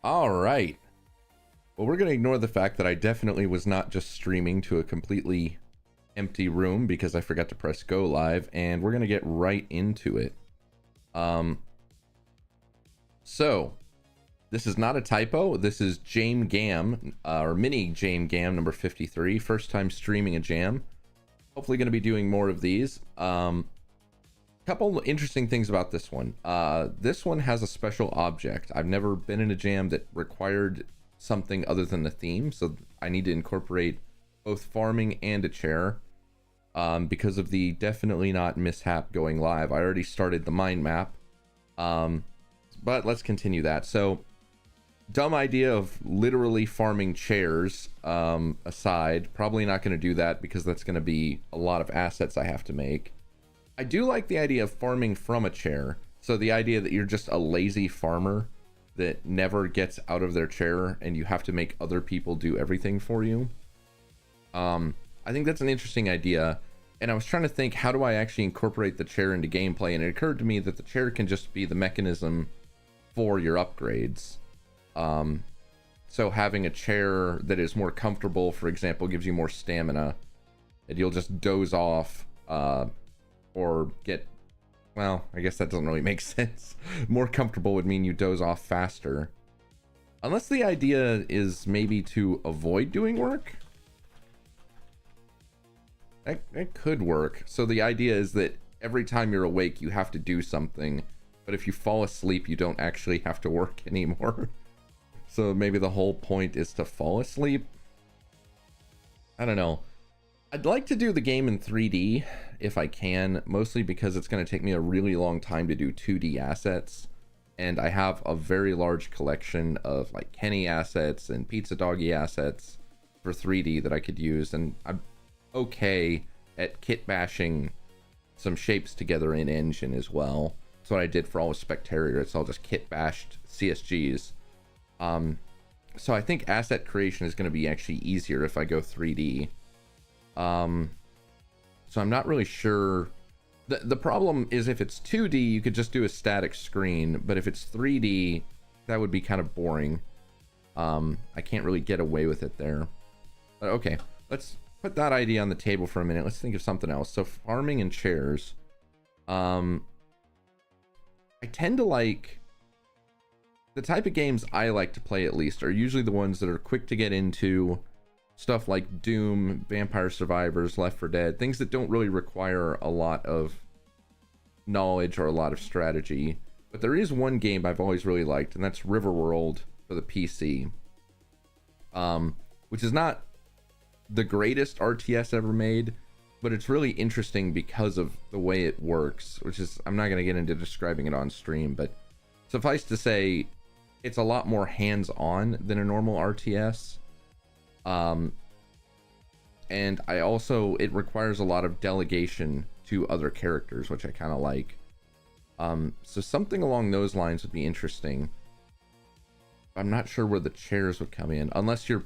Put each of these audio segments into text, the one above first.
All right. Well, we're going to ignore the fact that I definitely was not just streaming to a completely empty room because I forgot to press go live, and we're going to get right into it. Um, so this is not a typo. This is Jame Gam, or Mini Jame Gam number 53. First time streaming a jam. Hopefully going to be doing more of these. Couple interesting things about this one. This one has a special object. I've never been in a jam that required something other than the theme, so I need to incorporate both farming and a chair because of the definitely not mishap going live. I already started the mind map, but let's continue that. So dumb idea of literally farming chairs aside, probably not going to do that because that's going to be a lot of assets I have to make. I do like the idea of farming from a chair. So the idea that you're just a lazy farmer that never gets out of their chair and you have to make other people do everything for you. I think that's an interesting idea. And I was trying to think, how do I actually incorporate the chair into gameplay? And it occurred to me that the chair can just be the mechanism for your upgrades. So having a chair that is more comfortable, for example, gives you more stamina, and you'll just doze off, or get, well, I guess that doesn't really make sense. More comfortable would mean you doze off faster. Unless the idea is maybe to avoid doing work. That could work. So the idea is that every time you're awake, you have to do something. But if you fall asleep, you don't actually have to work anymore. So maybe the whole point is to fall asleep. I don't know. I'd like to do the game in 3D if I can, mostly because it's going to take me a really long time to do 2D assets. And I have a very large collection of like Kenny assets and Pizza Doggy assets for 3D that I could use. And I'm okay at kit bashing some shapes together in engine as well. That's what I did for all of Spectator. It's all just kit bashed CSGs. So I think asset creation is going to be actually easier if I go 3D. So I'm not really sure. The problem is if it's 2D, you could just do a static screen, but if it's 3D, that would be kind of boring. I can't really get away with it there. But okay, let's put that idea on the table for a minute. Let's think of something else. So farming and chairs. I tend to like, the type of games I like to play at least are usually the ones that are quick to get into. Stuff like Doom, Vampire Survivors, Left 4 Dead, things that don't really require a lot of knowledge or a lot of strategy. But there is one game I've always really liked, and that's Riverworld for the PC, which is not the greatest RTS ever made, but it's really interesting because of the way it works, which is, I'm not going to get into describing it on stream, but suffice to say, it's a lot more hands-on than a normal RTS. And I also, it requires a lot of delegation to other characters, which I kind of like. So something along those lines would be interesting. I'm not sure where the chairs would come in, unless you're,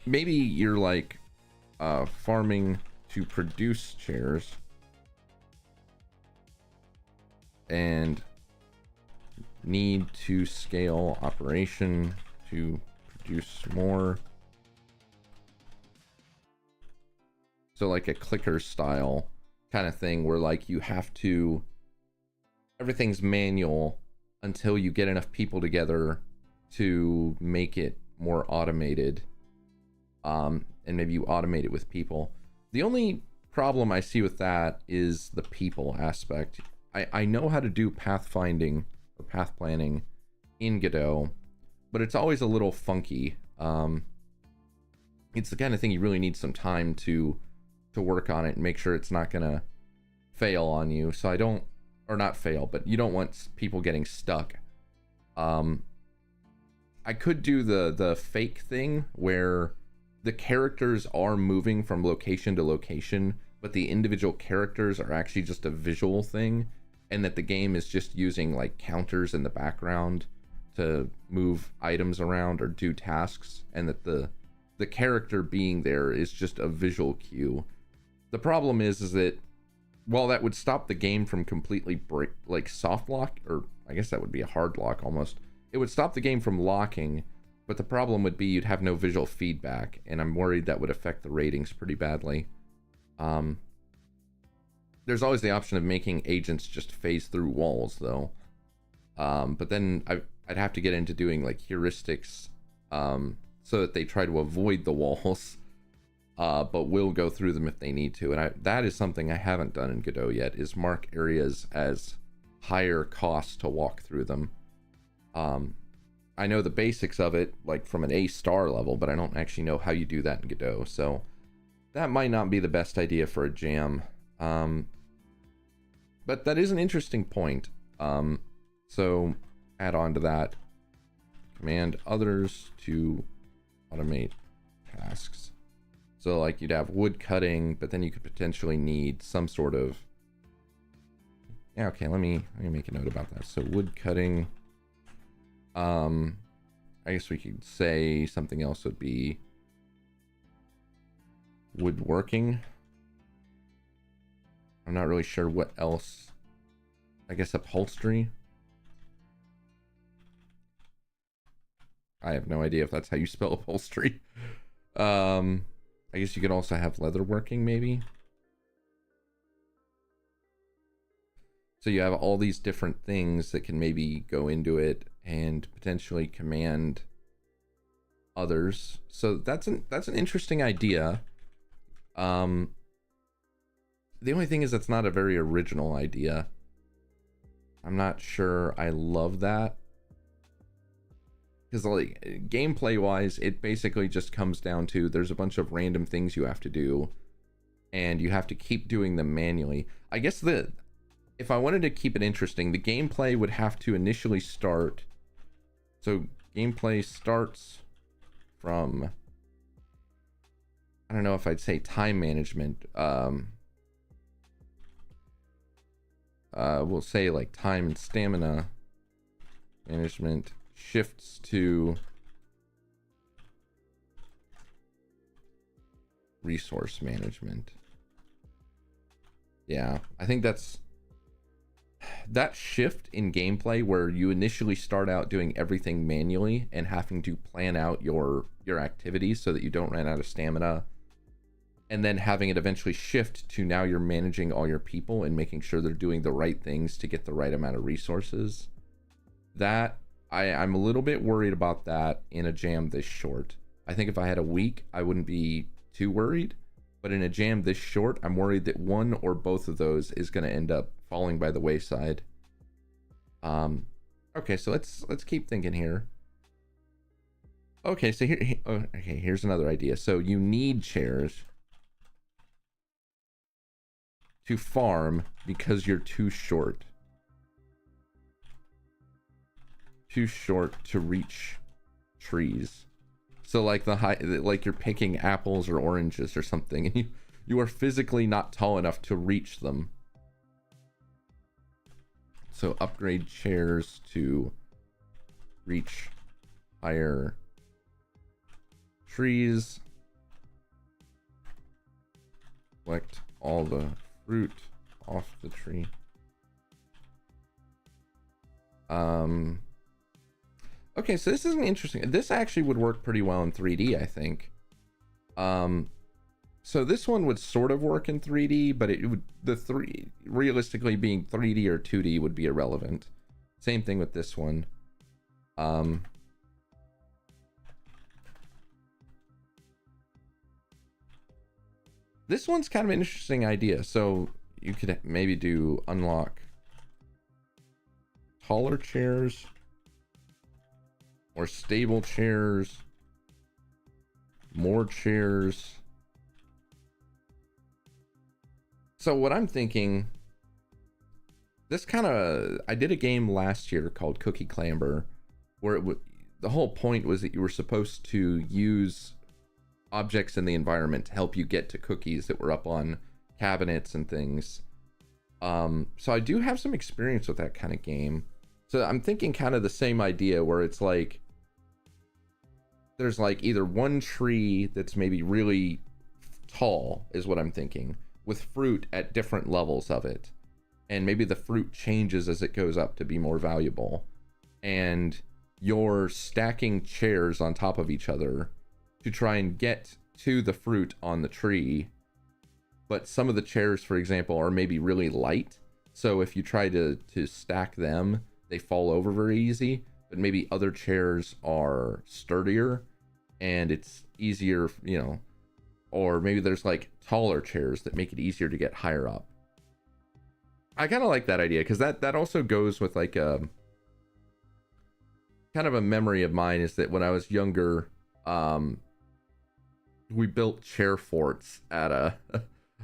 maybe you're like farming to produce chairs and need to scale operation to produce more. So like a clicker style kind of thing where like you have to, everything's manual until you get enough people together to make it more automated. And maybe you automate it with people. The only problem I see with that is the people aspect. I know how to do pathfinding or path planning in Godot, but it's always a little funky. It's the kind of thing you really need some time to work on it and make sure it's not gonna fail on you. So I don't, or not fail, but you don't want people getting stuck. I could do the fake thing where the characters are moving from location to location, but the individual characters are actually just a visual thing, and that the game is just using like counters in the background to move items around or do tasks, and that the character being there is just a visual cue. The problem is that while that would stop the game from completely like soft lock, or I guess that would be a hard lock almost, it would stop the game from locking, but the problem would be you'd have no visual feedback, and I'm worried that would affect the ratings pretty badly. There's always the option of making agents just phase through walls, though. But then I'd have to get into doing like heuristics, so that they try to avoid the walls, but will go through them if they need to. And that is something I haven't done in Godot yet, is mark areas as higher cost to walk through them. I know the basics of it, like from an A star level, but I don't actually know how you do that in Godot. So that might not be the best idea for a jam. But that is an interesting point. So add on to that, command others to automate tasks. So like you'd have wood cutting, but then you could potentially need some sort of, yeah, okay, let me make a note about that. So wood cutting, I guess we could say something else would be woodworking. I'm not really sure what else. I guess upholstery. I have no idea if that's how you spell upholstery. I guess you could also have leatherworking, maybe. So you have all these different things that can maybe go into it and potentially command others. So that's an interesting idea. The only thing is that's not a very original idea. I'm not sure I love that. Because like gameplay wise, it basically just comes down to there's a bunch of random things you have to do, and you have to keep doing them manually. I guess if I wanted to keep it interesting, the gameplay would have to initially start. So gameplay starts from, I don't know if I'd say time management. We'll say like time and stamina management shifts to resource management. Yeah, I think that's that shift in gameplay where you initially start out doing everything manually and having to plan out your activities so that you don't run out of stamina, and then having it eventually shift to now you're managing all your people and making sure they're doing the right things to get the right amount of resources. That I'm a little bit worried about that in a jam this short. I think if I had a week, I wouldn't be too worried, but in a jam this short, I'm worried that one or both of those is going to end up falling by the wayside. Okay, so let's keep thinking here. Okay, so here's another idea. So you need chairs to farm because you're too short. Too short to reach trees. So like like you're picking apples or oranges or something, and you are physically not tall enough to reach them. So upgrade chairs to reach higher trees. Collect all the fruit off the tree. Okay, so this is an interesting. This actually would work pretty well in 3D, I think. So this one would sort of work in 3D, but it would realistically being 3D or 2D would be irrelevant. Same thing with this one. This one's kind of an interesting idea. So you could maybe do unlock taller chairs. More stable chairs, more chairs. So what I'm thinking, this kind of, I did a game last year called Cookie Clamber, where the whole point was that you were supposed to use objects in the environment to help you get to cookies that were up on cabinets and things. So I do have some experience with that kind of game. So I'm thinking kind of the same idea where it's like, there's like either one tree that's maybe really tall is what I'm thinking, with fruit at different levels of it, and maybe the fruit changes as it goes up to be more valuable, and you're stacking chairs on top of each other to try and get to the fruit on the tree. But some of the chairs, for example, are maybe really light. So if you try to stack them, they fall over very easy. But maybe other chairs are sturdier and it's easier, you know, or maybe there's like taller chairs that make it easier to get higher up. I kind of like that idea because that also goes with like a kind of a memory of mine is that when I was younger, we built chair forts at a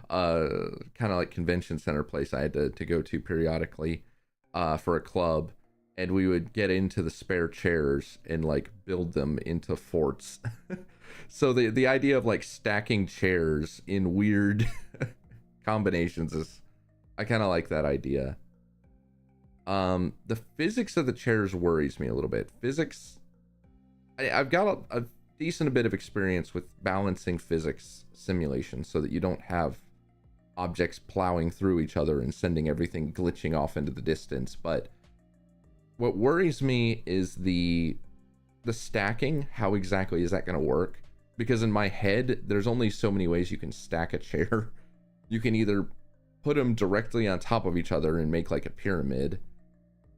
kind of like convention center place I had to go to periodically for a club, and we would get into the spare chairs and like build them into forts. So the idea of like stacking chairs in weird combinations is, I kind of like that idea. The physics of the chairs worries me a little bit. Physics, I've got a decent bit of experience with balancing physics simulation so that you don't have objects plowing through each other and sending everything glitching off into the distance. But what worries me is the stacking. How exactly is that going to work? Because in my head, there's only so many ways you can stack a chair. You can either put them directly on top of each other and make like a pyramid,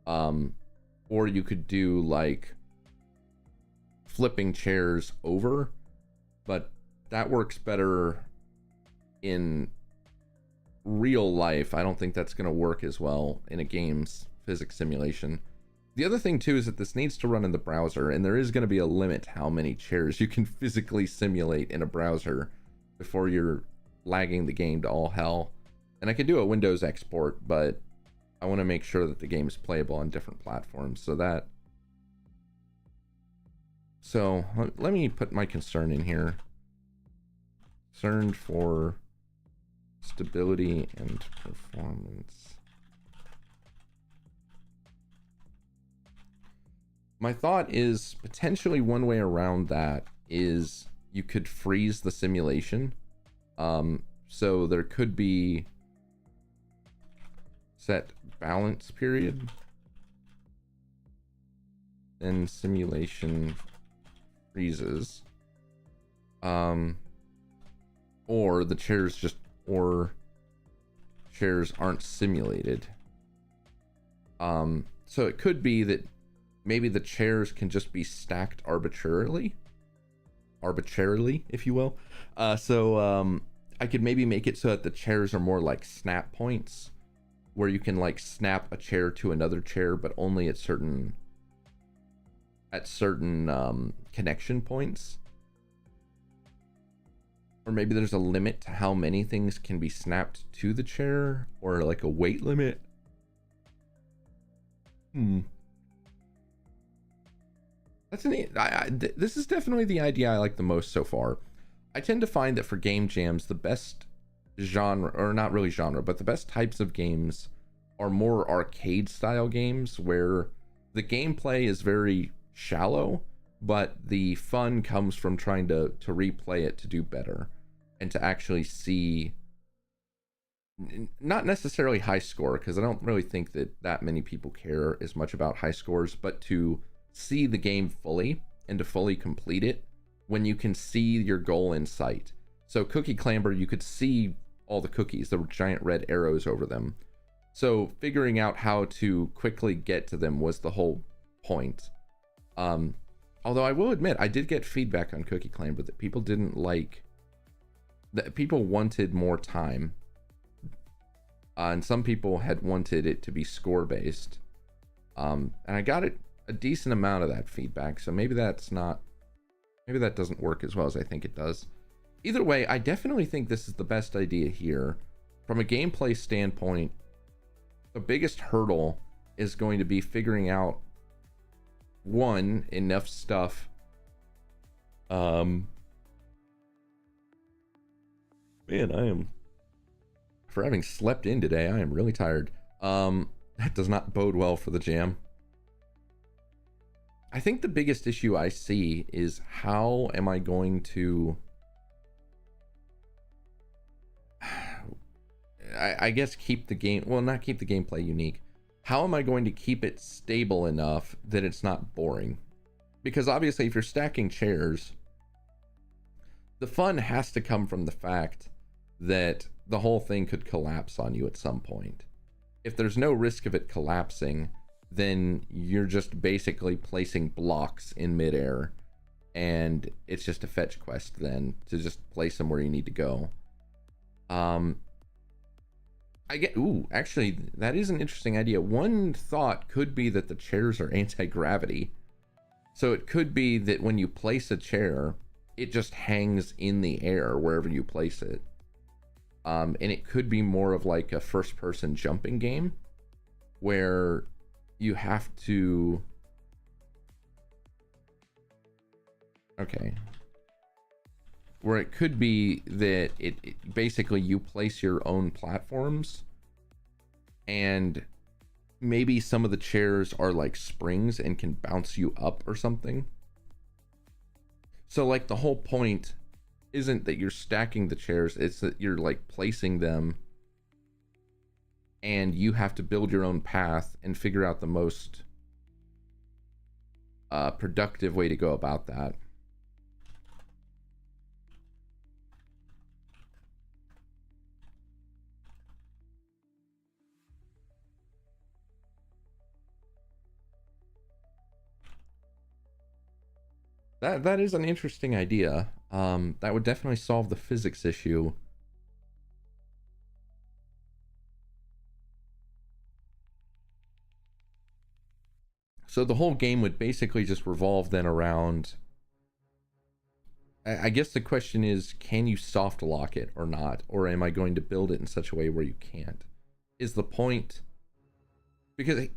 or you could do like flipping chairs over, but that works better in real life. I don't think that's going to work as well in a game's physics simulation. The other thing too is that this needs to run in the browser, and there is going to be a limit to how many chairs you can physically simulate in a browser before you're lagging the game to all hell. And I could do a Windows export, but I want to make sure that the game is playable on different platforms. So let me put my concern in here. Concerned for stability and performance. My thought is potentially one way around that is you could freeze the simulation. So there could be set balance period, then simulation freezes, or the chairs aren't simulated. So it could be that maybe the chairs can just be stacked arbitrarily, if you will. I could maybe make it so that the chairs are more like snap points, where you can like snap a chair to another chair, but only at certain connection points. Or maybe there's a limit to how many things can be snapped to the chair, or like a weight limit. This is definitely the idea I like the most so far. I tend to find that for game jams, the best genre, or not really genre, but the best types of games are more arcade style games where the gameplay is very shallow, but the fun comes from trying to replay it to do better and to actually see, not necessarily high score, because I don't really think that many people care as much about high scores, but to see the game fully and to fully complete it when you can see your goal in sight. So Cookie Clamber, you could see all the cookies. There were giant red arrows over them. So figuring out how to quickly get to them was the whole point. Although I will admit, I did get feedback on Cookie Clamber that people didn't like, that people wanted more time. And some people had wanted it to be score based. And I got a decent amount of that feedback, so maybe that doesn't work as well as I think it does. Either way, I definitely think this is the best idea here. From a gameplay standpoint, the biggest hurdle is going to be figuring out, one, enough stuff. Man, for having slept in today, I am really tired. That does not bode well for the jam. I think the biggest issue I see is how am I going to, I guess keep the game, well, not keep the gameplay unique. How am I going to keep it stable enough that it's not boring? Because obviously, if you're stacking chairs, the fun has to come from the fact that the whole thing could collapse on you at some point. If there's no risk of it collapsing, then you're just basically placing blocks in midair, and it's just a fetch quest then to just place them where you need to go. Actually, that is an interesting idea. One thought could be that the chairs are anti-gravity. So it could be that when you place a chair, it just hangs in the air wherever you place it. And it could be more of like a first-person jumping game where you have to... Okay. Where it could be that it basically you place your own platforms, and maybe some of the chairs are like springs and can bounce you up or something. So like the whole point isn't that you're stacking the chairs, it's that you're like placing them, and you have to build your own path and figure out the most productive way to go about that. That is an interesting idea. That would definitely solve the physics issue. So the whole game would basically just revolve then around... I guess the question is, can you soft lock it or not? Or am I going to build it in such a way where you can't? Is the point... Because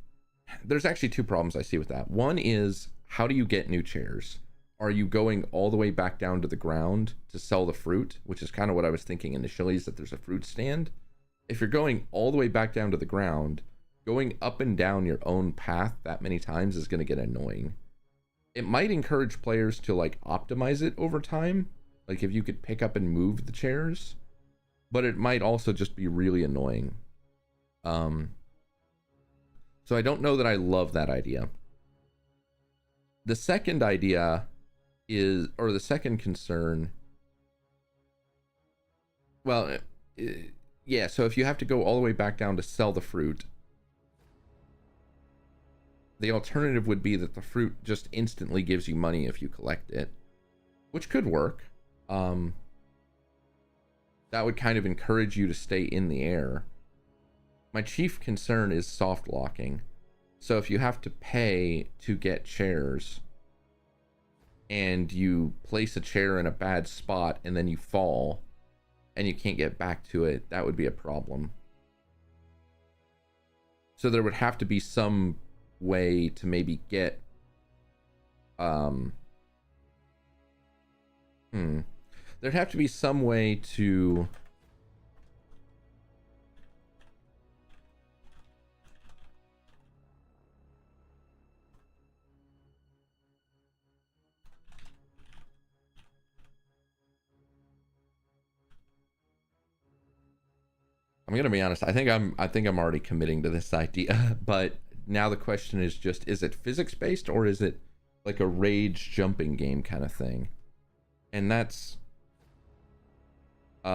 there's actually two problems I see with that. One is, how do you get new chairs? Are you going all the way back down to the ground to sell the fruit? Which is kind of what I was thinking initially, is that there's a fruit stand. If you're going all the way back down to the ground, going up and down your own path that many times is going to get annoying. It might encourage players to like optimize it over time, like if you could pick up and move the chairs, but it might also just be really annoying. So I don't know that I love that idea. The second idea is, or the second concern, well, yeah, so if you have to go all the way back down to sell the fruit, the alternative would be that the fruit just instantly gives you money if you collect it, which could work. That would kind of encourage you to stay in the air. My chief concern is soft locking. So if you have to pay to get chairs, and you place a chair in a bad spot and then you fall and you can't get back to it, that would be a problem. So there would have to be some way to maybe get there'd have to be some way to I'm gonna be honest, I think I'm already committing to this idea, but now the question is just, is it physics based or is it like a rage jumping game kind of thing? And that's where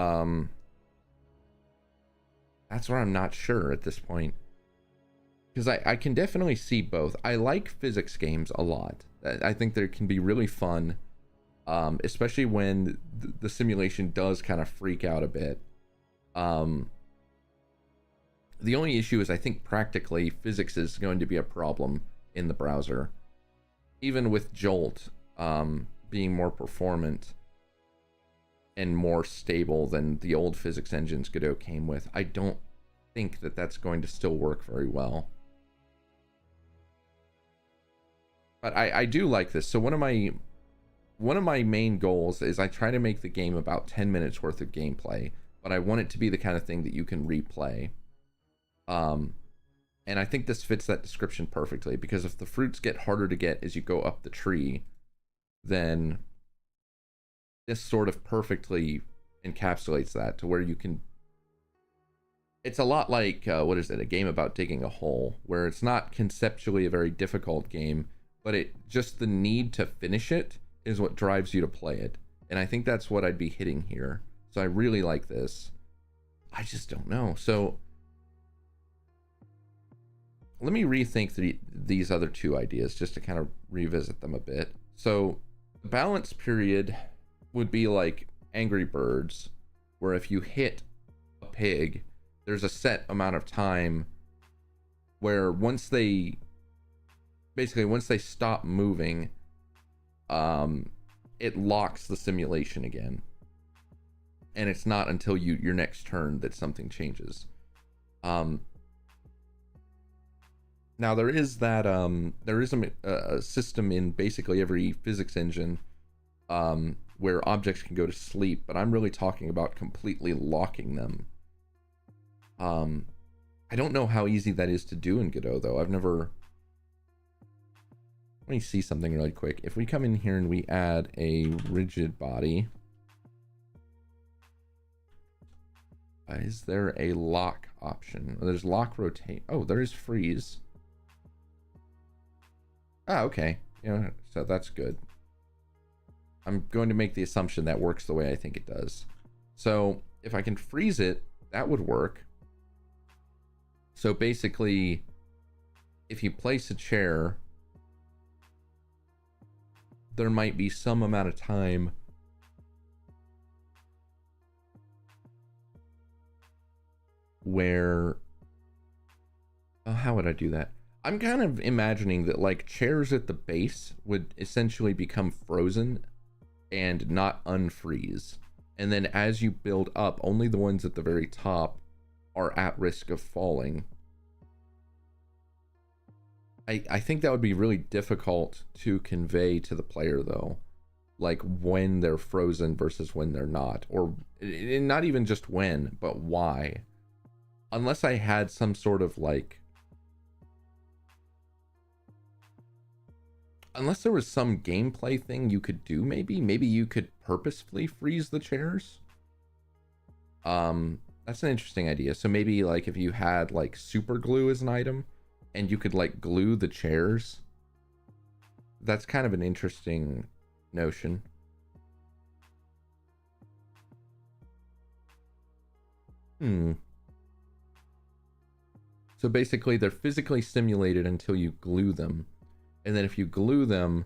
I'm not sure at this point, because I can definitely see both. I like physics games a lot. I think they can be really fun, especially when the simulation does kind of freak out a bit. The only issue is I think practically physics is going to be a problem in the browser. Even with Jolt being more performant and more stable than the old physics engines Godot came with, I don't think that that's going to still work very well. But I do like this. So one of my main goals is I try to make the game about 10 minutes worth of gameplay, but I want it to be the kind of thing that you can replay. And I think this fits that description perfectly, because if the fruits get harder to get as you go up the tree, then this sort of perfectly encapsulates that to where you can... It's a lot like, what is it? A game about digging a hole, where it's not conceptually a very difficult game, but it just the need to finish it is what drives you to play it. And I think that's what I'd be hitting here. So I really like this. I just don't know. So let me rethink these other two ideas just to kind of revisit them a bit. So the balance period would be like Angry Birds, where if you hit a pig, there's a set amount of time where once they stop moving, it locks the simulation again. And it's not until your next turn that something changes. Now there is that there is a system in basically every physics engine where objects can go to sleep, but I'm really talking about completely locking them. I don't know how easy that is to do in Godot though. I've never. Let me see something really quick. If we come in here and we add a rigid body, is there a lock option? There's lock rotate. Oh, there is freeze. Ah, okay. Yeah, so that's good. I'm going to make the assumption that works the way I think it does. So if I can freeze it, that would work. So basically, if you place a chair, there might be some amount of time where, oh, how would I do that? I'm kind of imagining that like chairs at the base would essentially become frozen and not unfreeze. And then as you build up, only the ones at the very top are at risk of falling. I think that would be really difficult to convey to the player though, like when they're frozen versus when they're not, or not even just when, but why. Unless I had some sort of like, unless there was some gameplay thing you could do, maybe you could purposefully freeze the chairs. That's an interesting idea. So maybe like if you had like super glue as an item and you could like glue the chairs, that's kind of an interesting notion. So basically they're physically stimulated until you glue them. And then if you glue them,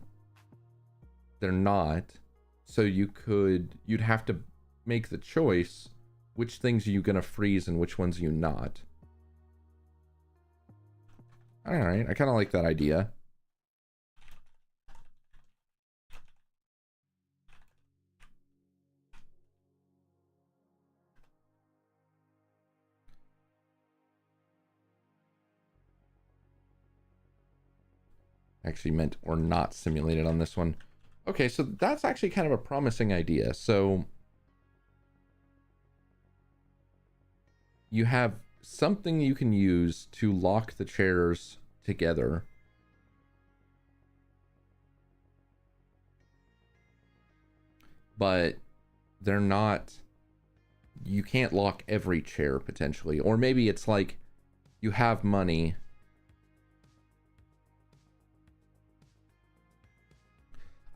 they're not. So you'd have to make the choice, which things are you gonna freeze and which ones are you not. All right, I kind of like that idea. Actually meant or not simulated on this one. Okay, so that's actually kind of a promising idea. So you have something you can use to lock the chairs together. But they're not, you can't lock every chair potentially. Or maybe it's like you have money.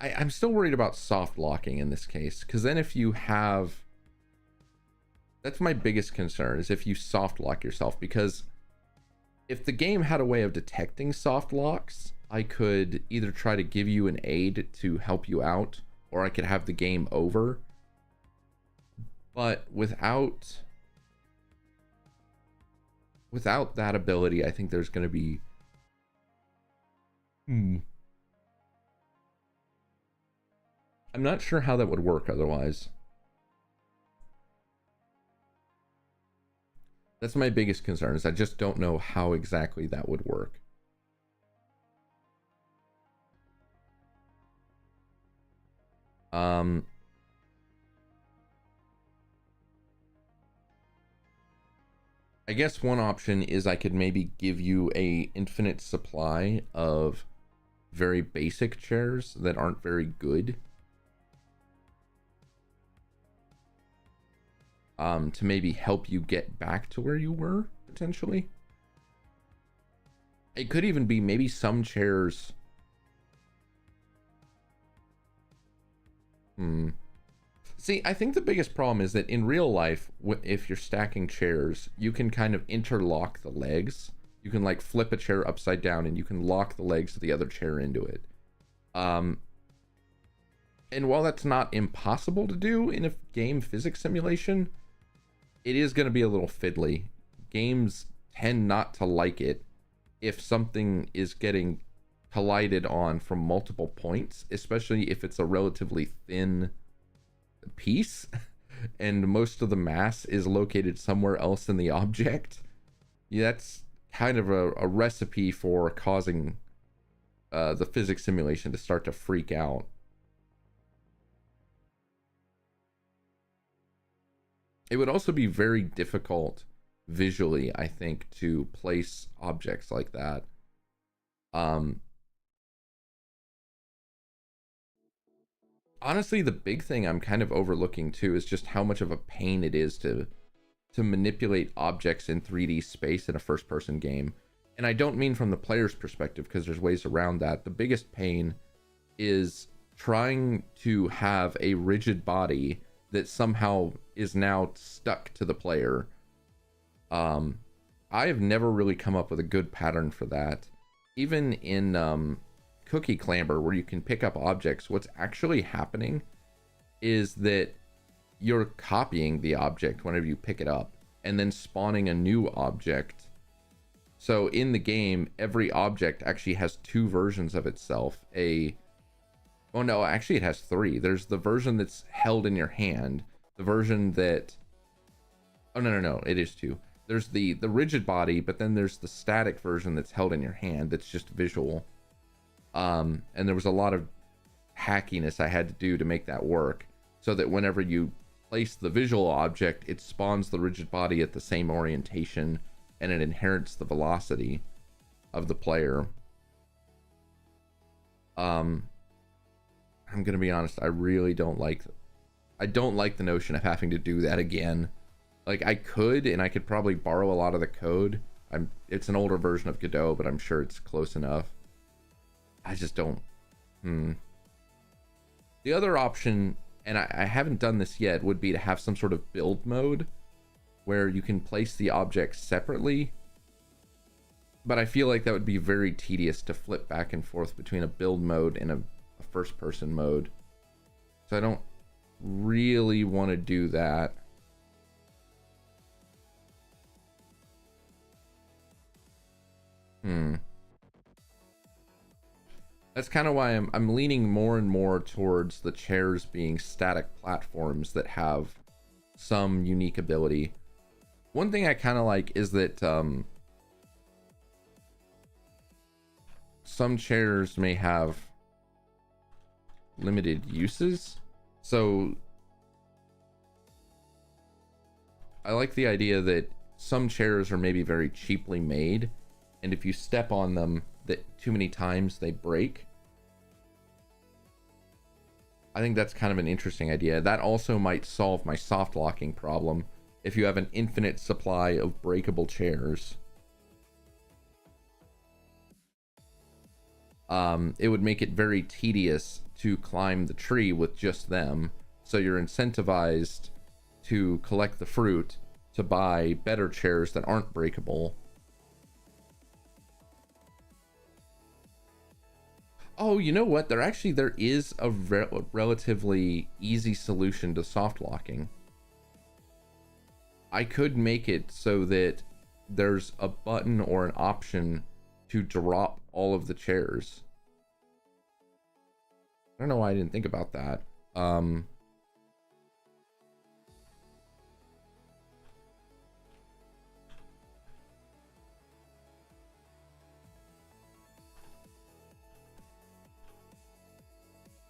I'm still worried about soft locking in this case, because then if you have, that's my biggest concern, is if you soft lock yourself, because if the game had a way of detecting soft locks, I could either try to give you an aid to help you out, or I could have the game over. But without that ability, I think there's going to be I'm not sure how that would work otherwise. That's my biggest concern, is I just don't know how exactly that would work. I guess one option is I could maybe give you a infinite supply of very basic chairs that aren't very good. To maybe help you get back to where you were, potentially. It could even be maybe some chairs Hmm. See, I think the biggest problem is that in real life, if you're stacking chairs, you can kind of interlock the legs. You can like flip a chair upside down and you can lock the legs of the other chair into it. And while that's not impossible to do in a game physics simulation, it is going to be a little fiddly. Games tend not to like it if something is getting collided on from multiple points, especially if it's a relatively thin piece and most of the mass is located somewhere else in the object. Yeah, that's kind of a recipe for causing the physics simulation to start to freak out. It would also be very difficult visually, I think, to place objects like that. Honestly, the big thing I'm kind of overlooking too is just how much of a pain it is to manipulate objects in 3D space in a first-person game. And I don't mean from the player's perspective, because there's ways around that. The biggest pain is trying to have a rigid body that somehow is now stuck to the player. I have never really come up with a good pattern for that. Even in Cookie Clamber, where you can pick up objects, what's actually happening is that you're copying the object whenever you pick it up and then spawning a new object. So in the game, every object actually has two versions of itself. Oh no, actually it has three. There's the version that's held in your hand, the version that, oh no, it is two. There's the rigid body, but then there's the static version that's held in your hand that's just visual. And there was a lot of hackiness I had to do to make that work, so that whenever you place the visual object, it spawns the rigid body at the same orientation and it inherits the velocity of the player. I'm gonna be honest, I really don't like the notion of having to do that again. Like, I could, and I could probably borrow a lot of the code. It's an older version of Godot, but I'm sure it's close enough. I just don't. The other option, and I haven't done this yet, would be to have some sort of build mode where you can place the objects separately. But I feel like that would be very tedious to flip back and forth between a build mode and a first person mode. So I don't really want to do that. That's kind of why I'm leaning more and more towards the chairs being static platforms that have some unique ability. One thing I kind of like is that some chairs may have limited uses. So I like the idea that some chairs are maybe very cheaply made, and if you step on them too many times, they break. I think that's kind of an interesting idea. That also might solve my soft locking problem if you have an infinite supply of breakable chairs. It would make it very tedious to climb the tree with just them, so you're incentivized to collect the fruit to buy better chairs that aren't breakable. Oh, you know what? There is a relatively easy solution to soft locking. I could make it so that there's a button or an option to drop all of the chairs. I don't know why I didn't think about that.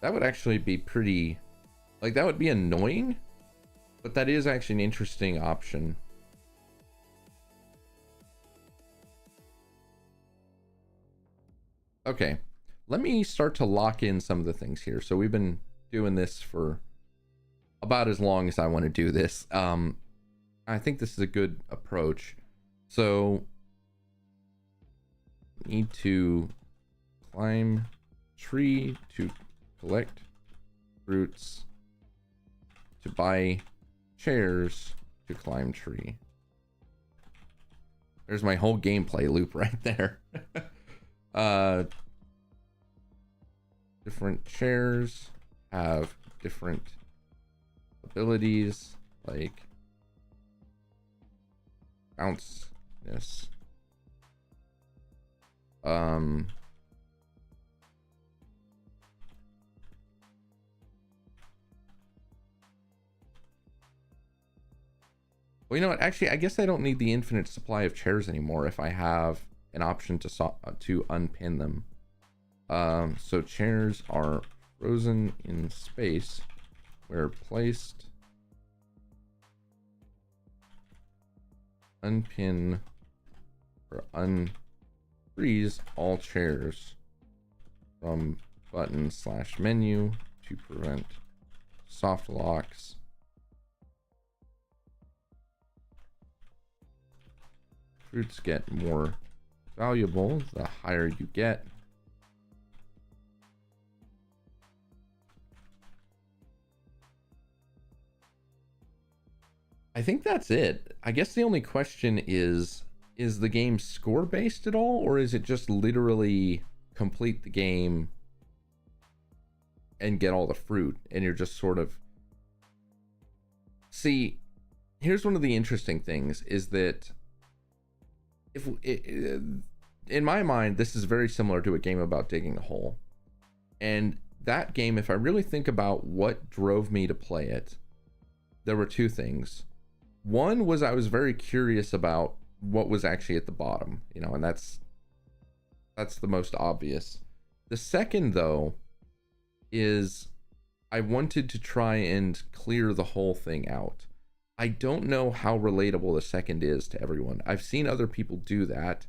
That would actually be pretty, like, that would be annoying, but that is actually an interesting option. Okay, let me start to lock in some of the things here. So we've been doing this for about as long as I want to do this. I think this is a good approach. So need to climb tree to collect fruits to buy chairs to climb tree. There's my whole gameplay loop right there. Different chairs have different abilities, like bounciness. Well, you know what? Actually, I guess I don't need the infinite supply of chairs anymore if I have an option to unpin them. So chairs are frozen in space where placed. Unpin or unfreeze all chairs from button/menu to prevent soft locks. Fruits get more valuable the higher you get. I think that's it. I guess the only question is the game score based at all, or is it just literally complete the game and get all the fruit and you're just sort of... See, here's one of the interesting things is that in my mind, this is very similar to a game about digging a hole. And that game, if I really think about what drove me to play it, there were two things. One was I was very curious about what was actually at the bottom, you know, and that's the most obvious. The second, though, is I wanted to try and clear the whole thing out. I don't know how relatable the second is to everyone. I've seen other people do that,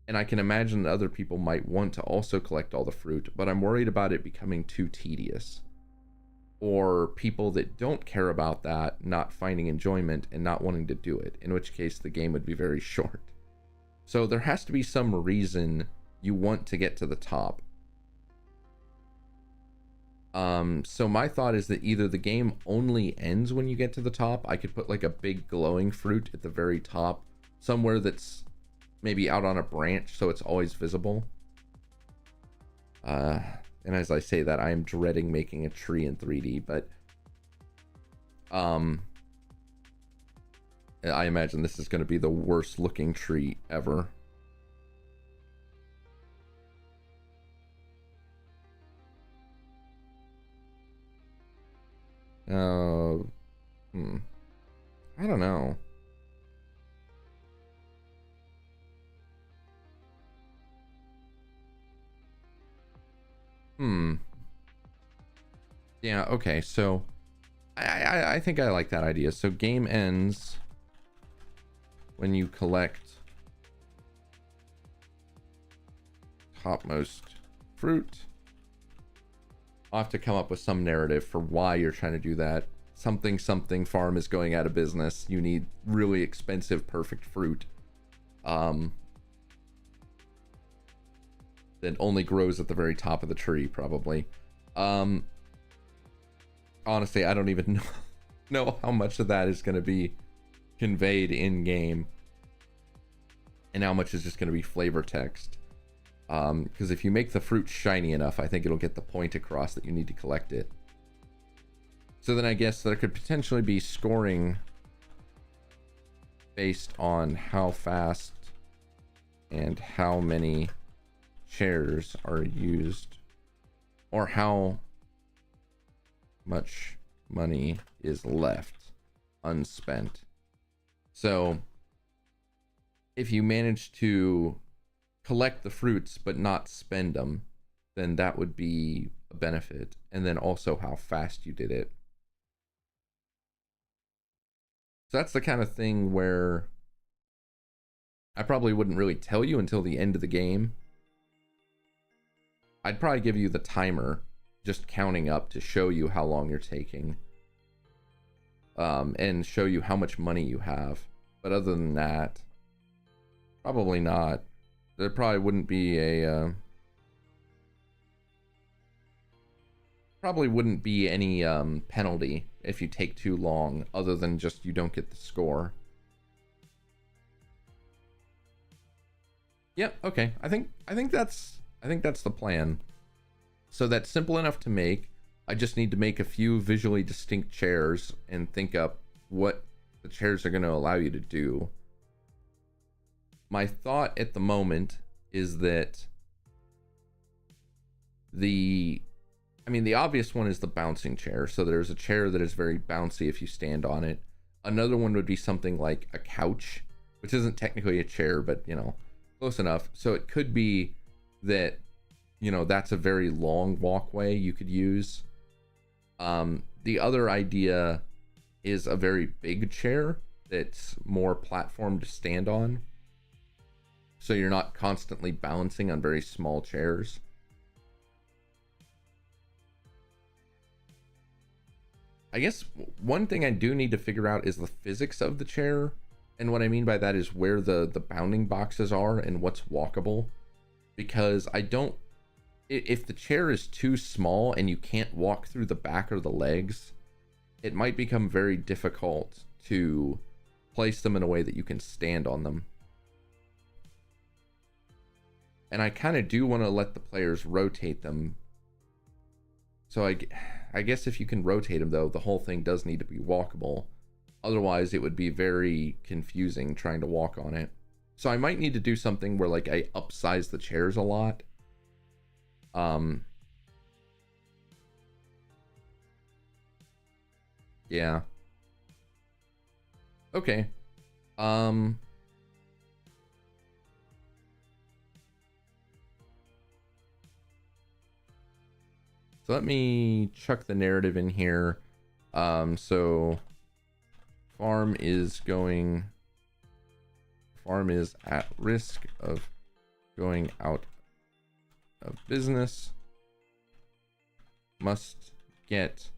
and I can imagine that other people might want to also collect all the fruit, but I'm worried about it becoming too tedious. Or people that don't care about that not finding enjoyment and not wanting to do it, in which case the game would be very short. So there has to be some reason you want to get to the top. So my thought is that either the game only ends when you get to the top. I could put like a big glowing fruit at the very top, somewhere that's maybe out on a branch so it's always visible. And as I say that, I am dreading making a tree in 3D, but I imagine this is going to be the worst looking tree ever. I don't know. Yeah, okay, so I think I like that idea. So game ends when you collect topmost fruit. I'll have to come up with some narrative for why you're trying to do that. Something farm is going out of business. You need really expensive perfect fruit. That only grows at the very top of the tree, probably. Honestly, I don't even know how much of that is going to be conveyed in game and how much is just going to be flavor text. Because if you make the fruit shiny enough, I think it'll get the point across that you need to collect it. So then I guess there could potentially be scoring based on how fast and how many chairs are used, or how much money is left unspent. So if you manage to collect the fruits but not spend them, then that would be a benefit. And then also how fast you did it. So that's the kind of thing where I probably wouldn't really tell you until the end of the game. I'd probably give you the timer, just counting up to show you how long you're taking. And show you how much money you have. But other than that, probably not. There probably wouldn't be a probably wouldn't be any penalty if you take too long, other than just you don't get the score. Yep, okay. I think that's the plan. So that's simple enough to make. I just need to make a few visually distinct chairs and think up what the chairs are going to allow you to do. My thought at the moment is that the obvious one is the bouncing chair. So there's a chair that is very bouncy if you stand on it. Another one would be something like a couch, which isn't technically a chair, but close enough. So it could be that that's a very long walkway you could use. The other idea is a very big chair that's more platform to stand on, so you're not constantly balancing on very small chairs. I guess one thing I do need to figure out is the physics of the chair, and what I mean by that is where the bounding boxes are and what's walkable, because if the chair is too small and you can't walk through the back or the legs, it might become very difficult to place them in a way that you can stand on them. And I kind of do want to let the players rotate them. So I guess if you can rotate them, though, the whole thing does need to be walkable. Otherwise, it would be very confusing trying to walk on it. So I might need to do something where, like, I upsize the chairs a lot. Yeah. Okay. So let me chuck the narrative in here. So farm is at risk of going out of business. Must get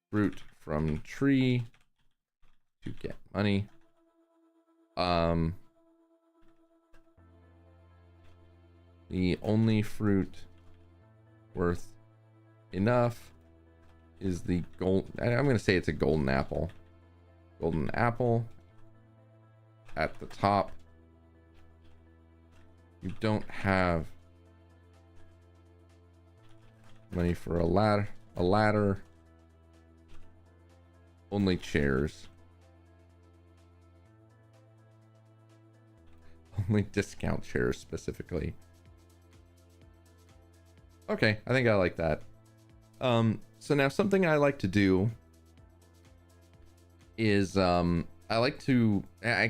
fruit from tree to get money. The only fruit worth enough is the gold. I'm going to say it's a golden apple. Golden apple at the top. You don't have money for a ladder. Only chairs. Only discount chairs specifically. Okay, I think I like that. So now something I like to do is I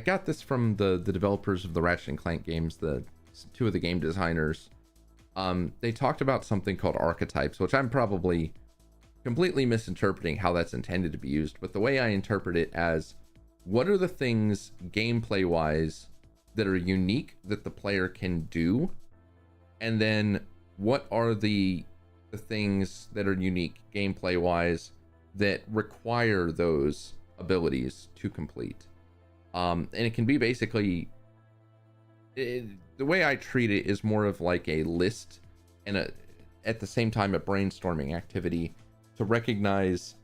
got this from the developers of the Ratchet and Clank games, the two of the game designers. They talked about something called archetypes, which I'm probably completely misinterpreting how that's intended to be used, but the way I interpret it as, what are the things gameplay wise that are unique that the player can do, and then what are the things that are unique gameplay wise that require those abilities to complete. And it can be basically, the way I treat it is more of like a list and at the same time a brainstorming activity to recognize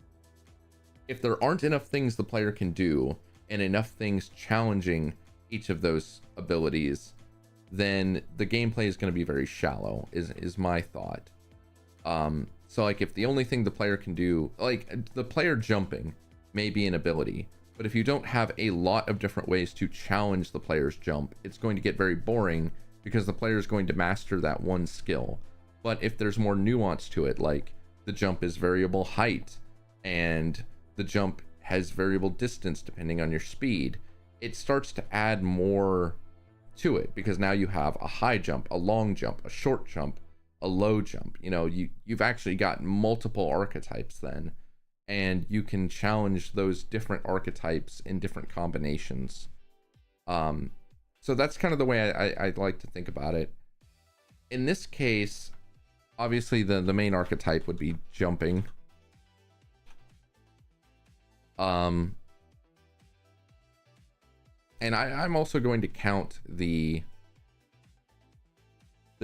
if there aren't enough things the player can do and enough things challenging each of those abilities, then the gameplay is going to be very shallow, is my thought. So like if the only thing the player can do, like the player jumping may be an ability, but if you don't have a lot of different ways to challenge the player's jump, it's going to get very boring because the player is going to master that one skill. But if there's more nuance to it, like the jump is variable height and the jump has variable distance depending on your speed, it starts to add more to it, because now you have a high jump, a long jump, a short jump, a low jump. You've actually got multiple archetypes then, and you can challenge those different archetypes in different combinations. So that's kind of the way I like to think about it. In this case, obviously the main archetype would be jumping. And I'm also going to count the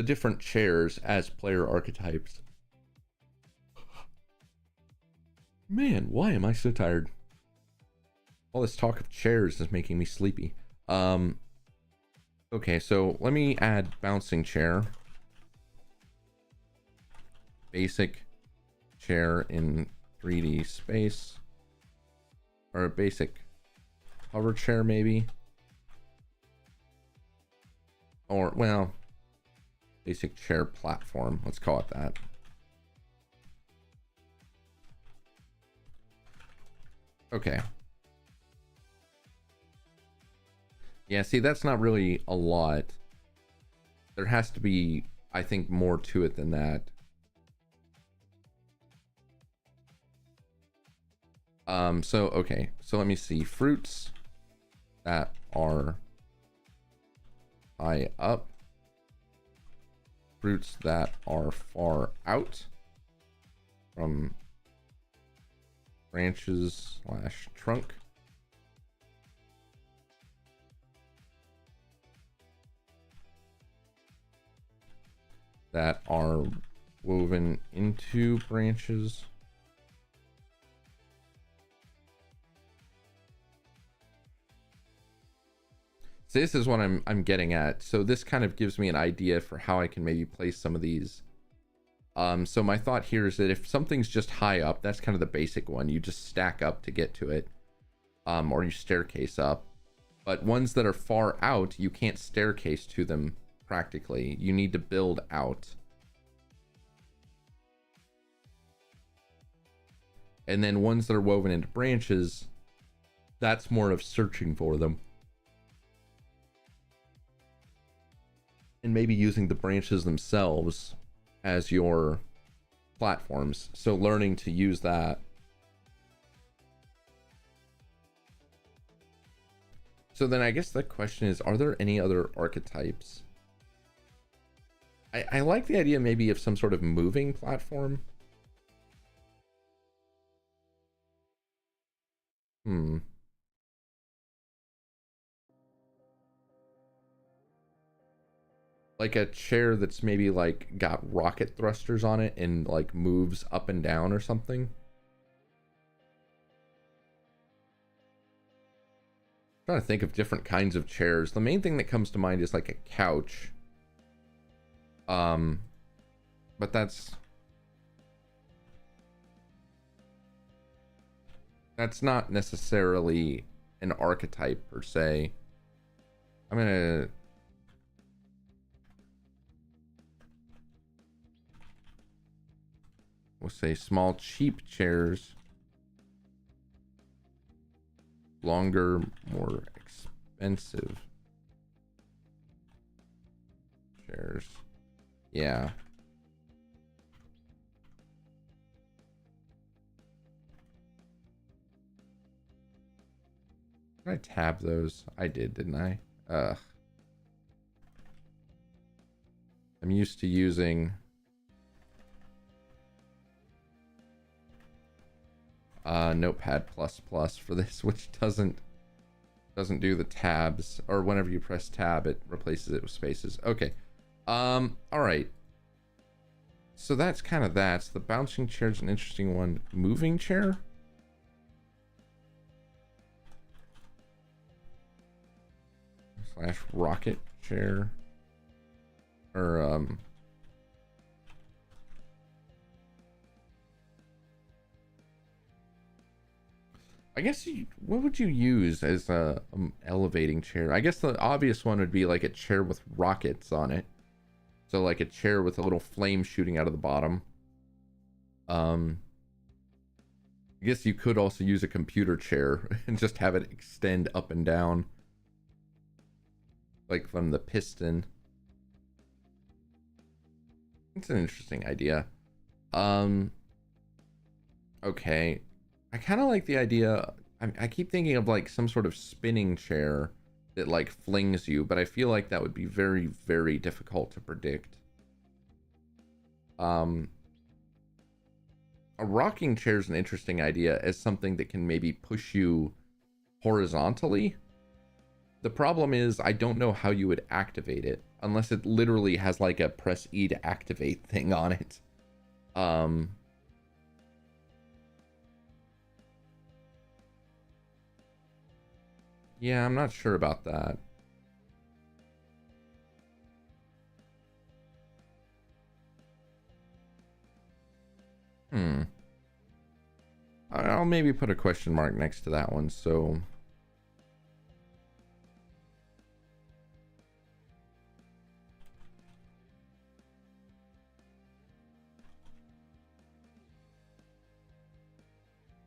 different chairs as player archetypes. Man, why am I so tired? All this talk of chairs is making me sleepy. Okay, so let me add bouncing chair. Basic chair in 3D space. Or a basic hover chair, maybe. Or, well, basic chair platform. Let's call it that. Okay. Yeah, see, that's not really a lot. There has to be, I think, more to it than that. So, okay. So let me see. Fruits that are high up. Fruits that are far out from branches / trunk. That are woven into branches. So this is what I'm getting at. So this kind of gives me an idea for how I can maybe place some of these. So my thought here is that if something's just high up, that's kind of the basic one. You just stack up to get to it, or you staircase up. But ones that are far out, you can't staircase to them practically. You need to build out. And then ones that are woven into branches, that's more of searching for them. And maybe using the branches themselves as your platforms. So learning to use that. So then I guess the question is, are there any other archetypes? I like the idea maybe of some sort of moving platform. Like a chair that's maybe like got rocket thrusters on it and like moves up and down or something. I'm trying to think of different kinds of chairs. The main thing that comes to mind is like a couch. But that's not necessarily an archetype per se. I'm gonna we'll say small cheap chairs, longer more expensive chairs. Yeah. Did I tab those? I did, didn't I? I'm used to using Notepad++ for this, which doesn't do the tabs, or whenever you press tab it replaces it with spaces. Okay. All right. So that's kind of that. So the bouncing chair is an interesting one. Moving chair? / rocket chair. Or, I guess what would you use as a elevating chair? I guess the obvious one would be like a chair with rockets on it. So like a chair with a little flame shooting out of the bottom. I guess you could also use a computer chair and just have it extend up and down. Like from the piston. It's an interesting idea. Okay. I kind of like the idea. I keep thinking of like some sort of spinning chair that like flings you, but I feel like that would be very, very difficult to predict. A rocking chair is an interesting idea as something that can maybe push you horizontally. The problem is I don't know how you would activate it unless it literally has like a press E to activate thing on it. Yeah, I'm not sure about that. Hmm. I'll maybe put a question mark next to that one. So,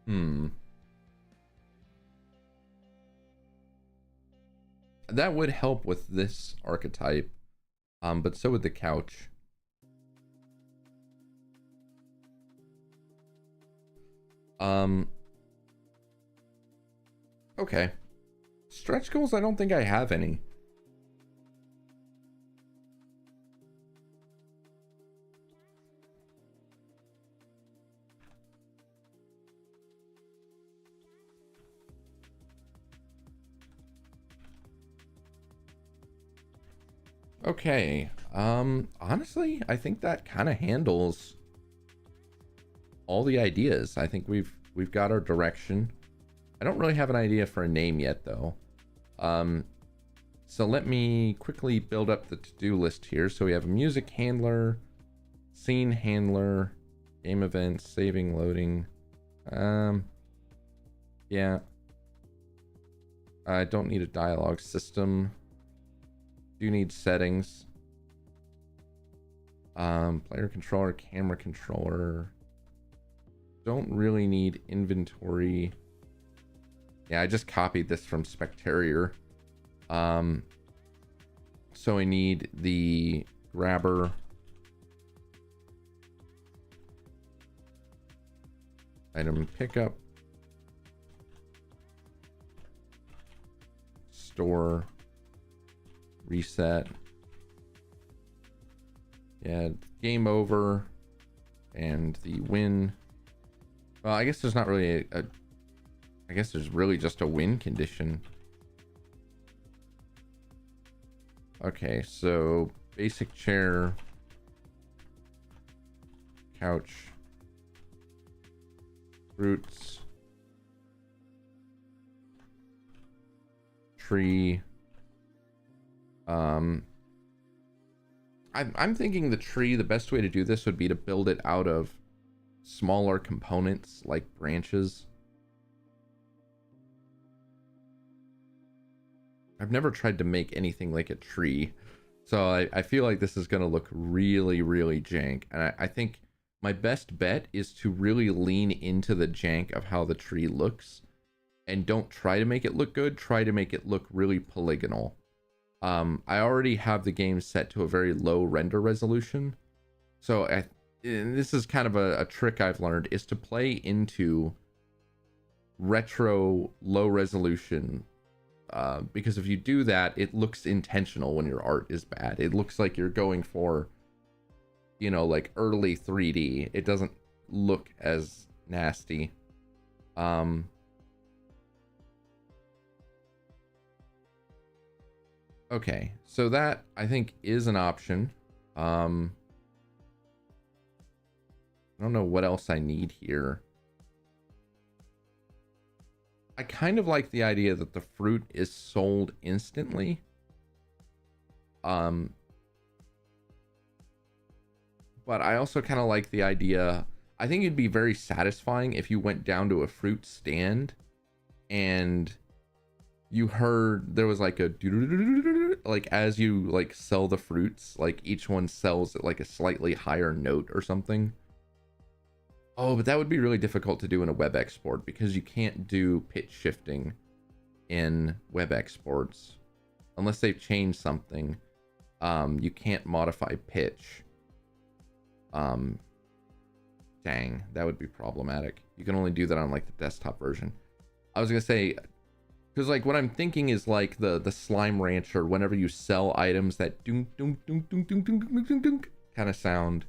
hmm. That would help with this archetype. But so would the couch. Um, okay. Stretch goals, I don't think I have any. Okay. Honestly, I think that kind of handles all the ideas. I think we've got our direction. I don't really have an idea for a name yet though. So let me quickly build up the to-do list here. So we have a music handler, scene handler, game events, saving, loading. Yeah. I don't need a dialogue system. Do need settings. Player controller, camera controller. Don't really need inventory. Yeah, I just copied this from Spectarier. So I need the grabber. Item pickup. Store. Reset. Yeah, game over. And the win. Well, I guess there's not really I guess there's really just a win condition. Okay, so basic chair, couch, fruits, tree. I'm thinking the tree, the best way to do this would be to build it out of smaller components like branches. I've never tried to make anything like a tree, so I feel like this is going to look really, really jank. And I think my best bet is to really lean into the jank of how the tree looks, and don't try to make it look good. Try to make it look really polygonal. I already have the game set to a very low render resolution, so this is kind of a trick I've learned, is to play into retro low resolution. Because if you do that, it looks intentional when your art is bad. It looks like you're going for, you know, like early 3D. It doesn't look as nasty. Okay, so that I think is an option. I don't know what else I need here. I kind of like the idea that the fruit is sold instantly. But I also kind of like the idea. I think it'd be very satisfying if you went down to a fruit stand and you heard there was like a like as you like sell the fruits, like each one sells at like a slightly higher note or something. Oh, but that would be really difficult to do in a web export because you can't do pitch shifting in web exports unless they've changed something. You can't modify pitch. Dang, that would be problematic. You can only do that on like the desktop version. I was gonna say, because like what I'm thinking is like the slime rancher, whenever you sell items that dunk dunk dunk dunk dunk dunk dunk dunk dunk kind of sound.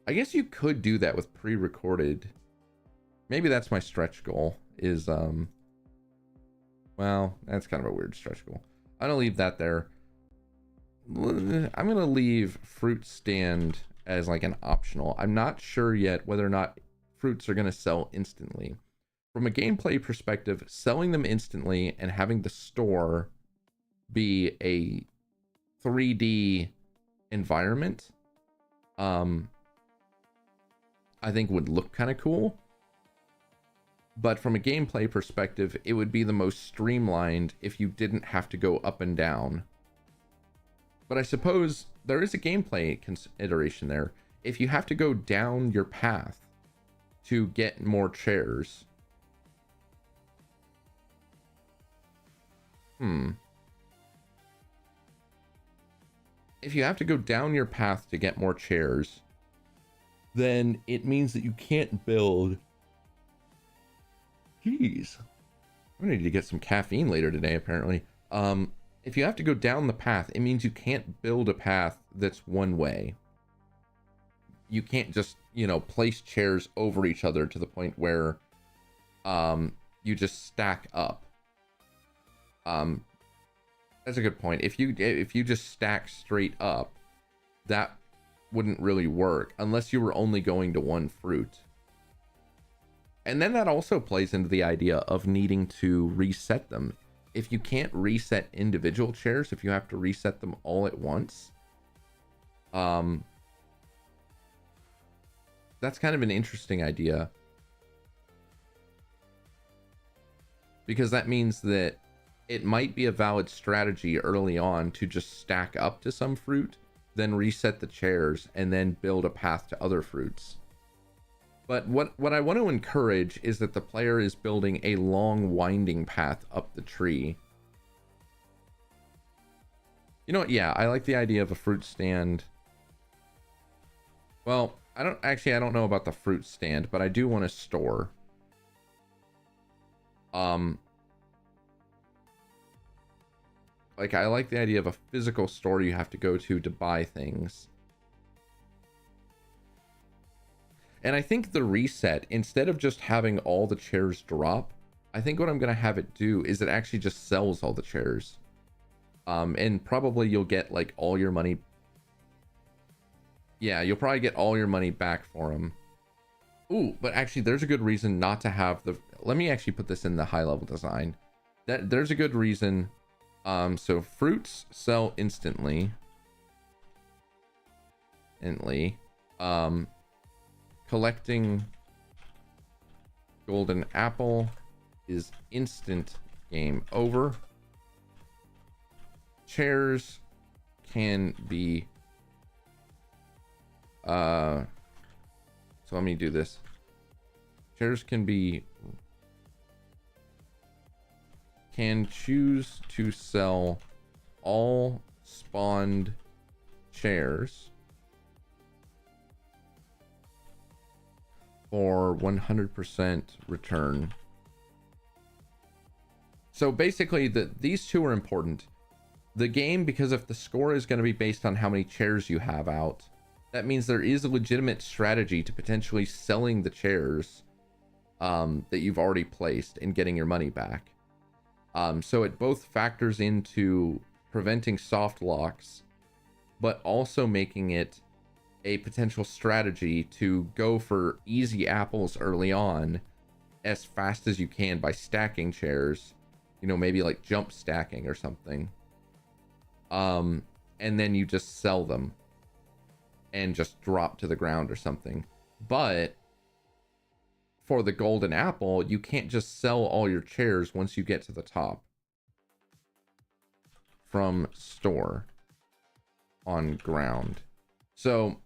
I guess you could do that with pre-recorded. Maybe that's my stretch goal is well, that's kind of a weird stretch goal. I'm gonna leave that there. I'm gonna leave fruit stand as like an optional. I'm not sure yet whether or not fruits are gonna sell instantly. From a gameplay perspective, selling them instantly and having the store be a 3D environment, I think would look kind of cool. But from a gameplay perspective, it would be the most streamlined if you didn't have to go up and down. But I suppose there is a gameplay consideration there. If you have to go down your path to get more chairs. If you have to go down your path to get more chairs, then it means that you can't build. Jeez. I'm gonna need to get some caffeine later today, apparently. If you have to go down the path, it means you can't build a path that's one way. You can't just, you know, place chairs over each other to the point where you just stack up. That's a good point. If you just stack straight up, that wouldn't really work unless you were only going to one fruit. And then that also plays into the idea of needing to reset them. If you can't reset individual chairs, if you have to reset them all at once, that's kind of an interesting idea. Because that means that it might be a valid strategy early on to just stack up to some fruit, then reset the chairs, and then build a path to other fruits. But what I want to encourage is that the player is building a long winding path up the tree. You know what? Yeah, I like the idea of a fruit stand. Well, I don't know about the fruit stand, but I do want a store. Like, I like the idea of a physical store you have to go to buy things. And I think the reset, instead of just having all the chairs drop, I think what I'm going to have it do is it actually just sells all the chairs. And probably you'll get like all your money. Yeah, you'll probably get all your money back for them. Ooh, but actually there's a good reason not to have the... Let me actually put this in the high level design. There's a good reason. So fruits sell instantly. Collecting golden apple is instant game over. Chairs can be so let me do this. Chairs can choose to sell all spawned chairs for 100% return. So basically these two are important. The game, because if the score is going to be based on how many chairs you have out, that means there is a legitimate strategy to potentially selling the chairs that you've already placed and getting your money back. So it both factors into preventing soft locks, but also making it a potential strategy to go for easy apples early on as fast as you can by stacking chairs, you know, maybe like jump stacking or something. And then you just sell them and just drop to the ground or something. But for the golden apple, you can't just sell all your chairs once you get to the top from store on ground. So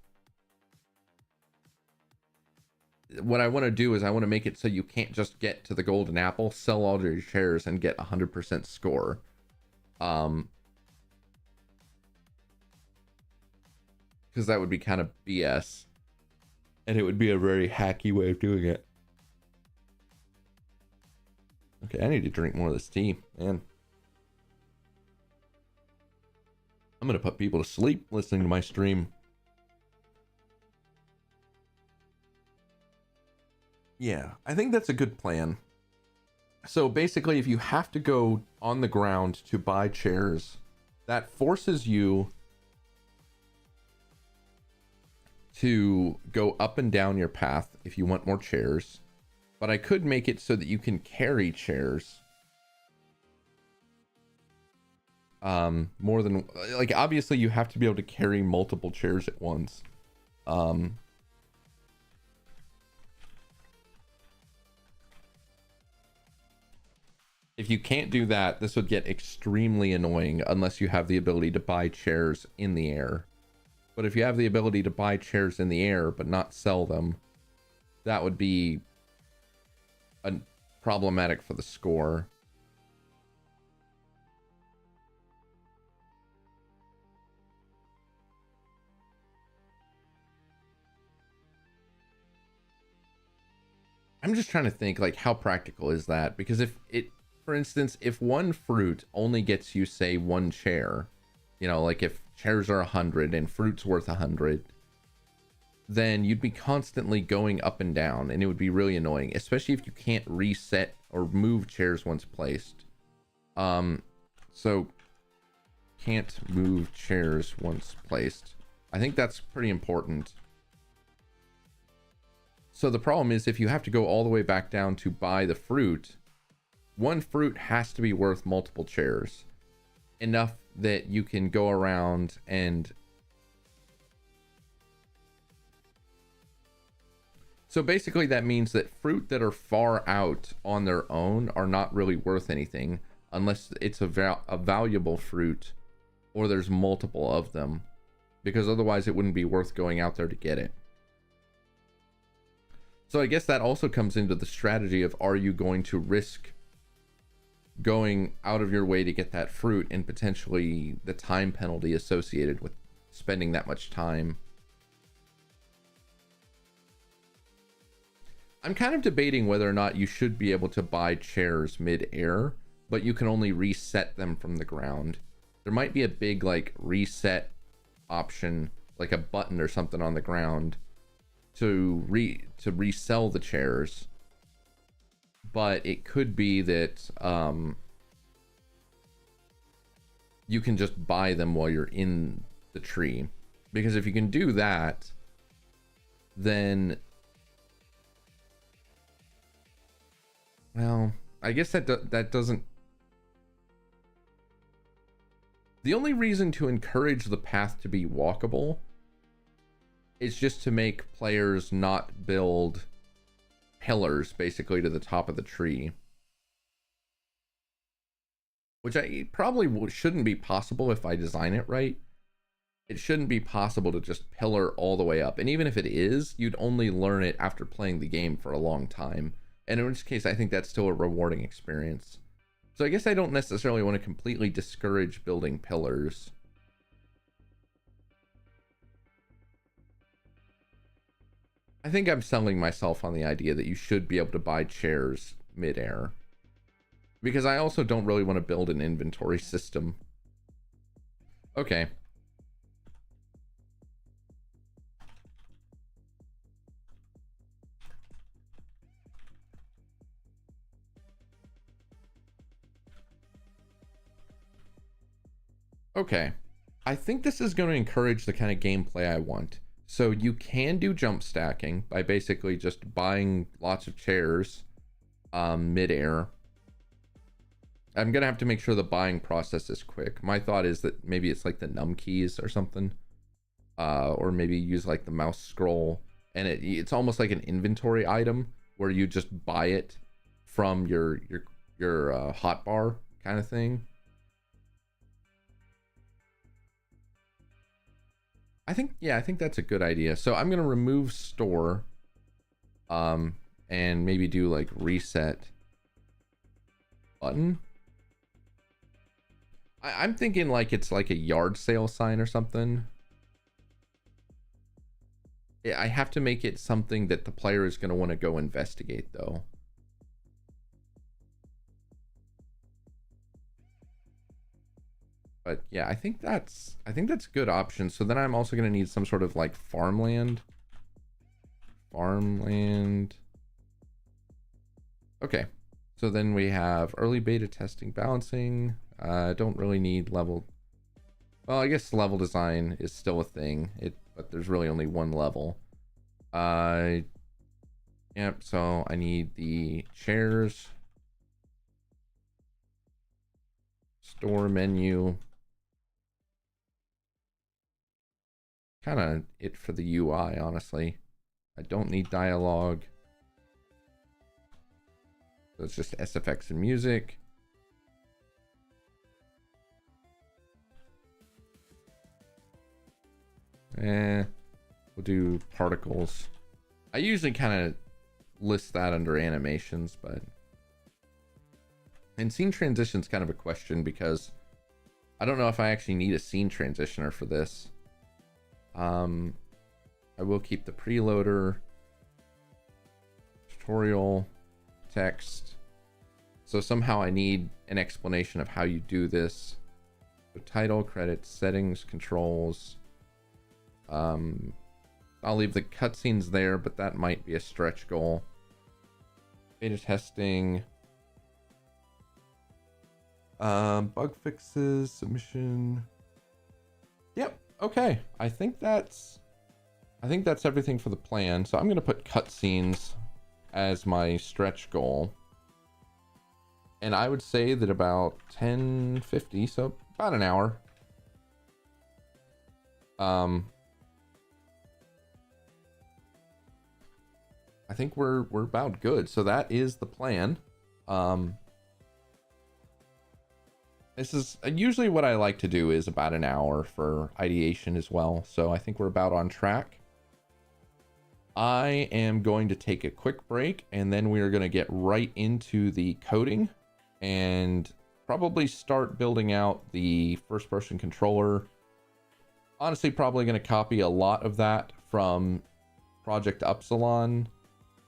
what I want to do is I want to make it so you can't just get to the golden apple, sell all your chairs, and get 100% score. Because that would be kind of BS. And it would be a very hacky way of doing it. Okay, I need to drink more of this tea, man. I'm going to put people to sleep listening to my stream. Yeah, I think that's a good plan. So basically, if you have to go on the ground to buy chairs, that forces you to go up and down your path if you want more chairs. But I could make it so that you can carry chairs. More than, like, obviously you have to be able to carry multiple chairs at once. If you can't do that, this would get extremely annoying unless you have the ability to buy chairs in the air. But if you have the ability to buy chairs in the air but not sell them, that would be problematic for the score. I'm just trying to think, like, how practical is that? Because if it, for instance, if one fruit only gets you, say, one chair, you know, like if chairs are 100 and fruit's worth 100, then you'd be constantly going up and down, and it would be really annoying, especially if you can't reset or move chairs once placed. So can't move chairs once placed. I think that's pretty important. So the problem is, if you have to go all the way back down to buy the fruit, one fruit has to be worth multiple chairs, enough that you can go around and... So basically that means that fruit that are far out on their own are not really worth anything unless it's a valuable fruit or there's multiple of them, because otherwise it wouldn't be worth going out there to get it. So I guess that also comes into the strategy of, are you going to risk going out of your way to get that fruit and potentially the time penalty associated with spending that much time? I'm kind of debating whether or not you should be able to buy chairs mid-air, but you can only reset them from the ground. There might be a big, like, reset option, like a button or something on the ground to resell the chairs. But it could be that you can just buy them while you're in the tree. Because if you can do that, then... Well, I guess that doesn't... The only reason to encourage the path to be walkable is just to make players not build pillars basically to the top of the tree. Which I probably shouldn't be possible if I design it right. It shouldn't be possible to just pillar all the way up. And even if it is, you'd only learn it after playing the game for a long time. And in which case, I think that's still a rewarding experience. So I guess I don't necessarily want to completely discourage building pillars. I think I'm selling myself on the idea that you should be able to buy chairs mid-air. Because I also don't really want to build an inventory system. Okay. Okay, I think this is going to encourage the kind of gameplay I want. So you can do jump stacking by basically just buying lots of chairs mid-air. I'm going to have to make sure the buying process is quick. My thought is that maybe it's like the num keys or something. Or maybe use like the mouse scroll. And it's almost like an inventory item where you just buy it from your hotbar kind of thing. I think that's a good idea. So I'm gonna remove store, and maybe do like reset button. I'm thinking like it's like a yard sale sign or something. I have to make it something that the player is gonna want to go investigate though. But yeah, I think that's a good option. So then I'm also going to need some sort of like farmland. Okay. So then we have early beta testing, balancing. Don't really need level. Well, I guess level design is still a thing. But there's really only one level. And Yep, so I need the chairs. Store menu. Kind of it for the UI, honestly. I don't need dialogue. So it's just SFX and music. We'll do particles. I usually kind of list that under animations, but and scene transition's kind of a question because I don't know if I actually need a scene transitioner for this. I will keep the preloader, tutorial, text. So somehow I need an explanation of how you do this. So title, credits, settings, controls. I'll leave the cutscenes there, but that might be a stretch goal. Beta testing. Bug fixes, submission. Yep. Okay. I think that's everything for the plan. So I'm gonna put cutscenes as my stretch goal. And I would say that about 10:50, so about an hour. I think we're about good. So that is the plan. This is usually what I like to do is about an hour for ideation as well. So I think we're about on track. I am going to take a quick break and then we are going to get right into the coding and probably start building out the first person controller. Honestly, probably going to copy a lot of that from Project Upsilon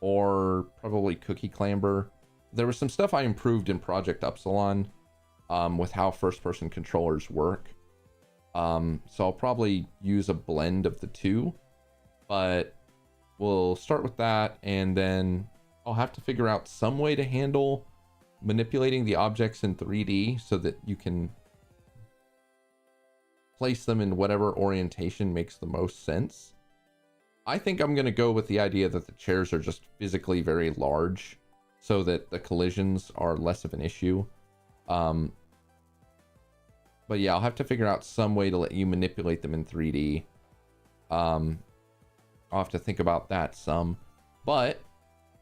or probably Cookie Clamber. There was some stuff I improved in Project Upsilon with how first person controllers work. So I'll probably use a blend of the two, but we'll start with that and then I'll have to figure out some way to handle manipulating the objects in 3D so that you can place them in whatever orientation makes the most sense. I think I'm going to go with the idea that the chairs are just physically very large so that the collisions are less of an issue. But yeah, I'll have to figure out some way to let you manipulate them in 3D. I'll have to think about that some. But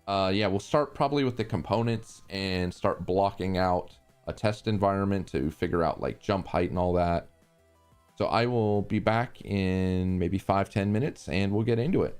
yeah, we'll start probably with the components and start blocking out a test environment to figure out like jump height and all that. So I will be back in maybe 5-10 minutes and we'll get into it.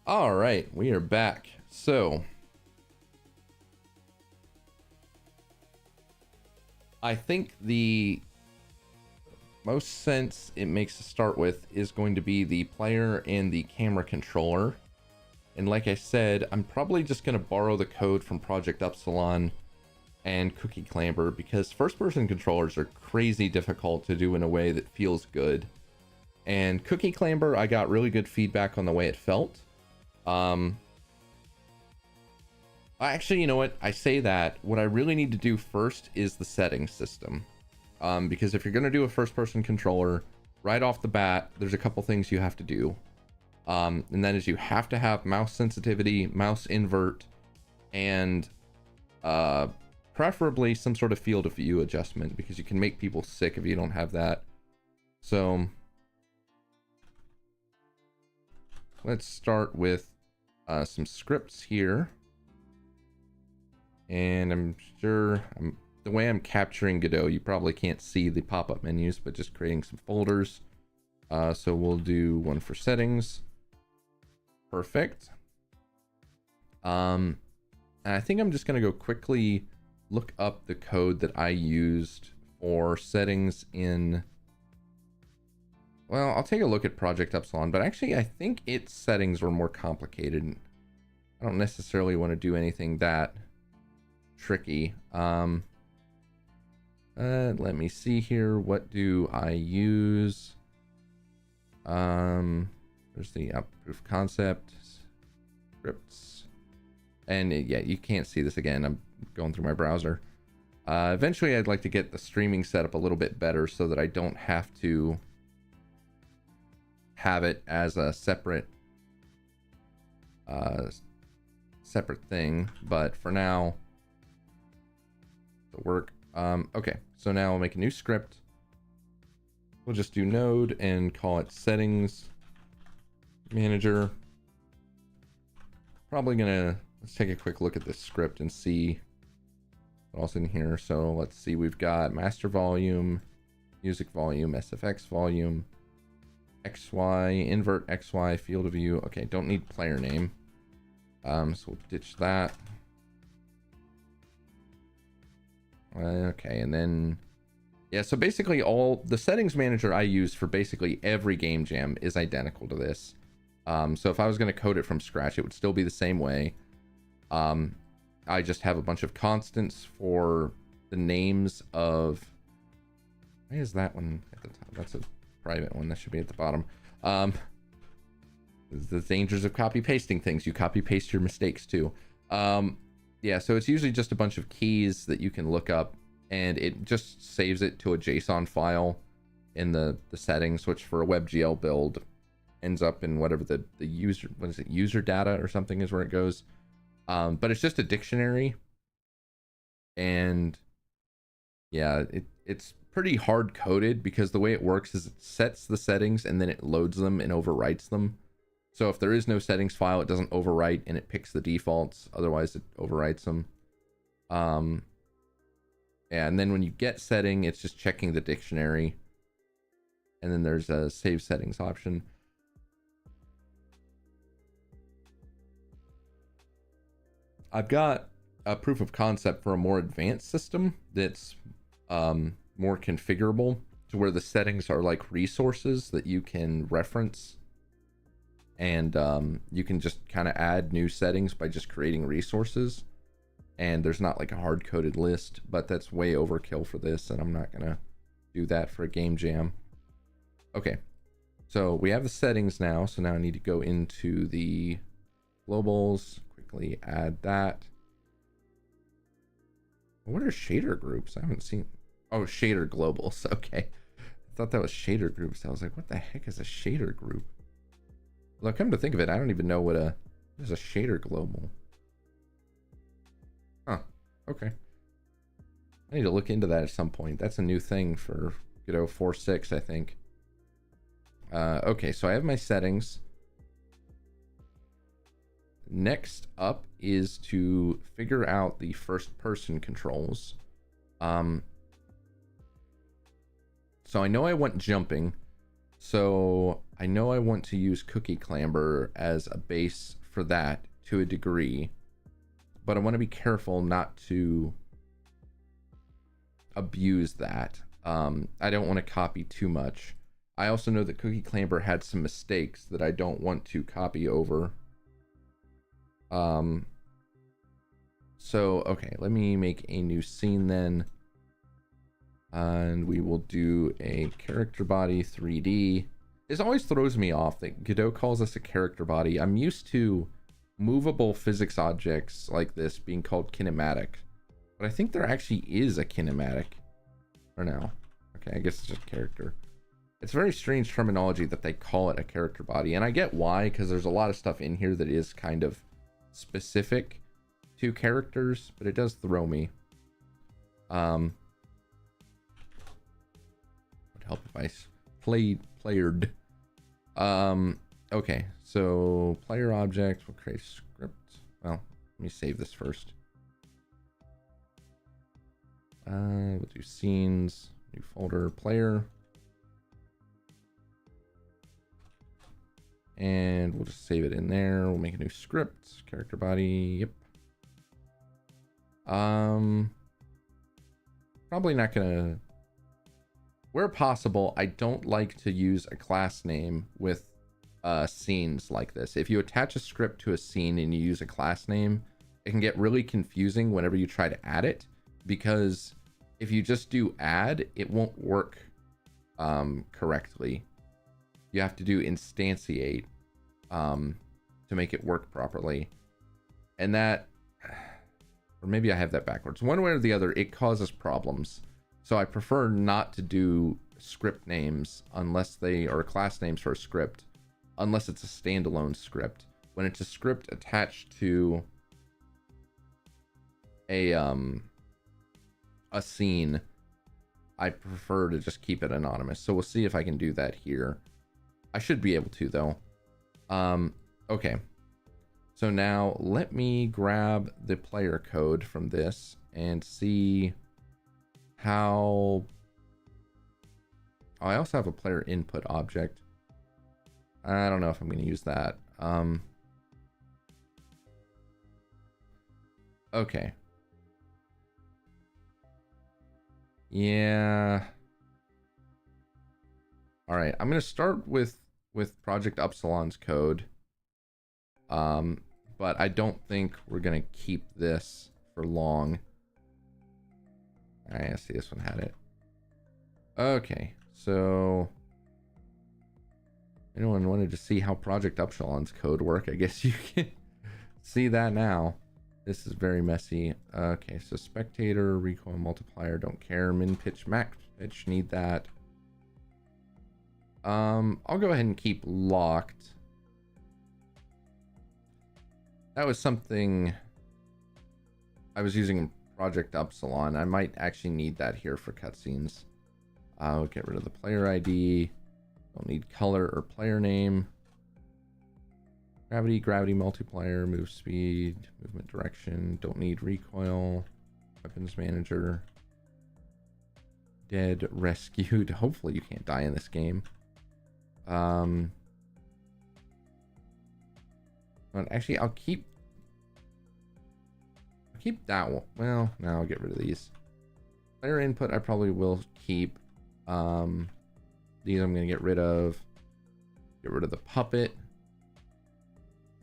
All right, we are back. So I think the most sense it makes to start with is going to be the player and the camera controller. And like I said, I'm probably just going to borrow the code from Project Upsilon and Cookie Clamber, because first-person controllers are crazy difficult to do in a way that feels good. And Cookie Clamber, I got really good feedback on the way it felt. Actually, you know what? I say that. What I really need to do first is the settings system. Because if you're going to do a first-person controller, right off the bat, there's a couple things you have to do. And that is you have to have mouse sensitivity, mouse invert, and preferably some sort of field of view adjustment, because you can make people sick if you don't have that. So let's start with some scripts here. And I'm sure the way I'm capturing Godot, you probably can't see the pop-up menus, but just creating some folders. So we'll do one for settings. Perfect. And I think I'm just going to go quickly look up the code that I used for settings in... Well, I'll take a look at Project Upsilon, but actually I think its settings were more complicated. I don't necessarily want to do anything that tricky. Let me see here. What do I use? There's the proof concept scripts, and yeah, you can't see this again. I'm going through my browser. Eventually I'd like to get the streaming set up a little bit better so that I don't have to have it as a separate thing, but for now it'll work. Okay, so now I'll make a new script. We'll just do node and call it settings manager. Probably gonna, let's take a quick look at this script and see what else in here. So let's see, we've got master volume, music volume, SFX volume, XY, invert XY, field of view. Okay, don't need player name. So we'll ditch that. Okay, and then yeah, so basically all the settings manager I use for basically every game jam is identical to this. So if I was going to code it from scratch, it would still be the same way. I just have a bunch of constants for the names of... Why is that one at the top? That's a private one. That should be at the bottom. The dangers of copy pasting things. You copy paste your mistakes too. Yeah, so it's usually just a bunch of keys that you can look up, and it just saves it to a JSON file in the settings, which for a WebGL build ends up in whatever the user, what is it, user data or something is where it goes. But it's just a dictionary, and yeah, it's pretty hard coded, because the way it works is it sets the settings and then it loads them and overwrites them. So if there is no settings file, it doesn't overwrite, and it picks the defaults. Otherwise, it overwrites them. Yeah, and then when you get setting, it's just checking the dictionary. And then there's a save settings option. I've got a proof of concept for a more advanced system that's more configurable, to where the settings are like resources that you can reference. And you can just kind of add new settings by just creating resources, and there's not like a hard-coded list, but that's way overkill for this, and I'm not gonna do that for a game jam. Okay, so we have the settings now, so now I need to go into the globals, quickly add that. What are shader groups? I haven't seen... Oh, shader globals. Okay, I thought that was shader groups. I was like, what the heck is a shader group? Well, come to think of it, I don't even know what is a shader global. Huh, okay. I need to look into that at some point. That's a new thing for Godot 4.6, I think. Okay, so I have my settings. Next up is to figure out the first person controls. So I know I want jumping. So I know I want to use Cookie Clamber as a base for that to a degree, but I want to be careful not to abuse that. I don't want to copy too much. I also know that Cookie Clamber had some mistakes that I don't want to copy over. So, okay, let me make a new scene then. And we will do a character body 3D. This always throws me off that Godot calls this a character body. I'm used to movable physics objects like this being called kinematic. But I think there actually is a kinematic. Or no. Okay, I guess it's just character. It's very strange terminology that they call it a character body. And I get why, because there's a lot of stuff in here that is kind of specific to characters, but it does throw me. Would help if I playered. Okay, so player object, we'll create a script. Well, let me save this first. We'll do scenes, new folder, player. And we'll just save it in there. We'll make a new script, character body, yep. Probably not gonna, where possible, I don't like to use a class name with scenes like this. If you attach a script to a scene and you use a class name, it can get really confusing whenever you try to add it, because if you just do add, it won't work correctly. You have to do instantiate to make it work properly. And that, or maybe I have that backwards. One way or the other, it causes problems. So I prefer not to do script names unless they are class names for a script, unless it's a standalone script. When it's a script attached to a scene, I prefer to just keep it anonymous. So we'll see if I can do that here. I should be able to, though. Okay. So now let me grab the player code from this and see how... Oh, I also have a player input object. I don't know if I'm going to use that. Okay. Yeah. All right, I'm going to start with Project Upsilon's code. But I don't think we're going to keep this for long. All right, I see this one had it. Okay, so anyone wanted to see how Project Upsilon's code work? I guess you can see that now. This is very messy. Okay, so spectator, recoil multiplier, don't care. Min pitch, max pitch, need that. I'll go ahead and keep locked. That was something I was using Project Upsilon. I might actually need that here for cutscenes. I'll get rid of the player ID. Don't need color or player name. Gravity multiplier, move speed, movement direction. Don't need recoil. Weapons manager. Dead, rescued. Hopefully you can't die in this game. But actually, I'll keep that one. Well, now I'll get rid of these. Player input, I probably will keep. These I'm gonna get rid of. Get rid of the puppet.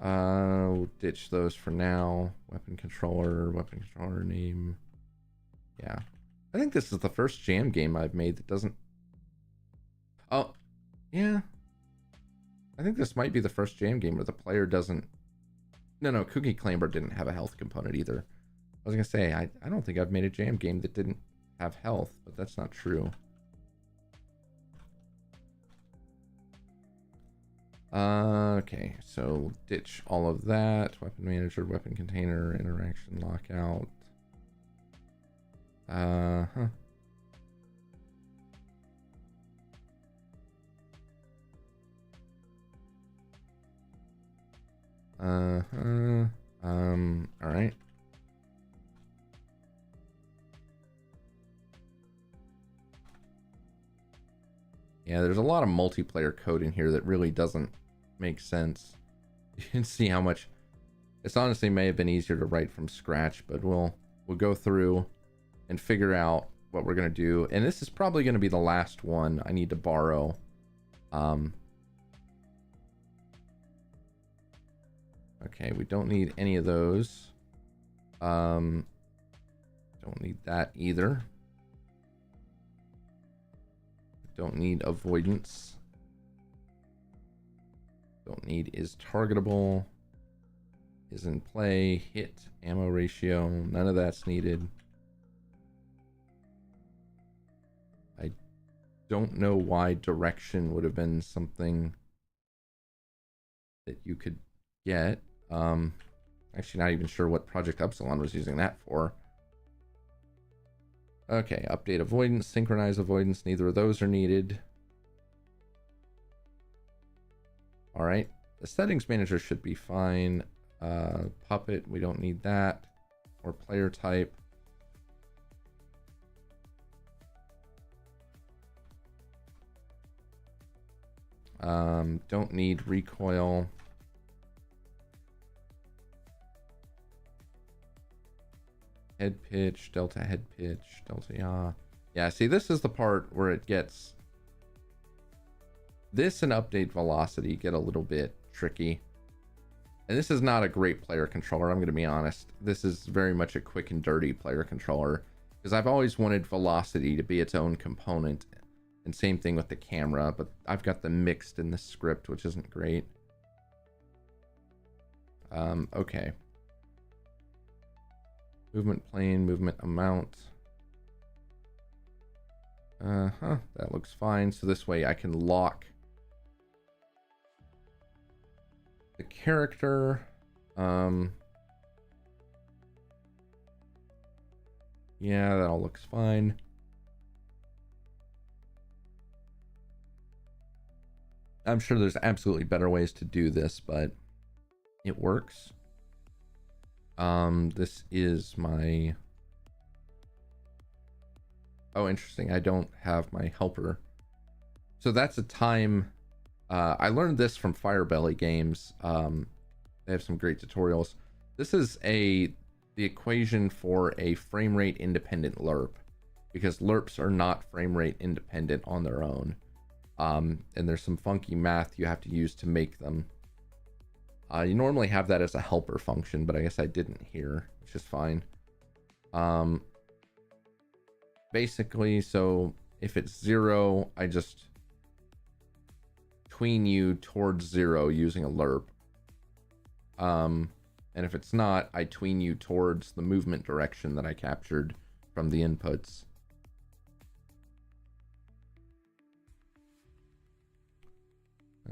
We'll ditch those for now. Weapon controller name. Yeah, I think this is the first jam game I've made that doesn't. Oh, yeah. I think this might be the first jam game where the player doesn't... No, Cookie Clamber didn't have a health component either. I was going to say, I don't think I've made a jam game that didn't have health, but that's not true. Okay, so ditch all of that. Weapon manager, weapon container, interaction, lockout. All right. Yeah, there's a lot of multiplayer code in here that really doesn't make sense. You can see how much it's honestly may have been easier to write from scratch, but we'll go through and figure out what we're gonna do. And this is probably gonna be the last one I need to borrow. Okay, we don't need any of those. Don't need that either. Don't need avoidance. Don't need is targetable. Is in play. Hit. Ammo ratio. None of that's needed. I don't know why direction would have been something that you could get. Actually not even sure what Project Epsilon was using that for. Okay, update avoidance, synchronize avoidance, neither of those are needed. All right, the settings manager should be fine. Puppet, we don't need that. Or player type. Don't need recoil. Head pitch, delta head pitch, delta yaw. Yeah, see, this is the part where it gets... This and update velocity get a little bit tricky. And this is not a great player controller, I'm going to be honest. This is very much a quick and dirty player controller. Because I've always wanted velocity to be its own component. And same thing with the camera, but I've got them mixed in the script, which isn't great. Okay. Movement plane, movement amount. That looks fine. So this way I can lock the character. Yeah, that all looks fine. I'm sure there's absolutely better ways to do this, but it works. This is my... Oh, interesting. I don't have my helper. So that's a time... I learned this from Firebelly Games. They have some great tutorials. This is the equation for a frame rate independent lerp, because lerps are not frame rate independent on their own. And there's some funky math you have to use to make them. You normally have that as a helper function, but I guess I didn't here, which is fine. Basically, so if it's 0, I just tween you towards 0 using a lerp. And if it's not, I tween you towards the movement direction that I captured from the inputs.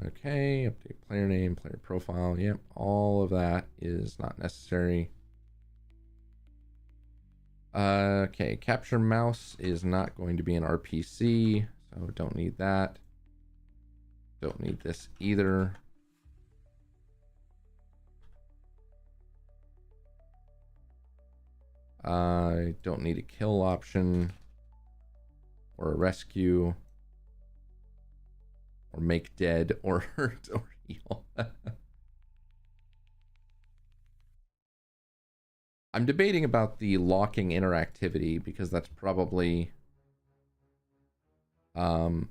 Okay, update player name, player profile. Yep, all of that is not necessary. Okay, capture mouse is not going to be an RPC, so don't need that. Don't need this either. I don't need a kill option or a rescue. Or make dead, or hurt, or heal. I'm debating about the locking interactivity, because that's probably... Actually,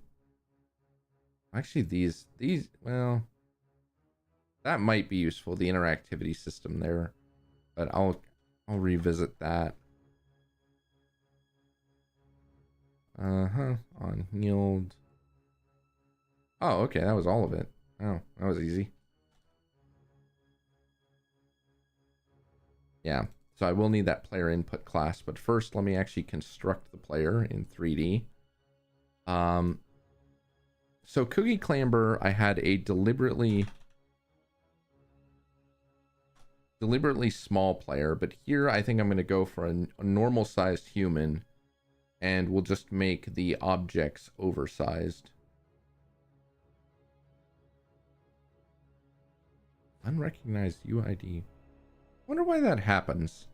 these, well... That might be useful, the interactivity system there. But I'll revisit that. On healed... Oh, okay, that was all of it. Oh, that was easy. Yeah, so I will need that player input class, but first let me actually construct the player in 3D. So Cookie Clamber, I had a deliberately small player, but here I think I'm going to go for a normal sized human, and we'll just make the objects oversized. Unrecognized UID. Wonder why that happens.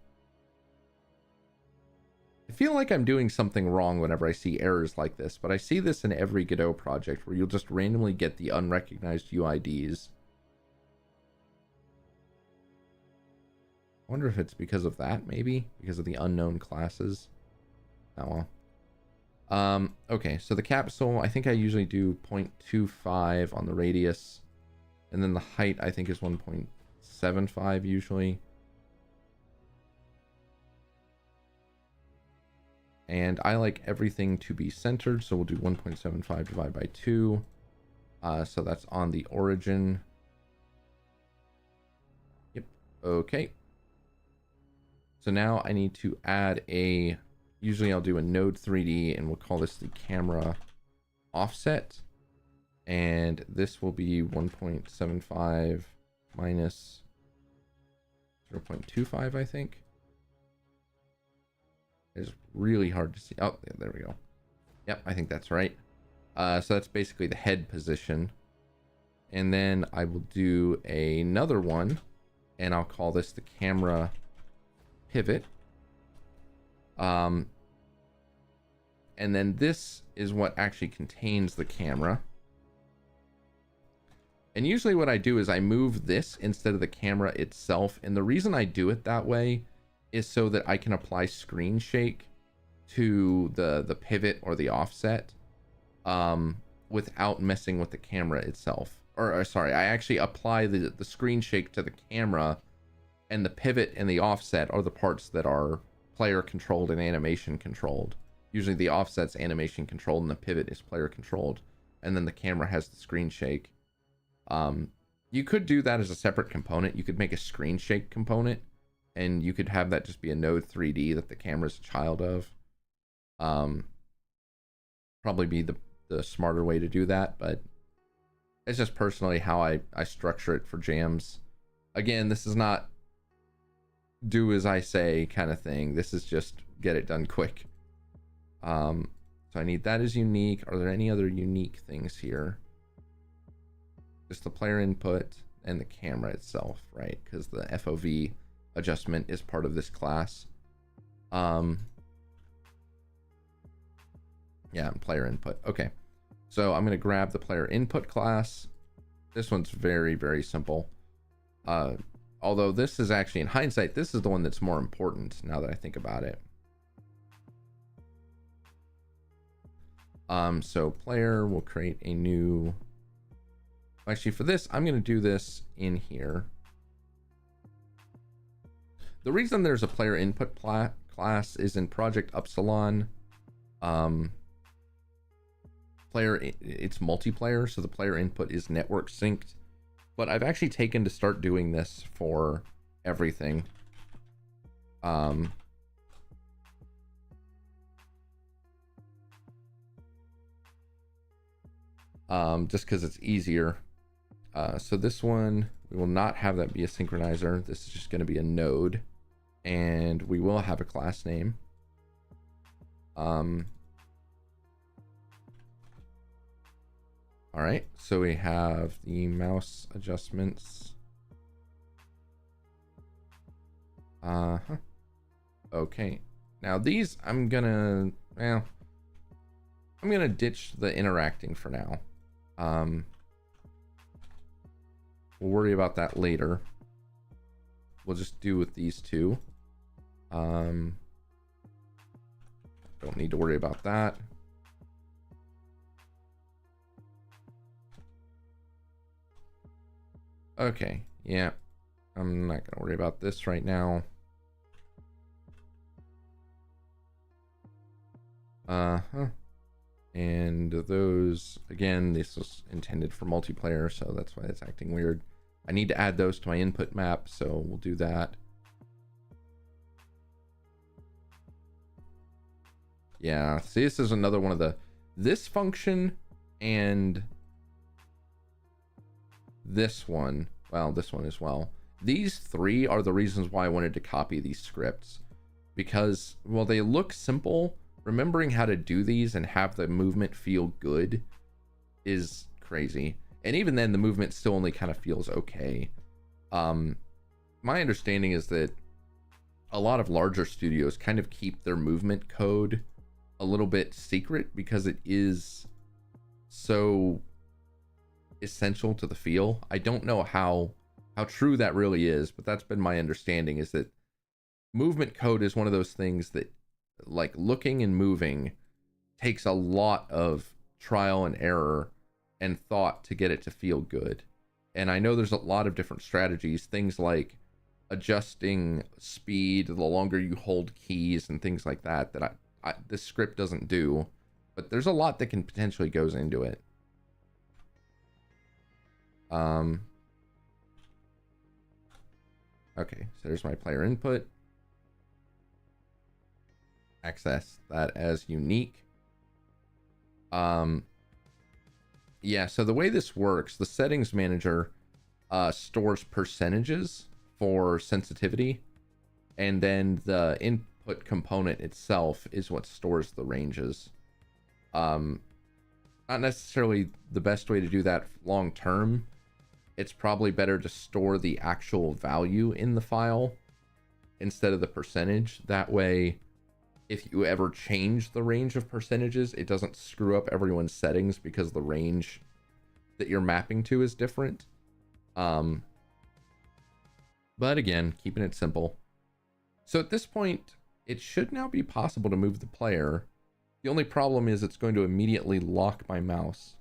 feel like I'm doing something wrong whenever I see errors like this, but I see this in every Godot project where you'll just randomly get the unrecognized UIDs. I wonder if it's because of that, maybe? Because of the unknown classes? Oh well. Okay, so the capsule, I think I usually do 0.25 on the radius. And then the height, I think, is 1.75 usually. And I like everything to be centered, so we'll do 1.75 divided by 2. So that's on the origin. Yep, okay. So now I need to add a, usually I'll do a node 3D, and we'll call this the camera offset. And this will be 1.75 minus 0.25, I think. It's really hard to see. Oh, there we go. Yep, I think that's right. So that's basically the head position. And then I will do another one, and I'll call this the camera pivot. And then this is what actually contains the camera. And usually what I do is I move this instead of the camera itself. And the reason I do it that way is so that I can apply screen shake to the pivot or the offset without messing with the camera itself. Or sorry, I actually apply the screen shake to the camera, and the pivot and the offset are the parts that are player controlled and animation controlled. Usually the offset's animation controlled and the pivot is player controlled, and then the camera has the screen shake. You could do that as a separate component. You could make a screen shake component, and you could have that just be a node 3D that the camera is a child of. Probably be the smarter way to do that, but it's just personally how I structure it for jams. Again, this is not do as I say kind of thing. This is just get it done quick. So I need that as unique. Are there any other unique things here? Just the player input and the camera itself, right? Because the FOV adjustment is part of this class. Yeah, player input. Okay, so I'm going to grab the player input class. This one's very, very simple. Although this is actually, in hindsight, this is the one that's more important now that I think about it. So player will create a new, actually for this, I'm going to do this in here. The reason there's a player input class is in Project Upsilon. It's multiplayer, so the player input is network synced. But I've actually taken to start doing this for everything. Just because it's easier. So this one, we will not have that be a synchronizer. This is just going to be a node, and we will have a class name. All right, so we have the mouse adjustments. Okay, now these I'm gonna ditch the interacting for now. We'll worry about that later. We'll just do with these two. Don't need to worry about that. Okay, yeah, I'm not gonna worry about this right now. And those, again, this was intended for multiplayer, so that's why it's acting weird. I need to add those to my input map, so we'll do that. Yeah, see, this is another one of this function and this one, well, this one as well. These three are the reasons why I wanted to copy these scripts, because, well, they look simple. Remembering how to do these and have the movement feel good is crazy. And even then, the movement still only kind of feels okay. My understanding is that a lot of larger studios kind of keep their movement code a little bit secret because it is so essential to the feel. I don't know how true that really is, but that's been my understanding, is that movement code is one of those things that, like, looking and moving takes a lot of trial and error and thought to get it to feel good. And I know there's a lot of different strategies, things like adjusting speed the longer you hold keys and things like that, that this script doesn't do, but there's a lot that can potentially goes into it. Okay, so there's my player input. Access that as unique. Yeah, so the way this works, the settings manager stores percentages for sensitivity, and then the input component itself is what stores the ranges. Not necessarily the best way to do that long term. It's probably better to store the actual value in the file instead of the percentage. That way, if you ever change the range of percentages, it doesn't screw up everyone's settings because the range that you're mapping to is different. But again, keeping it simple. So at this point, it should now be possible to move the player. The only problem is it's going to immediately lock my mouse.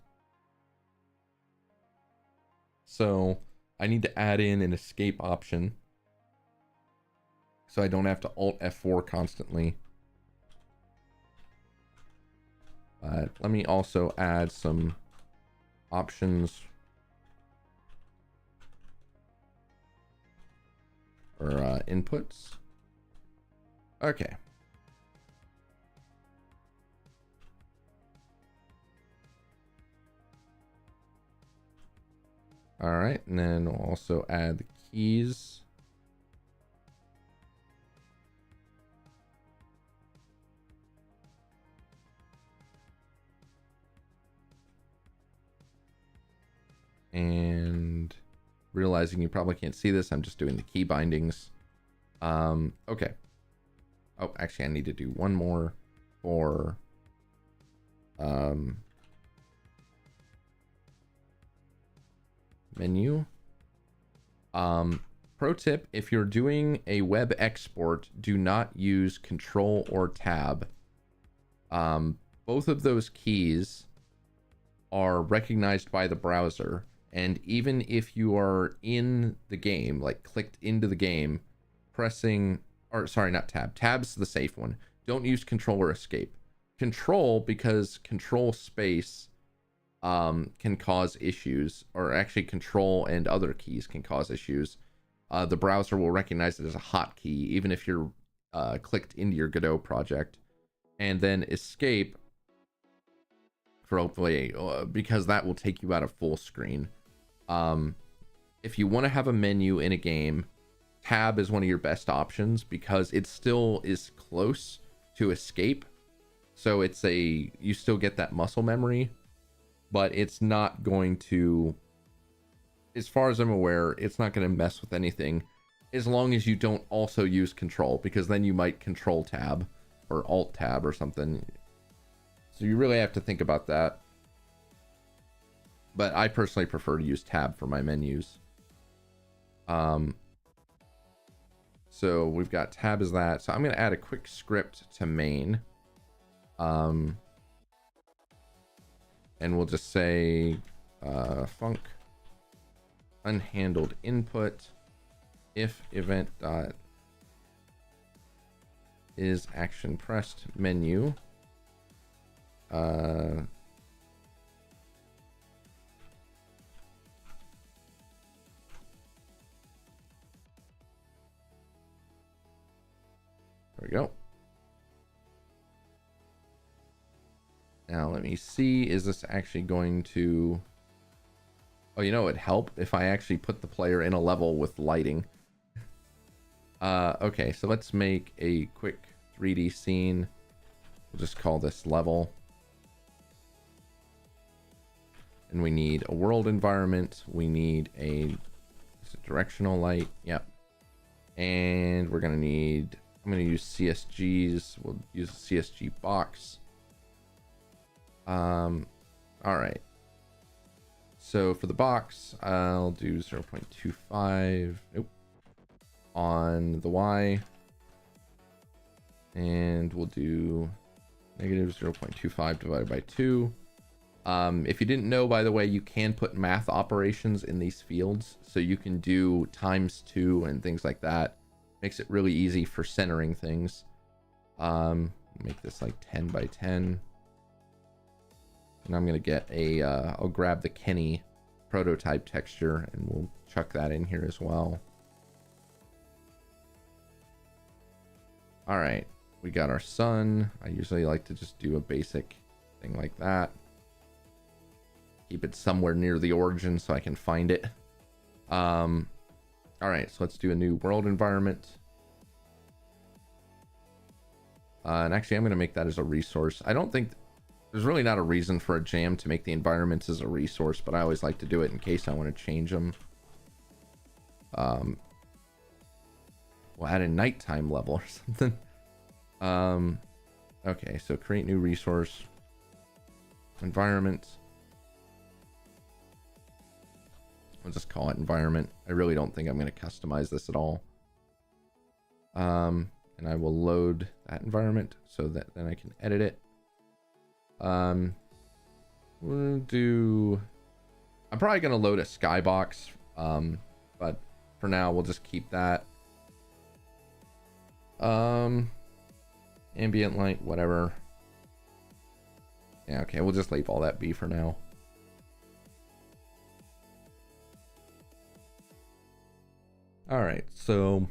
So I need to add in an escape option so I don't have to Alt F4 constantly. But let me also add some options for inputs. Okay. All right, and then we'll also add the keys. And realizing you probably can't see this, I'm just doing the key bindings. Okay. Oh, actually I need to do one more for menu. Pro tip, if you're doing a web export, do not use Control or Tab. Both of those keys are recognized by the browser, and even if you are in the game, like clicked into the game, pressing, or sorry, not Tab. Tab's the safe one. Don't use Control or Escape. Control, because Control space can cause issues, or actually Control and other keys can cause issues. The browser will recognize it as a hotkey, even if you're clicked into your Godot project. And then Escape, for hopefully, because that will take you out of full screen. If you want to have a menu in a game, Tab is one of your best options because it still is close to Escape. So it's you still get that muscle memory, but it's not going to, as far as I'm aware, it's not going to mess with anything as long as you don't also use Control, because then you might Control Tab or Alt Tab or something. So you really have to think about that. But I personally prefer to use Tab for my menus. So we've got Tab as that. So I'm going to add a quick script to main. And we'll just say func unhandled input if event dot is action pressed menu. There we go. Now let me see, is this actually going to... Oh, you know, it'd help if I actually put the player in a level with lighting. Okay, so let's make a quick 3D scene. We'll just call this level. And we need a world environment. We need a directional light. Yep. And we're going to need I'm going to use CSGs. We'll use a CSG box. All right. So for the box, I'll do 0.25. Nope. On the Y. And we'll do negative 0.25 divided by 2. If you didn't know, by the way, you can put math operations in these fields. So you can do ×2 and things like that. Makes it really easy for centering things. Make this like 10 by 10. And I'm going to get a, I'll grab the Kenny prototype texture and we'll chuck that in here as well. All right, we got our sun. I usually like to just do a basic thing like that. Keep it somewhere near the origin so I can find it. All right, so let's do a new world environment. And actually, I'm going to make that as a resource. I don't think there's really not a reason for a jam to make the environments as a resource, but I always like to do it in case I want to change them. We'll add a nighttime level or something. Okay, so create new resource. Environment. I'll just call it environment. I really don't think I'm going to customize this at all. And I will load that environment so that then I can edit it. We'll do... I'm probably going to load a skybox, but for now we'll just keep that. Ambient light, whatever. Yeah, okay, we'll just leave all that be for now. All right, so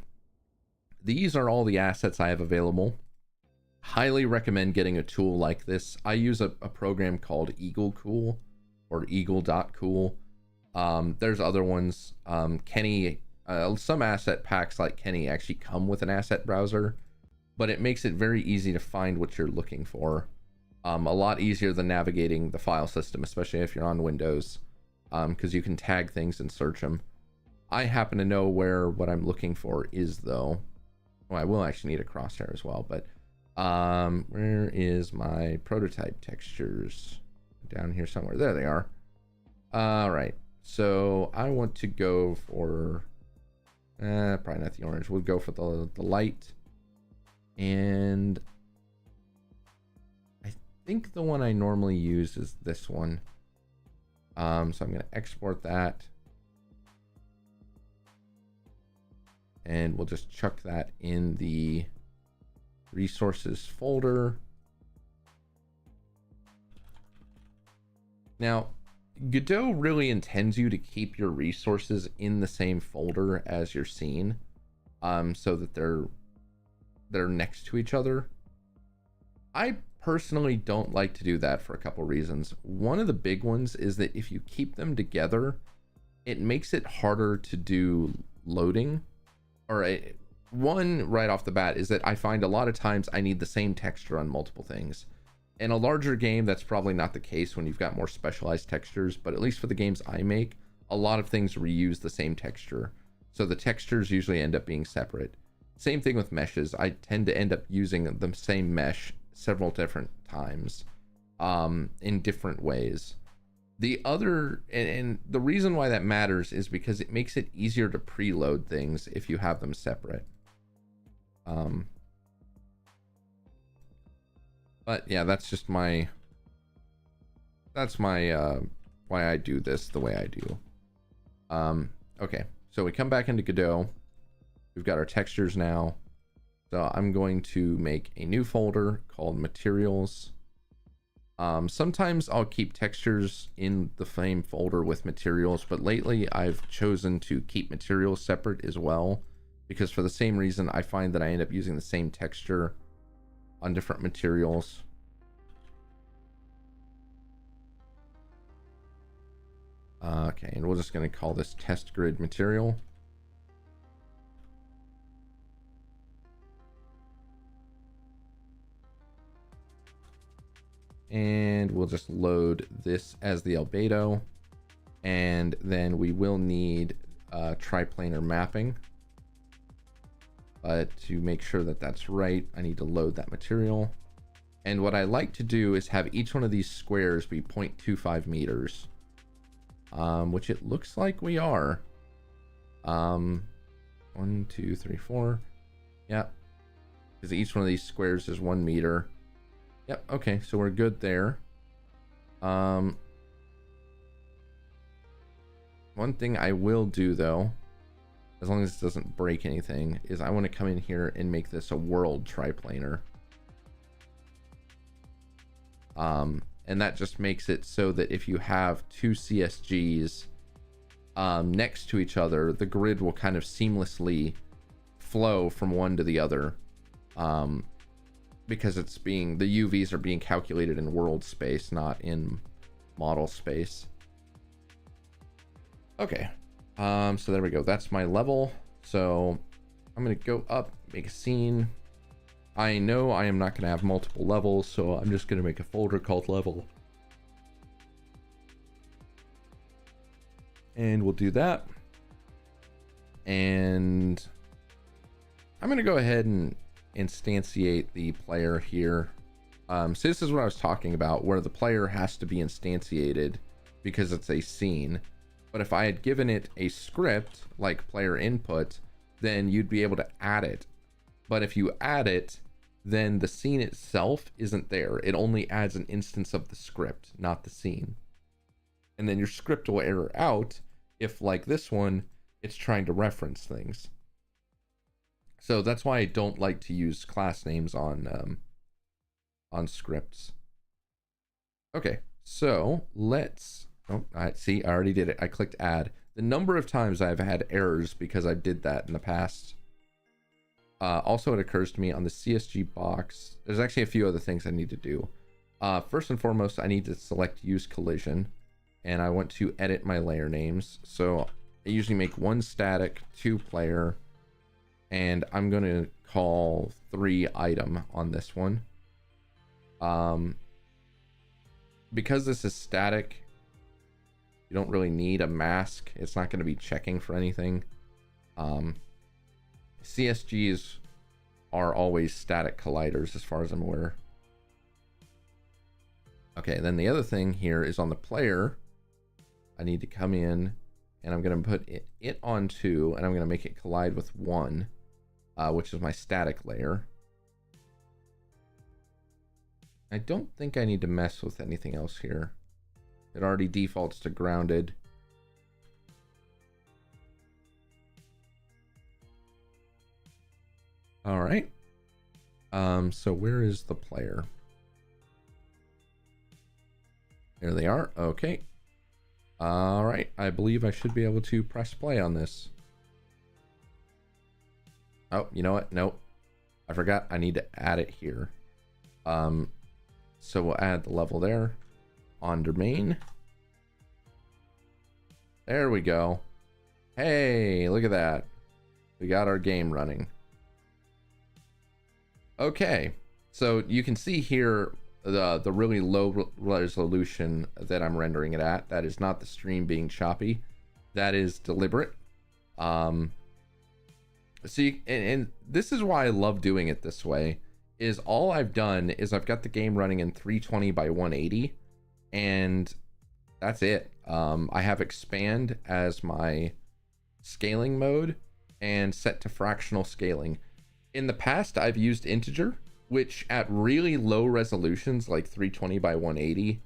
these are all the assets I have available. Highly recommend getting a tool like this. I use a program called EagleCool or Eagle.cool. There's other ones. Kenny, some asset packs like Kenny actually come with an asset browser, but it makes it very easy to find what you're looking for. A lot easier than navigating the file system, especially if you're on Windows, because you can tag things and search them. I happen to know where what I'm looking for is, though. Well, I will actually need a crosshair as well, but where is my prototype textures? Down here somewhere. There they are. All right, so I want to go for probably not the orange. We'll go for the light, and I think the one I normally use is this one. So I'm going to export that, and we'll just chuck that in the resources folder. Now, Godot really intends you to keep your resources in the same folder as your scene, so that they're next to each other. I personally don't like to do that for a couple reasons. One of the big ones is that if you keep them together, it makes it harder to do loading. One right off the bat is that I find a lot of times I need the same texture on multiple things. In a larger game, that's probably not the case when you've got more specialized textures, but at least for the games I make, a lot of things reuse the same texture. So the textures usually end up being separate. Same thing with meshes. I tend to end up using the same mesh several different times, in different ways. The other, and the reason why that matters is because it makes it easier to preload things if you have them separate. But yeah, that's just my, why I do this the way I do. Okay, so we come back into Godot. We've got our textures now. So I'm going to make a new folder called materials. Sometimes I'll keep textures in the same folder with materials, but lately I've chosen to keep materials separate as well, because for the same reason I find that I end up using the same texture on different materials. Okay, and we're just going to call this test grid material. And we'll just load this as the albedo, and then we will need triplanar mapping. But to make sure that that's right, I need to load that material. And what I like to do is have each one of these squares be 0.25 meters, which it looks like we are. 1, 2, 3, 4. Yep. Because each one of these squares is 1 meter. Yep. Okay. So we're good there. One thing I will do though, as long as it doesn't break anything, is I want to come in here and make this a world triplanar. And that just makes it so that if you have two CSGs next to each other, the grid will kind of seamlessly flow from one to the other, because it's being, the UVs are being calculated in world space, not in model space. Okay, so there we go. That's my level. So I'm gonna go up, make a scene. I know I am not going to have multiple levels, so I'm just going to make a folder called level. And we'll do that. And I'm going to go ahead and instantiate the player here. So this is what I was talking about, where the player has to be instantiated because it's a scene. But if I had given it a script like player input, then you'd be able to add it. But if you add it, then the scene itself isn't there. It only adds an instance of the script, not the scene. And then your script will error out if, like this one, it's trying to reference things. So that's why I don't like to use class names on scripts. Okay, so let's... Oh, I see, I already did it. I clicked add. The number of times I've had errors because I did that in the past. Also, it occurs to me on the CSG box, there's actually a few other things I need to do. First and foremost, I need to select use collision, and I want to edit my layer names. So I usually make 1 static, 2 player, and I'm going to call 3 item on this one. Because this is static, you don't really need a mask. It's not going to be checking for anything. CSGs are always static colliders as far as I'm aware. Okay, then the other thing here is on the player, I need to come in and I'm going to put it on 2, and I'm going to make it collide with 1, which is my static layer. I don't think I need to mess with anything else here. It already defaults to grounded. All right. So where is the player? There they are. Okay. All right. I believe I should be able to press play on this. Oh, you know what? Nope. I forgot I need to add it here. So we'll add the level there. On domain. There we go. Hey, look at that. We got our game running. Okay, so you can see here the really low resolution that I'm rendering it at. That is not the stream being choppy. That is deliberate. See, and this is why I love doing it this way, is all I've done is I've got the game running in 320 by 180, and that's it. I have expand as my scaling mode and set to fractional scaling. In the past, I've used integer, which at really low resolutions, like 320 by 180,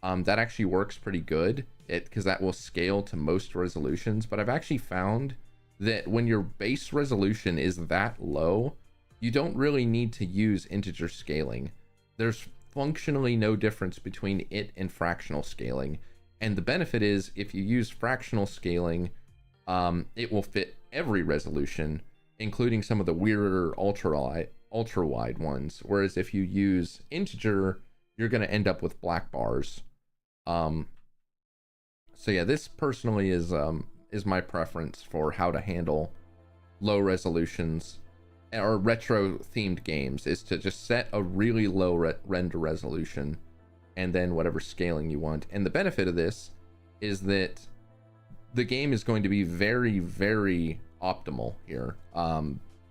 that actually works pretty good, because that will scale to most resolutions. But I've actually found that when your base resolution is that low, you don't really need to use integer scaling. There's functionally no difference between it and fractional scaling. And the benefit is, if you use fractional scaling, it will fit every resolution, including some of the weirder ultra wide ones. Whereas if you use integer, you're going to end up with black bars. So yeah, this personally is my preference for how to handle low resolutions or retro themed games, is to just set a really low render resolution and then whatever scaling you want. And the benefit of this is that the game is going to be very, very optimal here.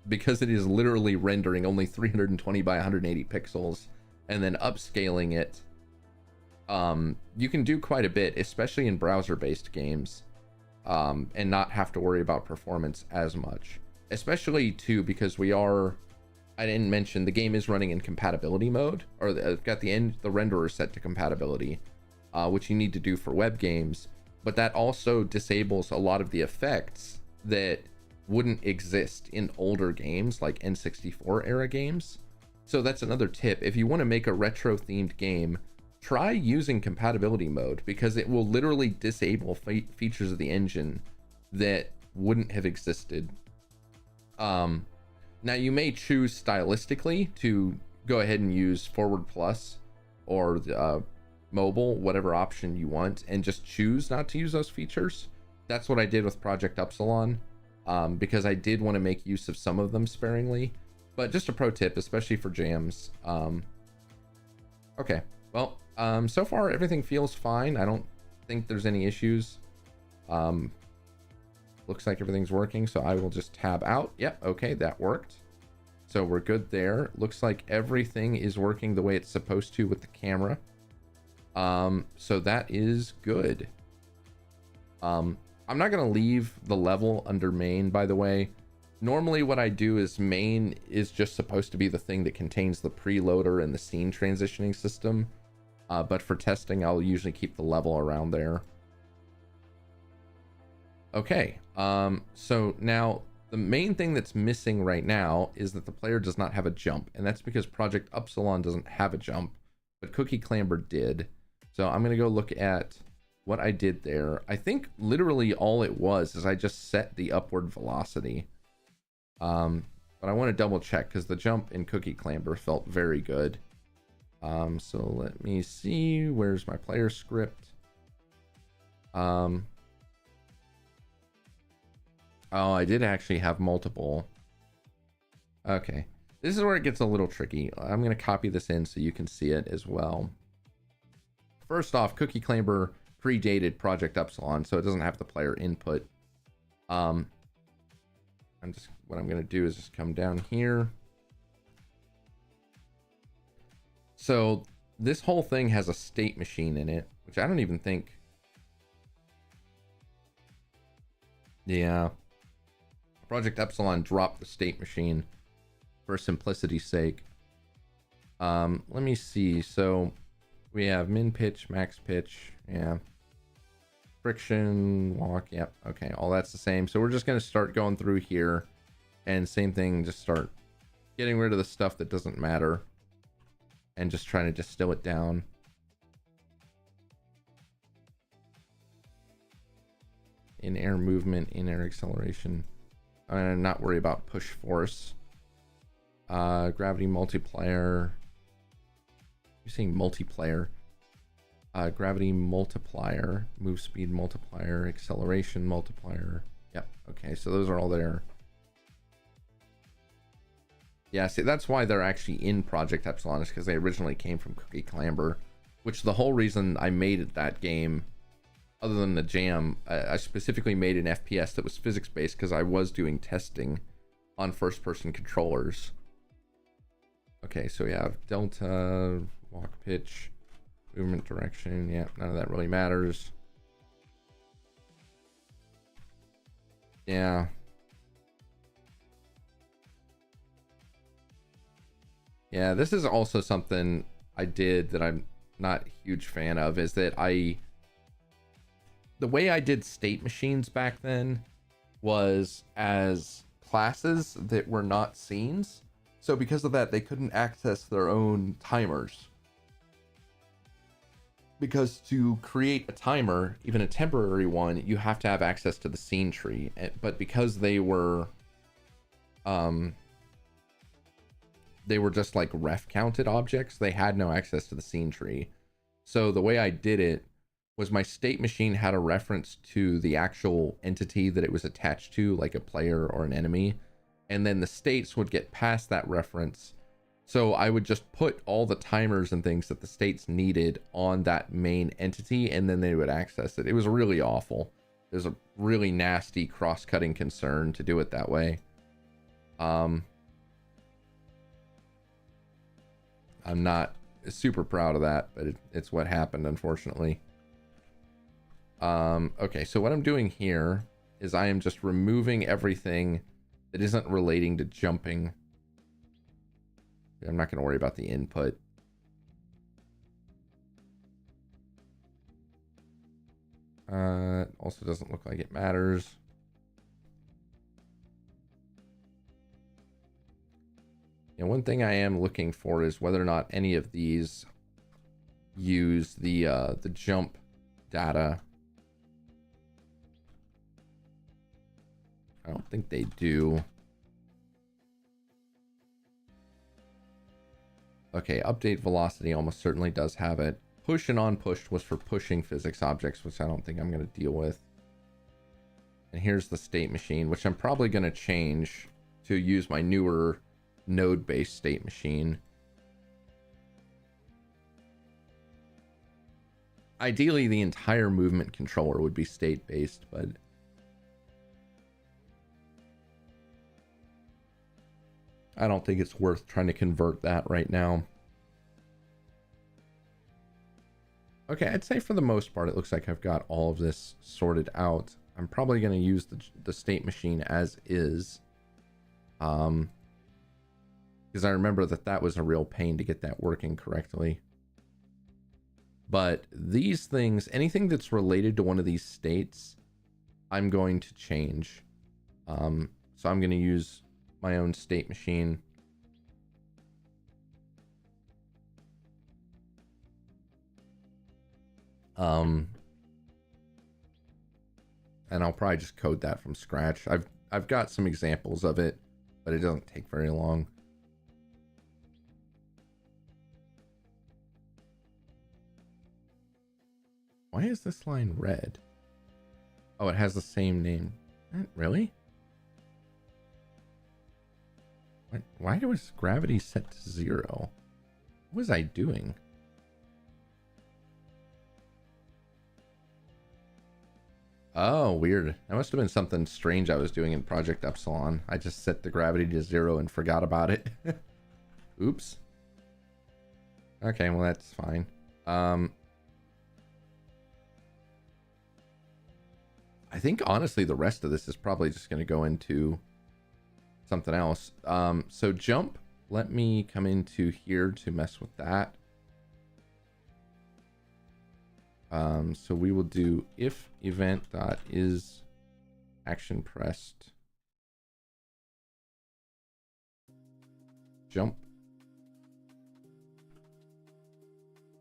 because it is literally rendering only 320 by 180 pixels and then upscaling it, you can do quite a bit, especially in browser-based games, and not have to worry about performance as much. Especially too, because I didn't mention the game is running in compatibility mode, or got the renderer set to compatibility, which you need to do for web games, but that also disables a lot of the effects that wouldn't exist in older games like N64 era games. So that's another tip. If you want to make a retro themed game, try using compatibility mode, because it will literally disable features of the engine that wouldn't have existed. Now you may choose stylistically to go ahead and use forward plus or mobile, whatever option you want, and just choose not to use those features. That's what I did with Project Upsilon, because I did want to make use of some of them sparingly. But just a pro tip, especially for jams. Okay, well, so far everything feels fine. I don't think there's any issues. Looks like everything's working, so I will just tab out. Yep, okay, that worked. So we're good there. Looks like everything is working the way it's supposed to with the camera. So that is good. I'm not gonna leave the level under main, by the way. Normally what I do is main is just supposed to be the thing that contains the preloader and the scene transitioning system. But for testing, I'll usually keep the level around there. Okay, so now the main thing that's missing right now is that the player does not have a jump, and that's because Project Upsilon doesn't have a jump, but Cookie Clamber did. So I'm gonna go look at what I did there. I think literally all it was is I just set the upward velocity. But I want to double check because the jump in Cookie Clamber felt very good. So let me see, where's my player script? Oh, I did actually have multiple. Okay, this is where it gets a little tricky. I'm going to copy this in so you can see it as well. First off, Cookie Clamber predated Project Upsilon, so it doesn't have the player input. What I'm going to do is just come down here. So this whole thing has a state machine in it, which I don't even think. Yeah. Project Epsilon dropped the state machine for simplicity's sake. Let me see. So we have min pitch, max pitch. Yeah. Friction, walk. Yep. Okay. All that's the same. So we're just going to start going through here, and same thing, just start getting rid of the stuff that doesn't matter and just trying to distill it down. In air movement, in air acceleration. I'm not worry about push force. Gravity multiplier. You're saying multiplayer. Gravity multiplier, move speed multiplier, acceleration multiplier. Yep. Okay, so those are all there. Yeah, see, that's why they're actually in Project Epsilon, is because they originally came from Cookie Clamber, which the whole reason I made that game, other than the jam, I specifically made an FPS that was physics-based because I was doing testing on first-person controllers. Okay, so we have delta, walk pitch, movement direction. Yeah, none of that really matters. Yeah. Yeah, this is also something I did that I'm not a huge fan of, is that the way I did state machines back then was as classes that were not scenes. So because of that, they couldn't access their own timers. Because to create a timer, even a temporary one, you have to have access to the scene tree. But because they were just like ref counted objects, they had no access to the scene tree. So the way I did it was my state machine had a reference to the actual entity that it was attached to, like a player or an enemy, and then the states would get past that reference. So I would just put all the timers and things that the states needed on that main entity, and then they would access it. It was really awful. It was a really nasty cross-cutting concern to do it that way. I'm not super proud of that, but it's what happened, unfortunately. Okay, so what I'm doing here is I am just removing everything that isn't relating to jumping. I'm not going to worry about the input. Also doesn't look like it matters. And one thing I am looking for is whether or not any of these use the jump data. I don't think they do. Okay, update velocity almost certainly does have it. Push and on push was for pushing physics objects, which I don't think I'm going to deal with. And here's the state machine, which I'm probably going to change to use my newer node-based state machine. Ideally, the entire movement controller would be state-based, but I don't think it's worth trying to convert that right now. Okay, I'd say for the most part, it looks like I've got all of this sorted out. I'm probably going to use the state machine as is. Because I remember that was a real pain to get that working correctly. But these things, anything that's related to one of these states, I'm going to change. So I'm going to use my own state machine. And I'll probably just code that from scratch. I've got some examples of it, but it doesn't take very long. Why is this line red? Oh, it has the same name. Really? Why was gravity set to 0? What was I doing? Oh, weird. That must have been something strange I was doing in Project Epsilon. I just set the gravity to 0 and forgot about it. Oops. Okay, well that's fine. I think honestly the rest of this is probably just going to go into something else. So jump, let me come into here to mess with that. So we will do if event dot is action pressed jump,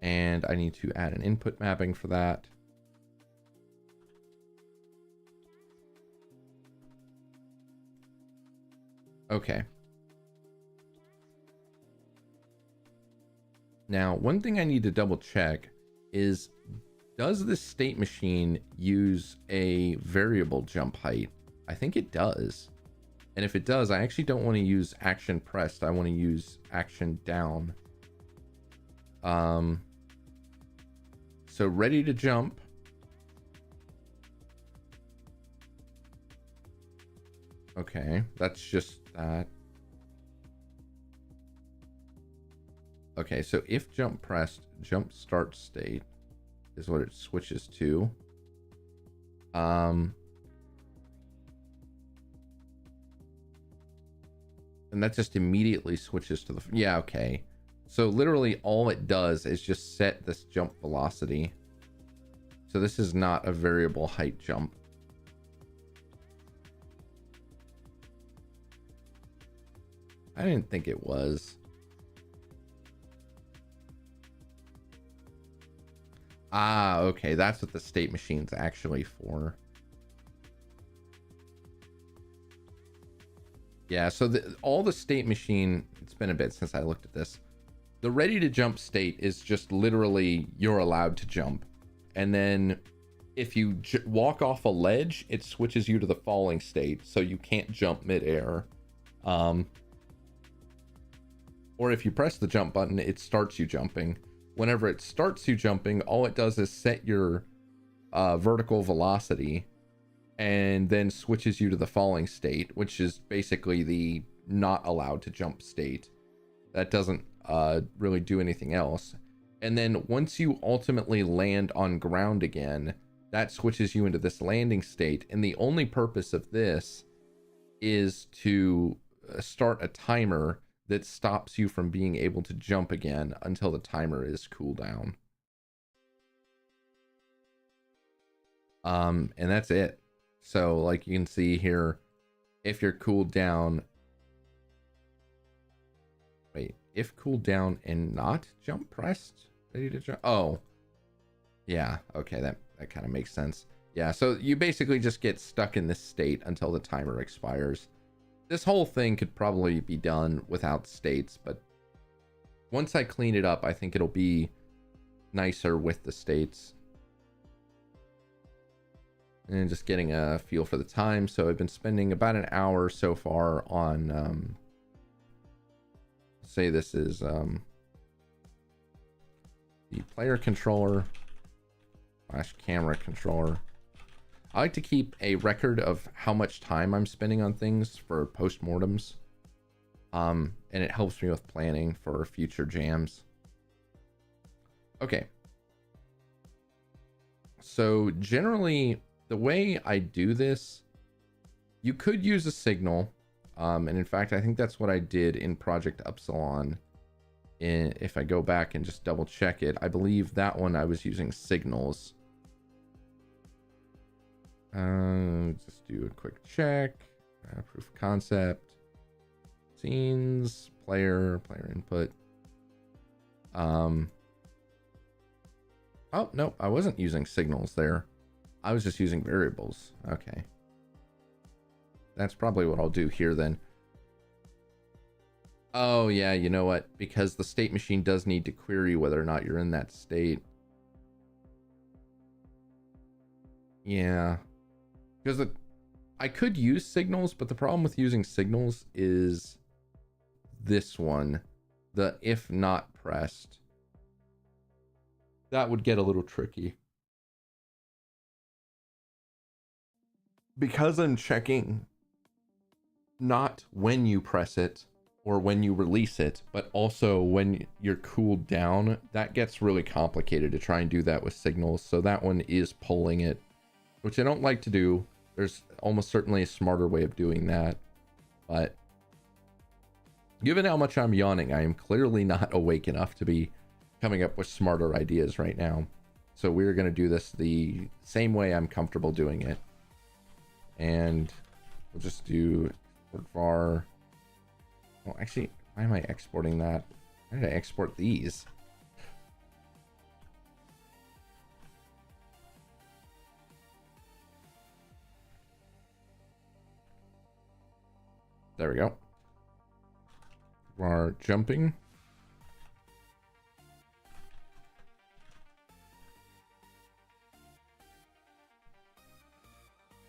and I need to add an input mapping for that. Okay. Now, one thing I need to double check is, does this state machine use a variable jump height? I think it does. And if it does, I actually don't want to use action pressed. I want to use action down. So ready to jump. Okay, that's just that. Okay, so if jump pressed, jump start state is what it switches to. And that just immediately switches to the, yeah, okay. So literally all it does is just set this jump velocity. So this is not a variable height jump. I didn't think it was. Ah, okay, that's what the state machine's actually for. Yeah, so all the state machine, it's been a bit since I looked at this. The ready to jump state is just literally you're allowed to jump. And then if you walk off a ledge, it switches you to the falling state, so you can't jump midair. Or if you press the jump button, it starts you jumping. Whenever it starts you jumping, all it does is set your vertical velocity and then switches you to the falling state, which is basically the not allowed to jump state. That doesn't really do anything else. And then once you ultimately land on ground again, that switches you into this landing state. And the only purpose of this is to start a timer that stops you from being able to jump again until the timer is cooled down. And that's it. So like you can see here, if you're cooled down, wait, if cooled down and not jump pressed, ready to jump. Oh, yeah. Okay, that kind of makes sense. Yeah, so you basically just get stuck in this state until the timer expires. This whole thing could probably be done without states, but once I clean it up, I think it'll be nicer with the states. And just getting a feel for the time. So I've been spending about an hour so far on, say this is the player controller / camera controller. I like to keep a record of how much time I'm spending on things for postmortems. And it helps me with planning for future jams. Okay. So generally, the way I do this, you could use a signal. And in fact, I think that's what I did in Project Upsilon. If I go back and just double check it, I believe that one I was using signals. Just do a quick check. Proof of concept. Scenes. Player input. Oh, no, I wasn't using signals there. I was just using variables. Okay. That's probably what I'll do here then. Oh, yeah, you know what? Because the state machine does need to query whether or not you're in that state. Yeah. Because I could use signals, but the problem with using signals is this one. The if not pressed. That would get a little tricky. Because I'm checking not when you press it or when you release it, but also when you're cooled down, that gets really complicated to try and do that with signals. So that one is pulling it, which I don't like to do. There's almost certainly a smarter way of doing that. But given how much I'm yawning, I am clearly not awake enough to be coming up with smarter ideas right now. So we're going to do this the same way I'm comfortable doing it. And we'll just do export var. Well, actually, why am I exporting that? Why did I export these? There we go. Var jumping.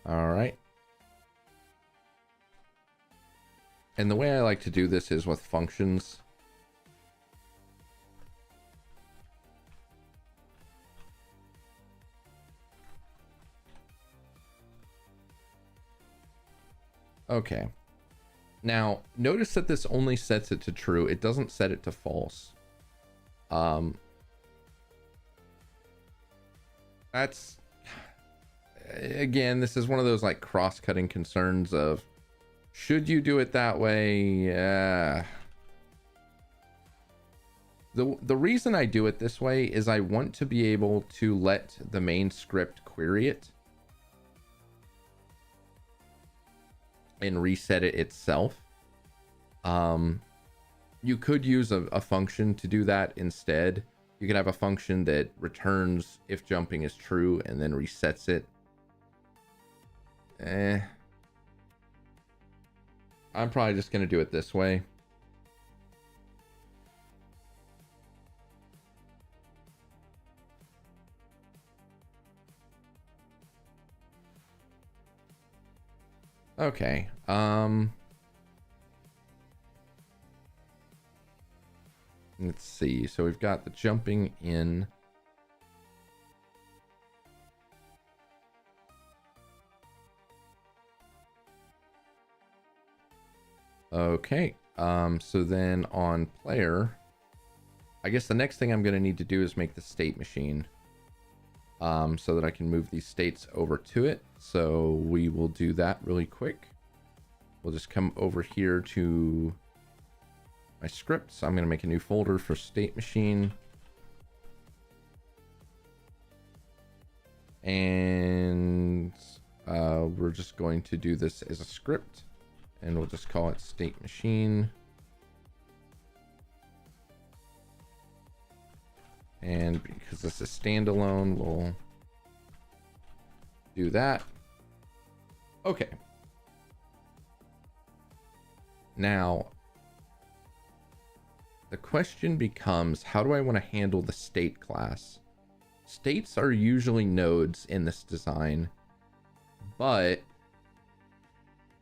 All right. And the way I like to do this is with functions. Okay. Now, notice that this only sets it to true. It doesn't set it to false. That's... Again, this is one of those like cross-cutting concerns of should you do it that way? The reason I do it this way is I want to be able to let the main script query it and reset it itself. You could use a function to do that instead. You could have a function that returns if jumping is true and then resets it. I'm probably just going to do it this way. Okay. Let's see. So we've got the jumping in. Okay. So then on player, I guess the next thing I'm going to need to do is make the state machine, so that I can move these states over to it. So we will do that really quick. We'll just come over here to my scripts. I'm going to make a new folder for state machine. And we're just going to do this as a script, and we'll just call it state machine. And because this is standalone, we'll do that. Okay. Now, the question becomes, how do I want to handle the state class? States are usually nodes in this design, but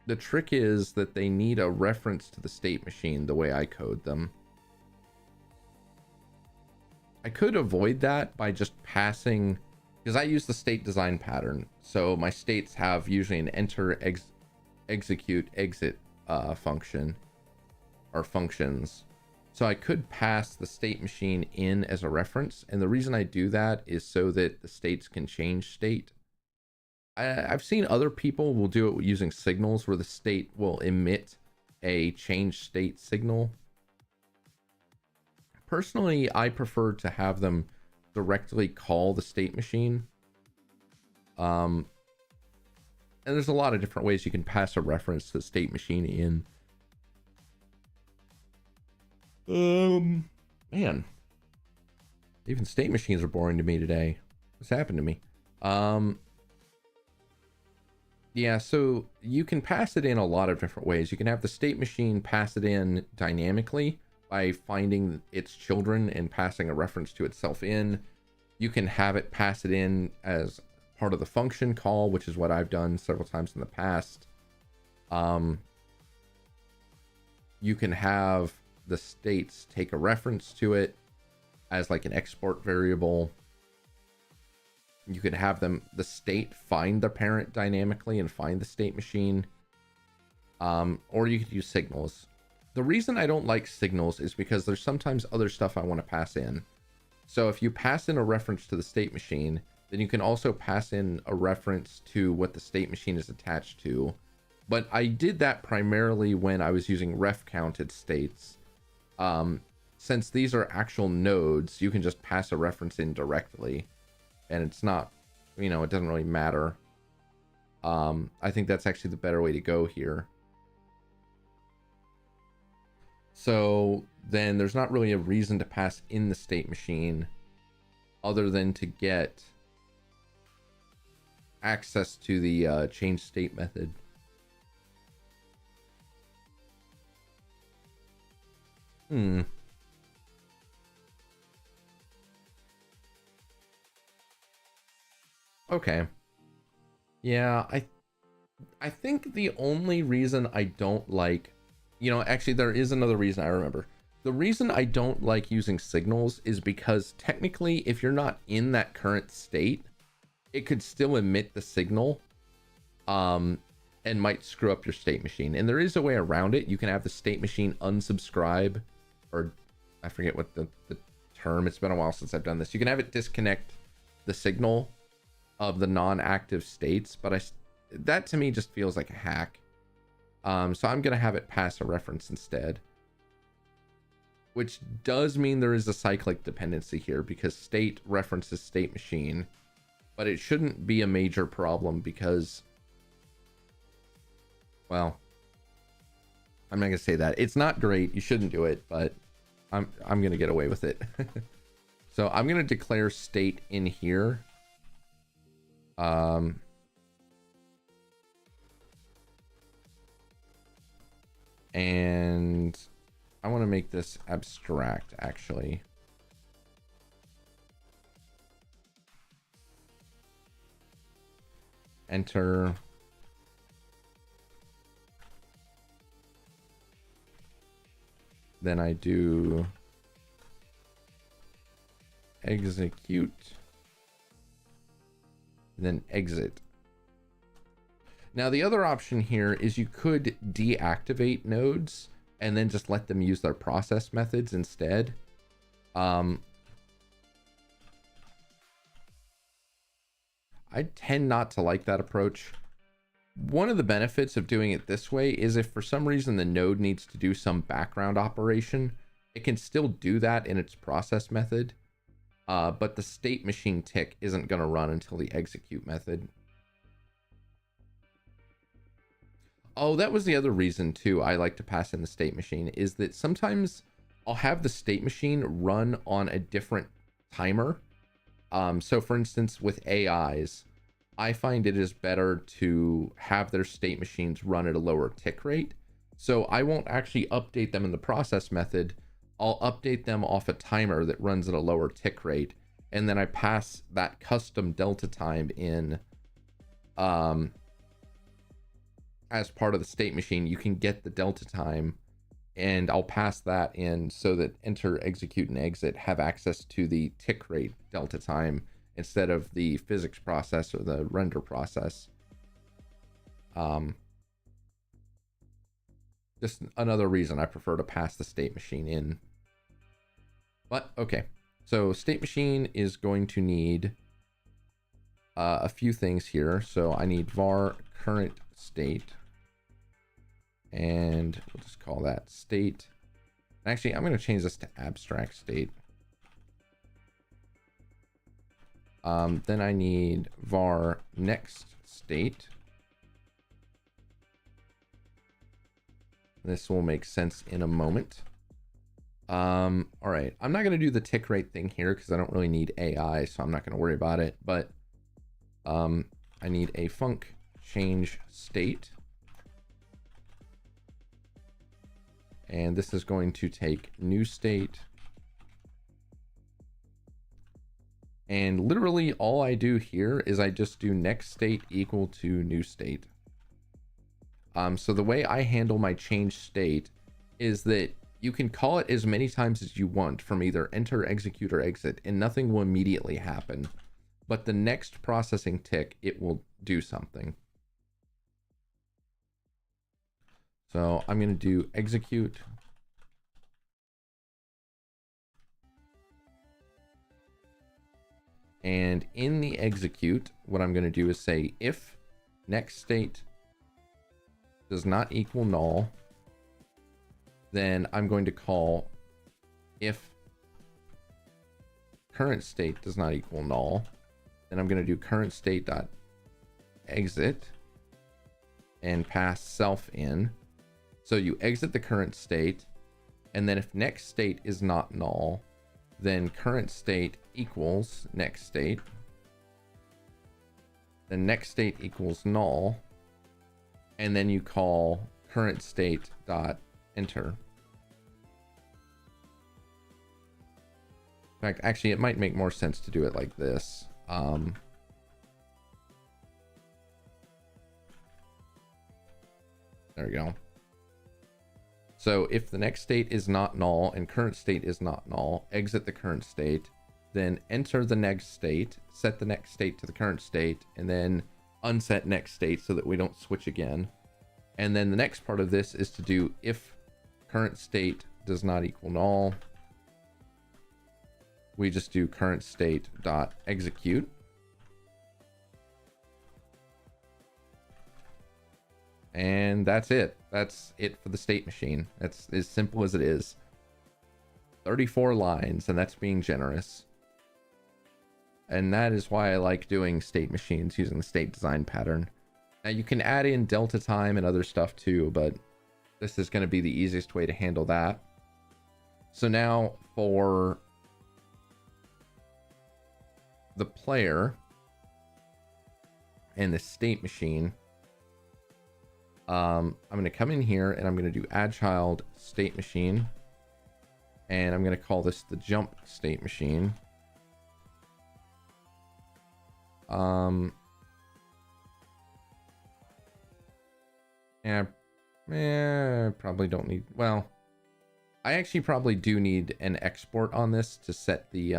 the trick is that they need a reference to the state machine the way I code them. I could avoid that by just passing, because I use the state design pattern. So my states have usually an enter, execute, exit function or functions. So I could pass the state machine in as a reference. And the reason I do that is so that the states can change state. I've seen other people will do it using signals where the state will emit a change state signal. Personally, I prefer to have them directly call the state machine. And there's a lot of different ways you can pass a reference to the state machine in. Man, even state machines are boring to me today. What's happened to me? Yeah, so you can pass it in a lot of different ways. You can have the state machine pass it in dynamically by finding its children and passing a reference to itself in. You can have it pass it in as part of the function call, which is what I've done several times in the past. You can have the states take a reference to it as like an export variable. You can have them, the state, find the parent dynamically and find the state machine. Or you could use signals. The reason I don't like signals is because there's sometimes other stuff I want to pass in. So if you pass in a reference to the state machine, then you can also pass in a reference to what the state machine is attached to. But I did that primarily when I was using ref counted states. Since these are actual nodes, you can just pass a reference in directly. And it's not, you know, it doesn't really matter. I think that's actually the better way to go here. So then there's not really a reason to pass in the state machine other than to get access to the change state method. Okay. Yeah, I think the only reason I don't like, you know, actually there is another reason I remember. The reason I don't like using signals is because technically if you're not in that current state, it could still emit the signal and might screw up your state machine. And there is a way around it. You can have the state machine unsubscribe, or I forget what the term, it's been a while since I've done this. You can have it disconnect the signal of the non-active states, but that to me just feels like a hack. So I'm gonna have it pass a reference instead, which does mean there is a cyclic dependency here because state references state machine, but it shouldn't be a major problem because, well, I'm not gonna say that. It's not great, you shouldn't do it, but I'm gonna get away with it. So I'm gonna declare state in here. And I want to make this abstract actually. Enter. Then I do execute. And then exit. Now, the other option here is you could deactivate nodes and then just let them use their process methods instead. I tend not to like that approach. One of the benefits of doing it this way is if for some reason the node needs to do some background operation, it can still do that in its process method, but the state machine tick isn't going to run until the execute method. Oh, that was the other reason too I like to pass in the state machine, is that sometimes I'll have the state machine run on a different timer. So for instance, with AIs, I find it is better to have their state machines run at a lower tick rate. So I won't actually update them in the process method. I'll update them off a timer that runs at a lower tick rate. And then I pass that custom delta time in as part of the state machine. You can get the delta time, and I'll pass that in so that enter, execute, and exit have access to the tick rate delta time instead of the physics process or the render process. Just another reason I prefer to pass the state machine in. But okay, so state machine is going to need a few things here. So I need var current state, and we'll just call that state. Actually, I'm going to change this to abstract state. Then I need var next state. This will make sense in a moment. All right, I'm not going to do the tick rate thing here because I don't really need AI, so I'm not going to worry about it. But I need a func change state. And this is going to take new state. And literally all I do here is I just do next state equal to new state. So the way I handle my change state is that you can call it as many times as you want from either enter, execute, or exit, and nothing will immediately happen. But the next processing tick, it will do something. So I'm going to do execute. And in the execute, what I'm going to do is say if next state does not equal null, then I'm going to call if current state does not equal null. Then I'm going to do current state dot exit and pass self in. So you exit the current state, and then if next state is not null, then current state equals next state. Then next state equals null, and then you call current state dot enter. In fact, actually, it might make more sense to do it like this. There we go. So if the next state is not null and current state is not null, exit the current state, then enter the next state, set the next state to the current state, and then unset next state so that we don't switch again. And then the next part of this is to do if current state does not equal null. We just do current state dot execute. And that's it. That's it for the state machine. That's as simple as it is. 34 lines, and that's being generous. And that is why I like doing state machines using the state design pattern. Now you can add in delta time and other stuff too, but this is going to be the easiest way to handle that. So now for the player and the state machine, I'm going to come in here and I'm going to do add child state machine, and I'm going to call this the jump state machine. Probably don't need, well, I actually probably do need an export on this to set the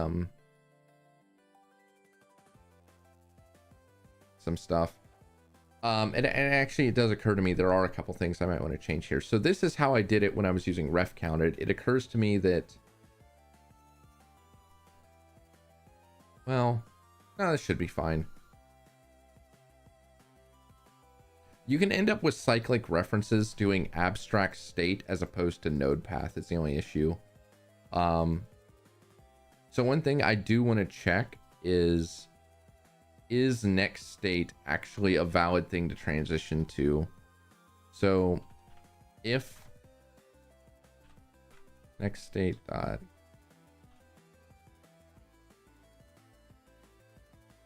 some stuff. And actually it does occur to me there are a couple things I might want to change here. So this is how I did it when I was using ref counted. It occurs to me that, well, no, this should be fine. You can end up with cyclic references doing abstract state as opposed to node path. It's the only issue. So one thing I do want to check is next state actually a valid thing to transition to? So if next state dot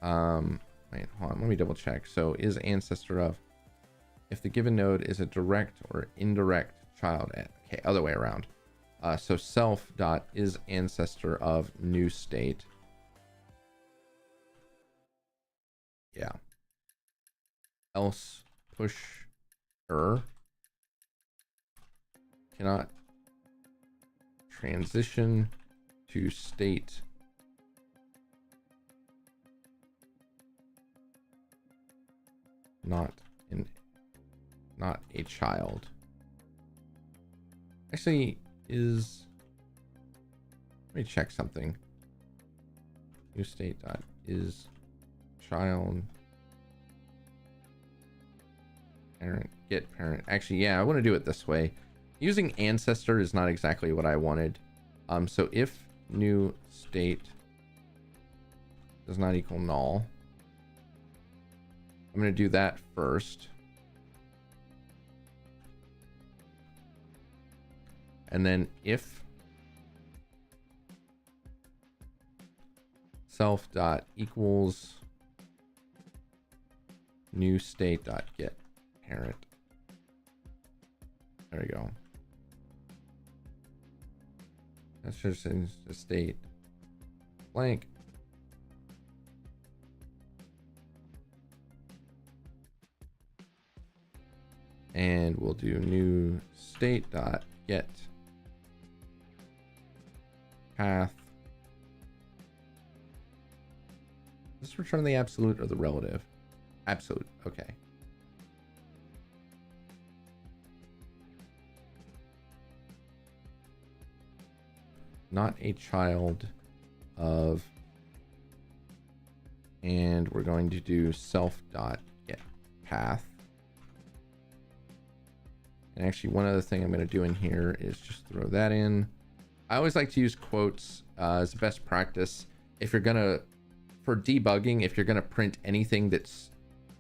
wait, hold on, let me double check. So is ancestor of, if the given node is a direct or indirect child, okay, other way around. So self dot is ancestor of new state. Yeah. Else push cannot transition to state not a child. Actually, let me check something. New state dot is child parent get parent. Actually, yeah, I want to do it this way. Using ancestor is not exactly what I wanted. So if new state does not equal null, I'm going to do that first. And then if self dot equals new state dot get parent. There we go. That's just in the state blank. And we'll do new state dot get path. Let's return the absolute or the relative. Absolute. Okay. Not a child of, and we're going to do self dot get path. And actually one other thing I'm going to do in here is just throw that in. I always like to use quotes as best practice. If you're going to, for debugging, if you're going to print anything that's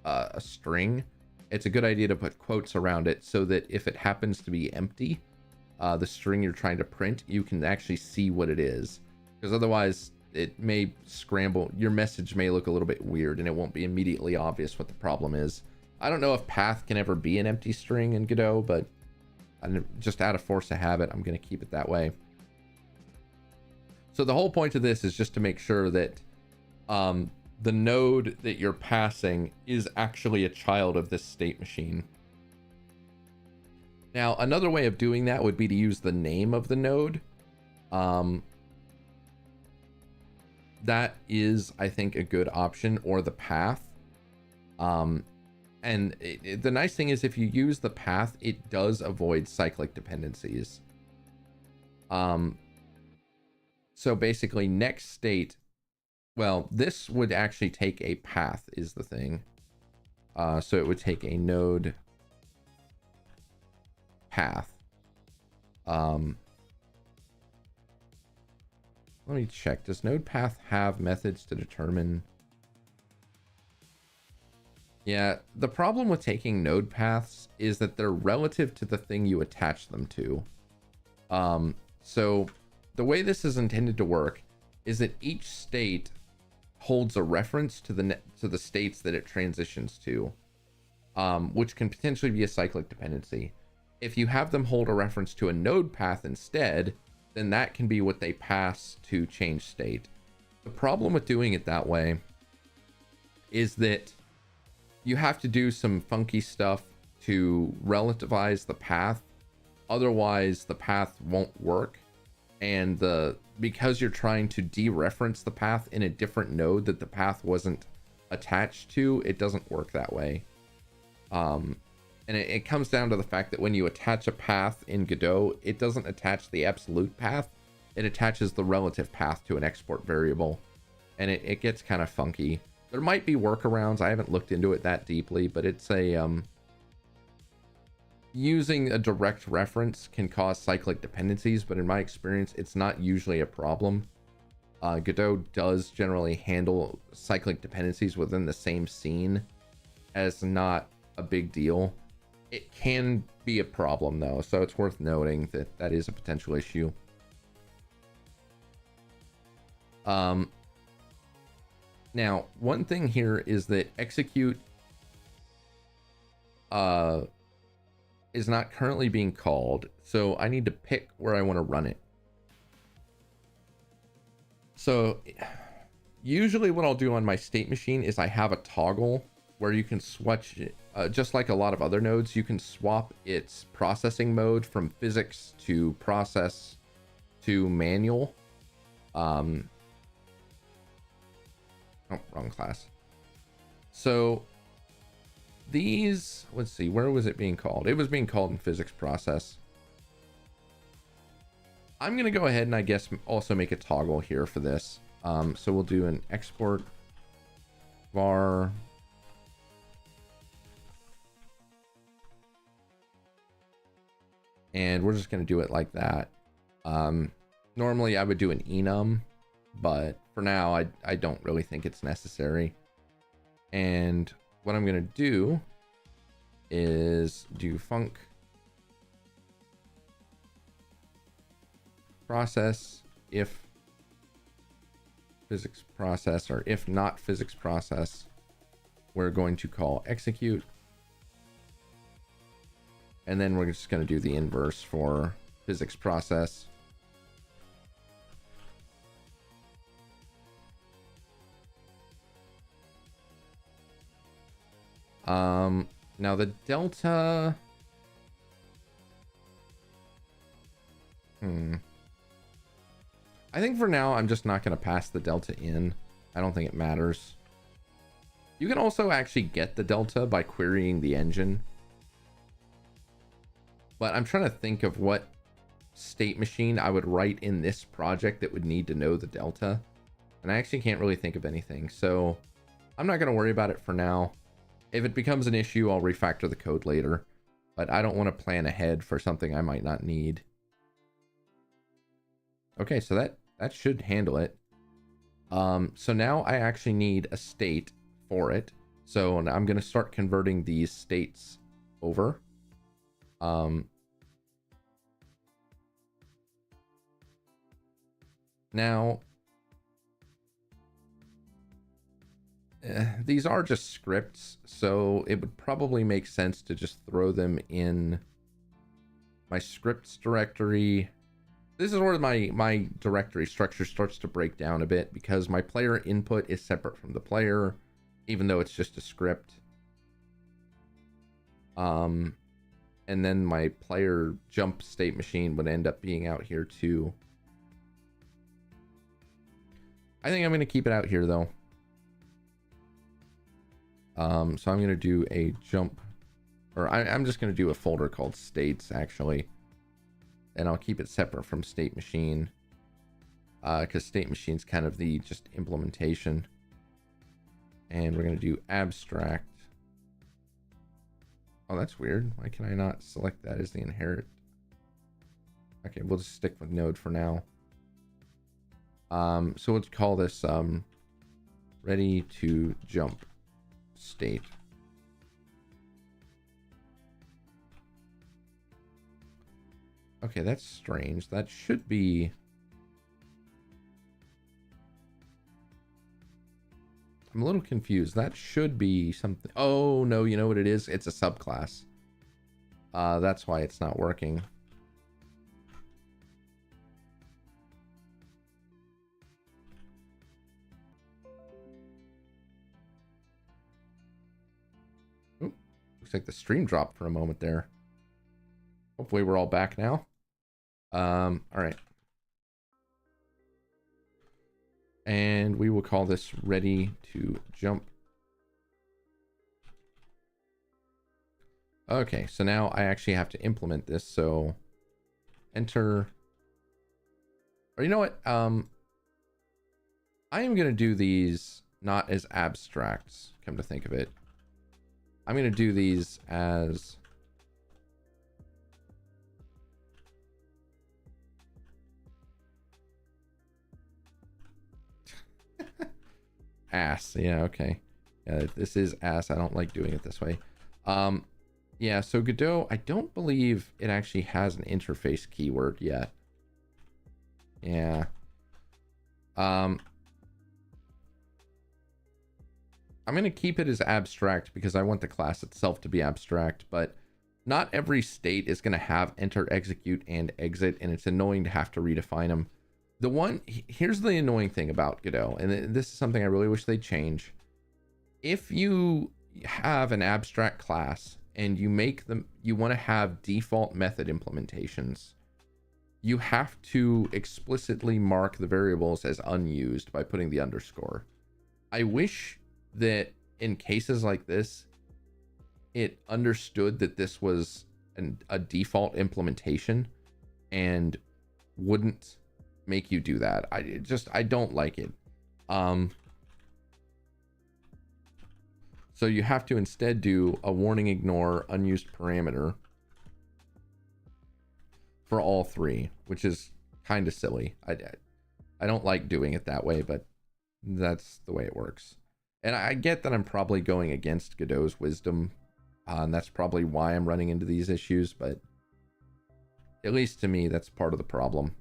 a string, it's a good idea to put quotes around it so that if it happens to be empty, the string you're trying to print, you can actually see what it is. Because otherwise it may scramble, your message may look a little bit weird and it won't be immediately obvious what the problem is. I don't know if path can ever be an empty string in Godot, but just out of force of habit, I'm going to keep it that way. So the whole point of this is just to make sure that the node that you're passing is actually a child of this state machine. Now, another way of doing that would be to use the name of the node. That is, I think, a good option, or the path. And the nice thing is if you use the path, it does avoid cyclic dependencies. So basically next state, well, this would actually take a path is the thing. So it would take a node path. Let me check. Does node path have methods to determine? Yeah, the problem with taking node paths is that they're relative to the thing you attach them to. So the way this is intended to work is that each state holds a reference to the states that it transitions to, which can potentially be a cyclic dependency. If you have them hold a reference to a node path instead, then that can be what they pass to change state. The problem with doing it that way is that you have to do some funky stuff to relativize the path. Otherwise, the path won't work. And because you're trying to dereference the path in a different node that the path wasn't attached to, it doesn't work that way. And it comes down to the fact that when you attach a path in Godot, it doesn't attach the absolute path. It attaches the relative path to an export variable. And it gets kind of funky. There might be workarounds. I haven't looked into it that deeply, but it's a... using a direct reference can cause cyclic dependencies, but in my experience, it's not usually a problem. Godot does generally handle cyclic dependencies within the same scene as not a big deal. It can be a problem though, so it's worth noting that that is a potential issue. Now, one thing here is that execute is not currently being called, so I need to pick where I want to run it. So usually what I'll do on my state machine is I have a toggle where you can switch it, just like a lot of other nodes, you can swap its processing mode from physics to process to manual. Oh, wrong class. So these, let's see, where was it being called? It was being called in physics process. I'm going to go ahead and I guess also make a toggle here for this. So we'll do an export var and we're just going to do it like that. Normally I would do an enum, but for now I don't really think it's necessary. And what I'm going to do is do func process if physics process, or if not physics process, we're going to call execute. And then we're just going to do the inverse for physics process. Now the delta, I think for now I'm just not going to pass the delta in. I don't think it matters. You can also actually get the delta by querying the engine, but I'm trying to think of what state machine I would write in this project that would need to know the delta, and I actually can't really think of anything, so I'm not going to worry about it for now. If it becomes an issue, I'll refactor the code later, but I don't want to plan ahead for something I might not need. Okay, so that should handle it. So now I actually need a state for it. So I'm going to start converting these states over. Now, these are just scripts, so it would probably make sense to just throw them in my scripts directory. This is where my directory structure starts to break down a bit, because my player input is separate from the player, even though it's just a script. And then my player jump state machine would end up being out here too. I think I'm going to keep it out here though. So I'm going to do a jump, or I'm just going to do a folder called states actually. And I'll keep it separate from state machine, because state machine is kind of the just implementation. And we're going to do abstract. Oh, that's weird. Why can I not select that as the inherit? Okay, we'll just stick with node for now. So let's call this ready to jump state. Okay, that's strange. That should be... I'm a little confused. That should be something... Oh, no, you know what it is? It's a subclass. That's why it's not working. Ooh, looks like the stream dropped for a moment there. Hopefully we're all back now. All right. And we will call this ready to jump. Okay, so now I actually have to implement this. So enter, or you know what? I am going to do these not as abstracts, come to think of it. I'm going to do these as ass. Yeah, okay. Yeah, this is ass. I don't like doing it this way. Yeah, so Godot, I don't believe it actually has an interface keyword yet. Yeah. I'm going to keep it as abstract because I want the class itself to be abstract, but not every state is going to have enter, execute, and exit, and it's annoying to have to redefine them. Here's the annoying thing about Godot, and this is something I really wish they'd change. If you have an abstract class and you want to have default method implementations, you have to explicitly mark the variables as unused by putting the underscore. I wish that in cases like this, it understood that this was a default implementation and wouldn't make you do that. I don't like it. So you have to instead do a warning ignore unused parameter for all three, which is kind of silly. I don't like doing it that way, but that's the way it works. And I get that I'm probably going against Godot's wisdom, and that's probably why I'm running into these issues, but at least to me, that's part of the problem.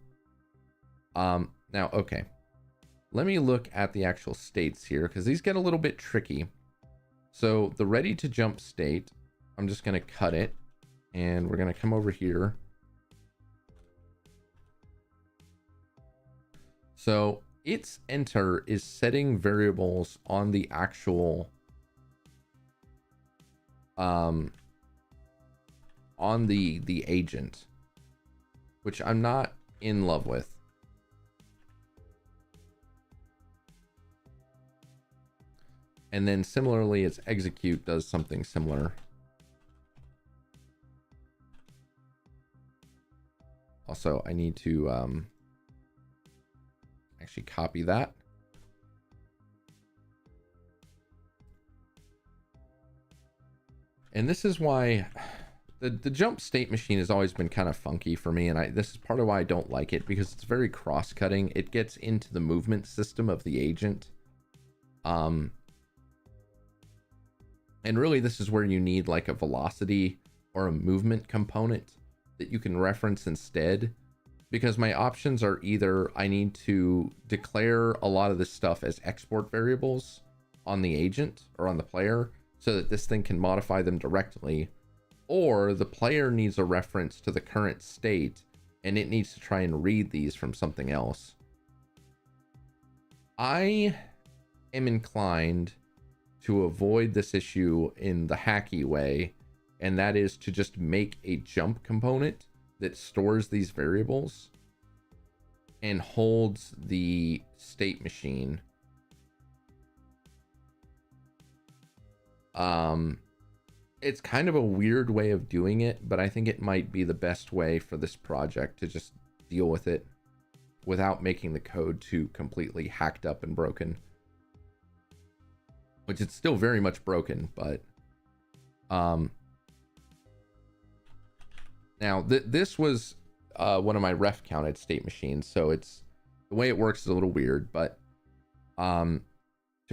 Now, okay. Let me look at the actual states here, because these get a little bit tricky. So the ready to jump state, I'm just going to cut it, and we're going to come over here. So its enter is setting variables on the actual on the agent, which I'm not in love with. And then similarly, its execute does something similar. Also, I need to actually copy that. And this is why the jump state machine has always been kind of funky for me, and this is part of why I don't like it, because it's very cross-cutting. It gets into the movement system of the agent. And really, this is where you need like a velocity or a movement component that you can reference instead. Because my options are either I need to declare a lot of this stuff as export variables on the agent or on the player so that this thing can modify them directly, or the player needs a reference to the current state and it needs to try and read these from something else. I am inclined to avoid this issue in the hacky way, and that is to just make a jump component that stores these variables and holds the state machine. It's kind of a weird way of doing it, but I think it might be the best way for this project to just deal with it without making the code too completely hacked up and broken. Which it's still very much broken, but now this was one of my ref counted state machines, so it's the way it works is a little weird, but to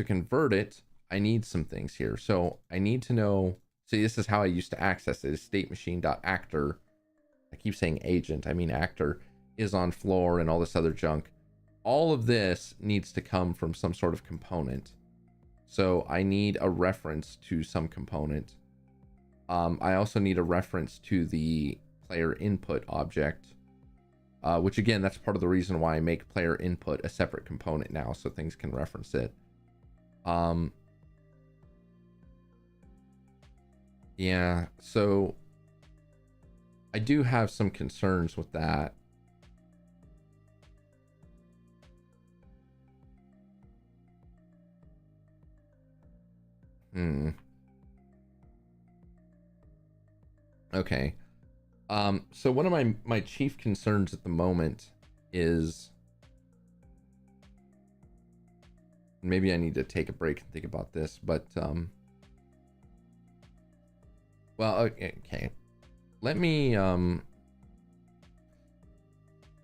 convert it, I need some things here. So I need to know, see, this is how I used to access it, is state machine.actor. I keep saying agent, I mean actor, is on floor and all this other junk. All of this needs to come from some sort of component. So I need a reference to some component. I also need a reference to the player input object, which again, that's part of the reason why I make player input a separate component now, so things can reference it. Yeah, so I do have some concerns with that. Okay. So one of my chief concerns at the moment is, maybe I need to take a break and think about this, but well, okay. Let me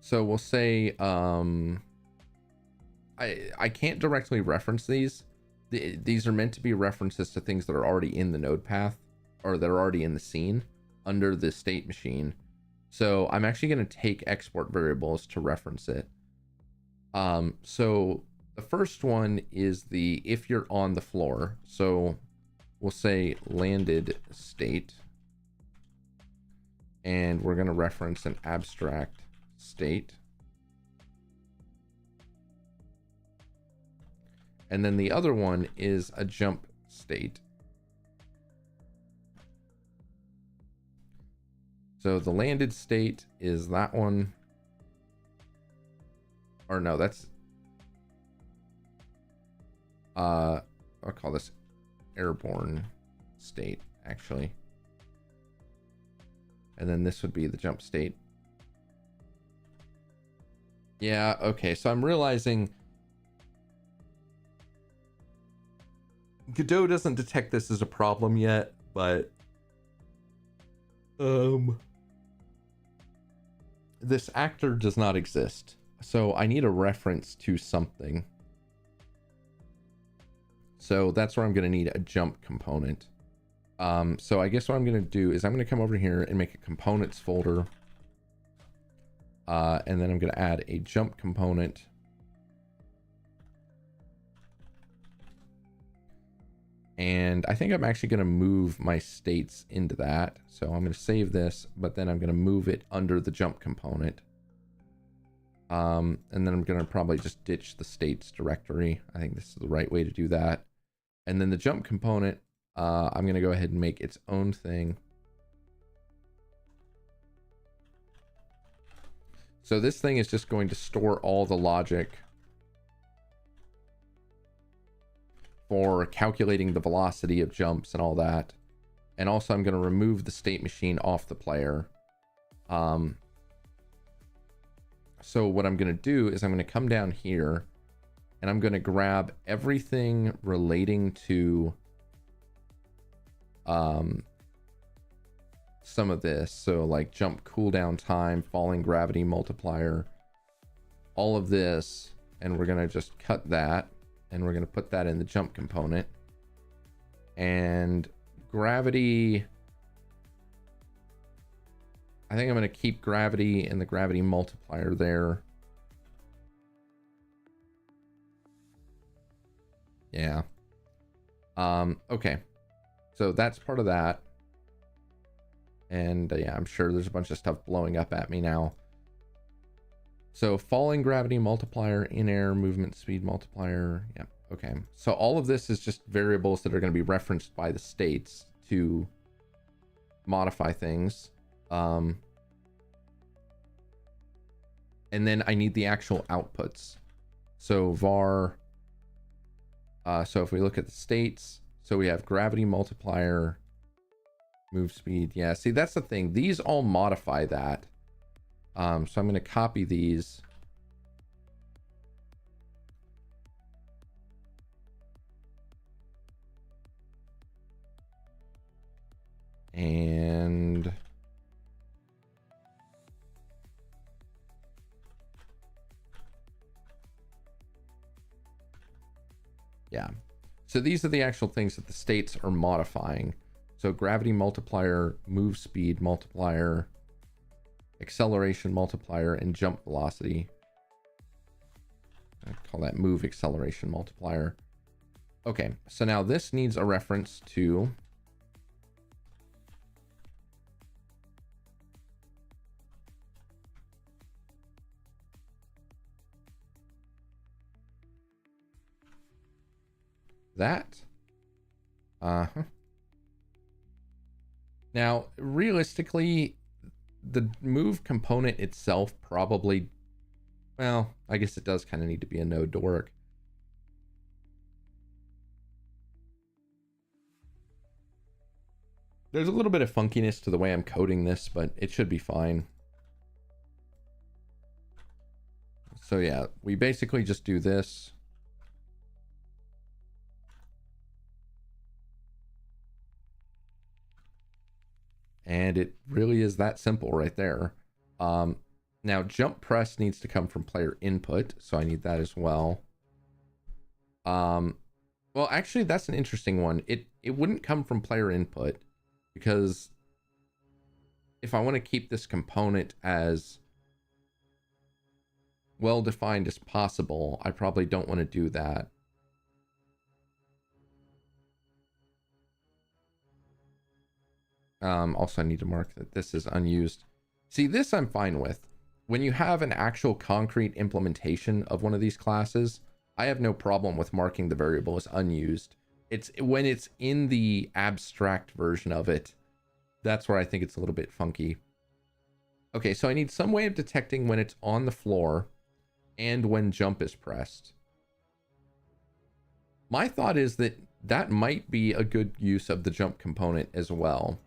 so we'll say I can't directly reference these. These are meant to be references to things that are already in the node path, or that are already in the scene under the state machine. So I'm actually going to take export variables to reference it. So the first one is the if you're on the floor. So we'll say landed state, and we're going to reference an abstract state. And then the other one is a jump state. So the landed state is that one. Or no, that's I'll call this airborne state, actually. And then this would be the jump state. Yeah, okay, so I'm realizing Godot doesn't detect this as a problem yet, but this actor does not exist. So I need a reference to something. So that's where I'm going to need a jump component. So I guess what I'm going to do is I'm going to come over here and make a components folder. And then I'm going to add a jump component. And I think I'm actually going to move my states into that. So I'm going to save this, but then I'm going to move it under the jump component. And then I'm going to probably just ditch the states directory. I think this is the right way to do that. And then the jump component, I'm going to go ahead and make its own thing. So this thing is just going to store all the logic for calculating the velocity of jumps and all that. And also I'm going to remove the state machine off the player. So what I'm going to do is I'm going to come down here and I'm going to grab everything relating to some of this. So like jump cooldown time, falling gravity multiplier, all of this. And we're going to just cut that. And we're going to put that in the jump component. And gravity, I think I'm going to keep gravity and the gravity multiplier there. Yeah. Okay. So that's part of that. And yeah, I'm sure there's a bunch of stuff blowing up at me now. So falling gravity multiplier, in air movement speed multiplier. Yeah. Okay. So all of this is just variables that are going to be referenced by the states to modify things. And then I need the actual outputs. So var, so if we look at the states, so we have gravity multiplier, move speed. Yeah. See, that's the thing. These all modify that. So I'm going to copy these. And yeah. So these are the actual things that the states are modifying. So gravity multiplier, move speed multiplier, acceleration multiplier, and jump velocity. I call that move acceleration multiplier. Okay, so now this needs a reference to that. Now, realistically, the move component itself probably, well, I guess it does kind of need to be a node to work. There's a little bit of funkiness to the way I'm coding this, but it should be fine. So yeah, we basically just do this. And it really is that simple right there. Now jump press needs to come from player input, so I need that as well. Well, actually, that's an interesting one. It wouldn't come from player input, because if I want to keep this component as well defined as possible, I probably don't want to do that. Also, I need to mark that this is unused. See, this I'm fine with. When you have an actual concrete implementation of one of these classes, I have no problem with marking the variable as unused. It's when it's in the abstract version of it, that's where I think it's a little bit funky. Okay, so I need some way of detecting when it's on the floor and when jump is pressed. My thought is that that might be a good use of the jump component as well.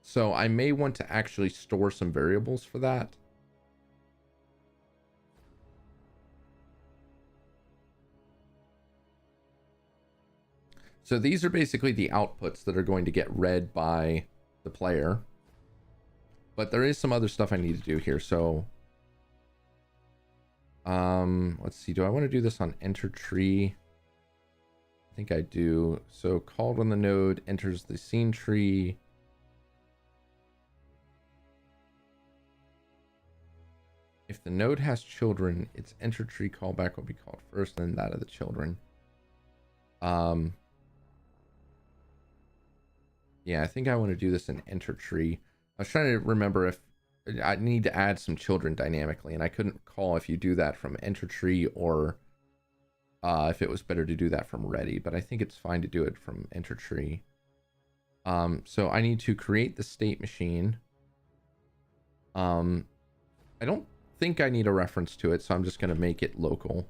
So I may want to actually store some variables for that. So these are basically the outputs that are going to get read by the player. But there is some other stuff I need to do here. So let's see, do I want to do this on enter tree? I think I do. So called when the node enters the scene tree. If the node has children, its enter tree callback will be called first, then that of the children. Yeah, I think I want to do this in enter tree. I was trying to remember if I need to add some children dynamically, and I couldn't recall if you do that from enter tree or if it was better to do that from ready, but I think it's fine to do it from enter tree. So I need to create the state machine. I don't think I need a reference to it, so I'm just going to make it local.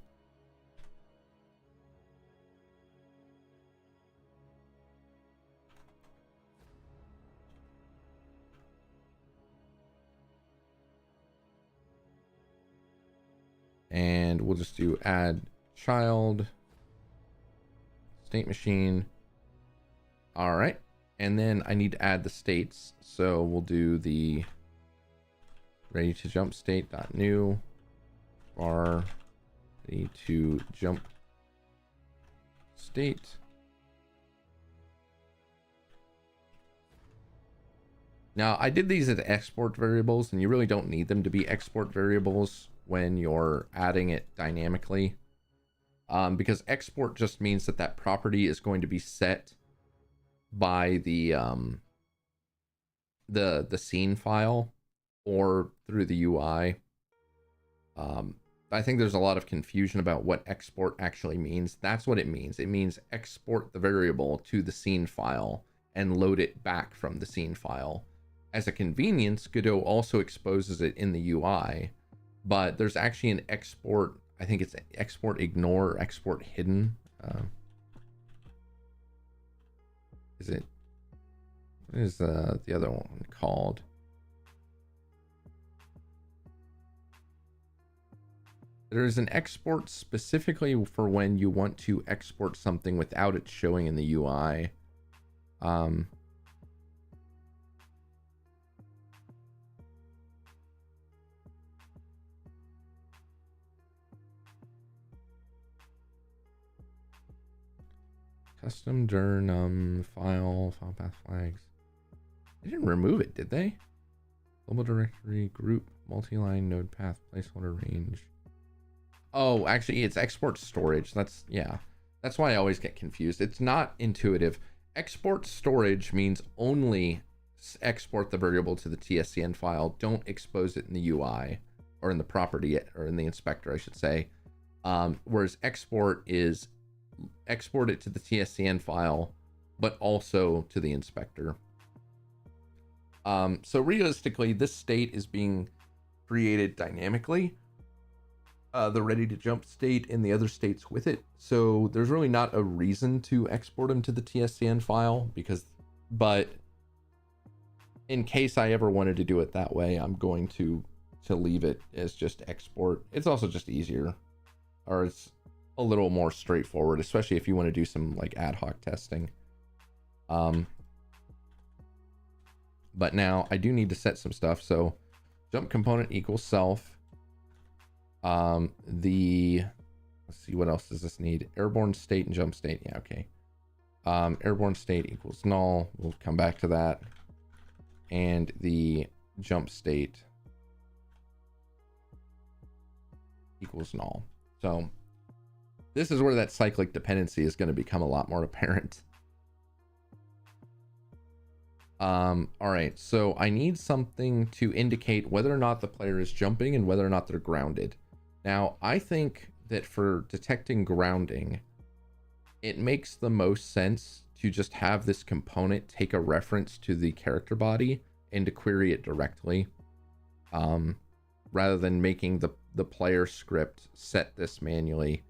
And we'll just do add child state machine. All right. And then I need to add the states. So we'll do the ready to jump state dot new var ready to jump state. Now I did these as export variables, and you really don't need them to be export variables when you're adding it dynamically, because export just means that that property is going to be set by the scene file or through the UI. I think there's a lot of confusion about what export actually means. That's what it means. It means export the variable to the scene file and load it back from the scene file. As a convenience, Godot also exposes it in the UI, but there's actually an export, I think it's export ignore or export hidden. What is the other one called? There's an export specifically for when you want to export something without it showing in the UI. Custom dir num file path flags. They didn't remove it, did they? Global directory group multi-line node path placeholder range. Oh, actually, it's export storage. That's, yeah. That's why I always get confused. It's not intuitive. Export storage means only export the variable to the TSCN file. Don't expose it in the UI or in the property or in the inspector, I should say. Whereas export is export it to the TSCN file, but also to the inspector. So realistically, this state is being created dynamically. the ready to jump state and the other states with it. So there's really not a reason to export them to the TSCN file but in case I ever wanted to do it that way, I'm going to leave it as just export. It's also just easier, or it's a little more straightforward, especially if you want to do some like ad hoc testing. But now I do need to set some stuff. So jump component equals self. Let's see, what else does this need? Airborne state and jump state. Yeah, okay. Airborne state equals null. We'll come back to that. And the jump state equals null. So this is where that cyclic dependency is going to become a lot more apparent. All right, so I need something to indicate whether or not the player is jumping and whether or not they're grounded. Now, I think that for detecting grounding, it makes the most sense to just have this component take a reference to the character body and to query it directly, rather than making the player script set this manually.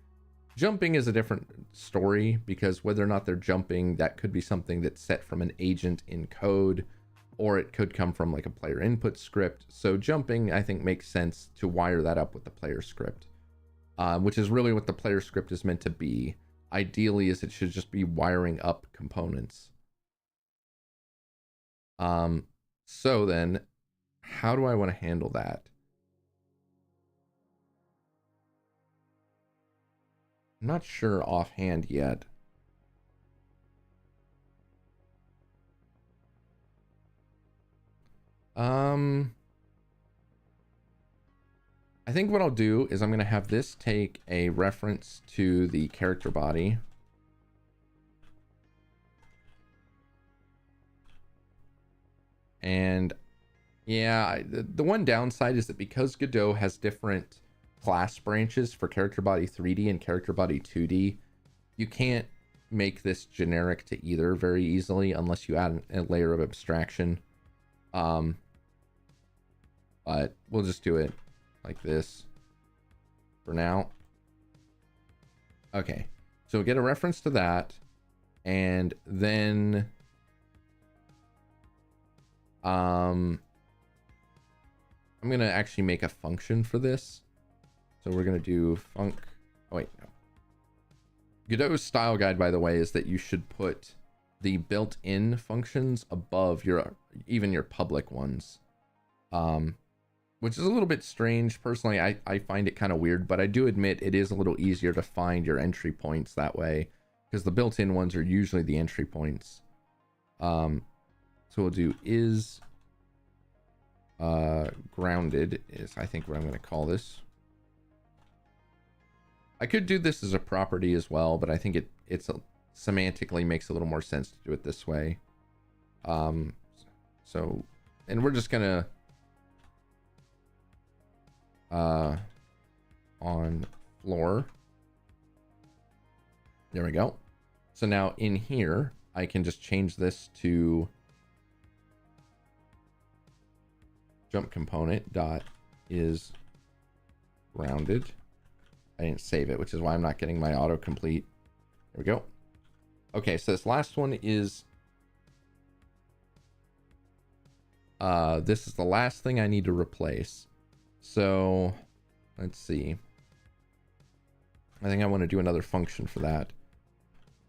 Jumping is a different story, because whether or not they're jumping, that could be something that's set from an agent in code, or it could come from like a player input script. So jumping, I think, makes sense to wire that up with the player script, which is really what the player script is meant to be. Ideally, is it should just be wiring up components. So then, how do I want to handle that? I'm not sure offhand yet. I think what I'll do is I'm going to have this take a reference to the character body. And yeah, the one downside is that because Godot has different class branches for character body 3D and character body 2D, you can't make this generic to either very easily unless you add a layer of abstraction. But we'll just do it like this for now. Okay, so get a reference to that, and then I'm gonna actually make a function for this. So we're gonna do func. Oh wait, no. Godot's style guide, by the way, is that you should put the built-in functions above even your public ones, which is a little bit strange. Personally, I find it kind of weird, but I do admit it is a little easier to find your entry points that way, because the built-in ones are usually the entry points. So we'll do is grounded is, I think, what I'm going to call this. I could do this as a property as well, but I think it's semantically makes a little more sense to do it this way. So, and we're just gonna on floor. There we go. So now in here, I can just change this to jump component dot is grounded. I didn't save it, which is why I'm not getting my autocomplete. There we go. Okay, so this last one is this is the last thing I need to replace. So let's see. I think I want to do another function for that.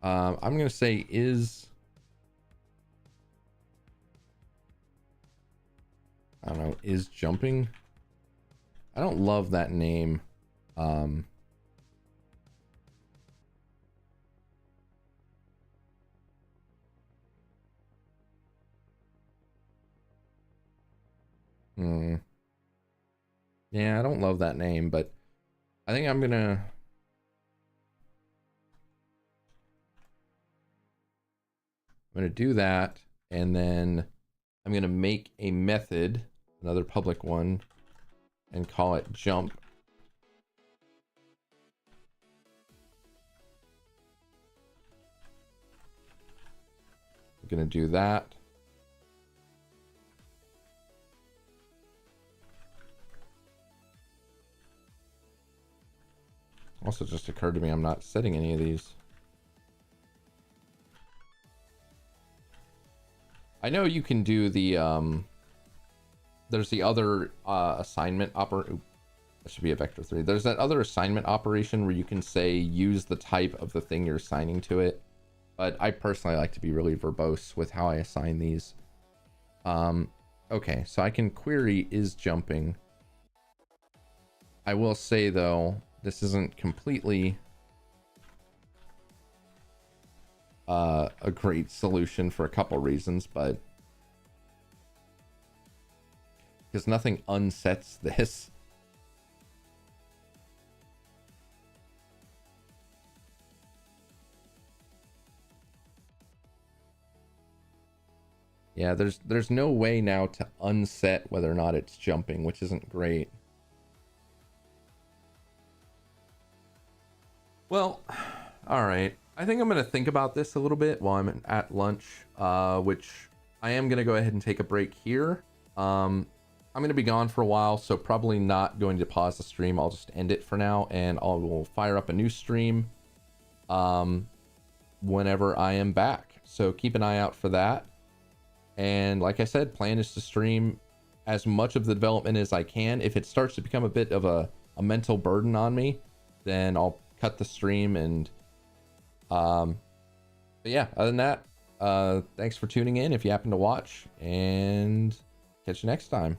I'm going to say is, I don't know, is jumping. I don't love that name. Yeah, I don't love that name, but I think I'm gonna do that, and then I'm gonna make a method, another public one, and call it jump. I'm gonna do that. Also just occurred to me I'm not setting any of these. I know you can do the there's the other assignment that should be a vector 3. There's that other assignment operation where you can say use the type of the thing you're assigning to it. But I personally like to be really verbose with how I assign these. Okay, so I can query is jumping. I will say though, this isn't completely a great solution for a couple reasons, but because nothing unsets this. Yeah, there's no way now to unset whether or not it's jumping, which isn't great. Well, all right. I think I'm going to think about this a little bit while I'm at lunch, which I am going to go ahead and take a break here. I'm going to be gone for a while, so probably not going to pause the stream. I'll just end it for now, and will fire up a new stream whenever I am back. So keep an eye out for that. And like I said, plan is to stream as much of the development as I can. If it starts to become a bit of a mental burden on me, then I'll cut the stream. And but yeah, other than that, thanks for tuning in if you happen to watch, and catch you next time.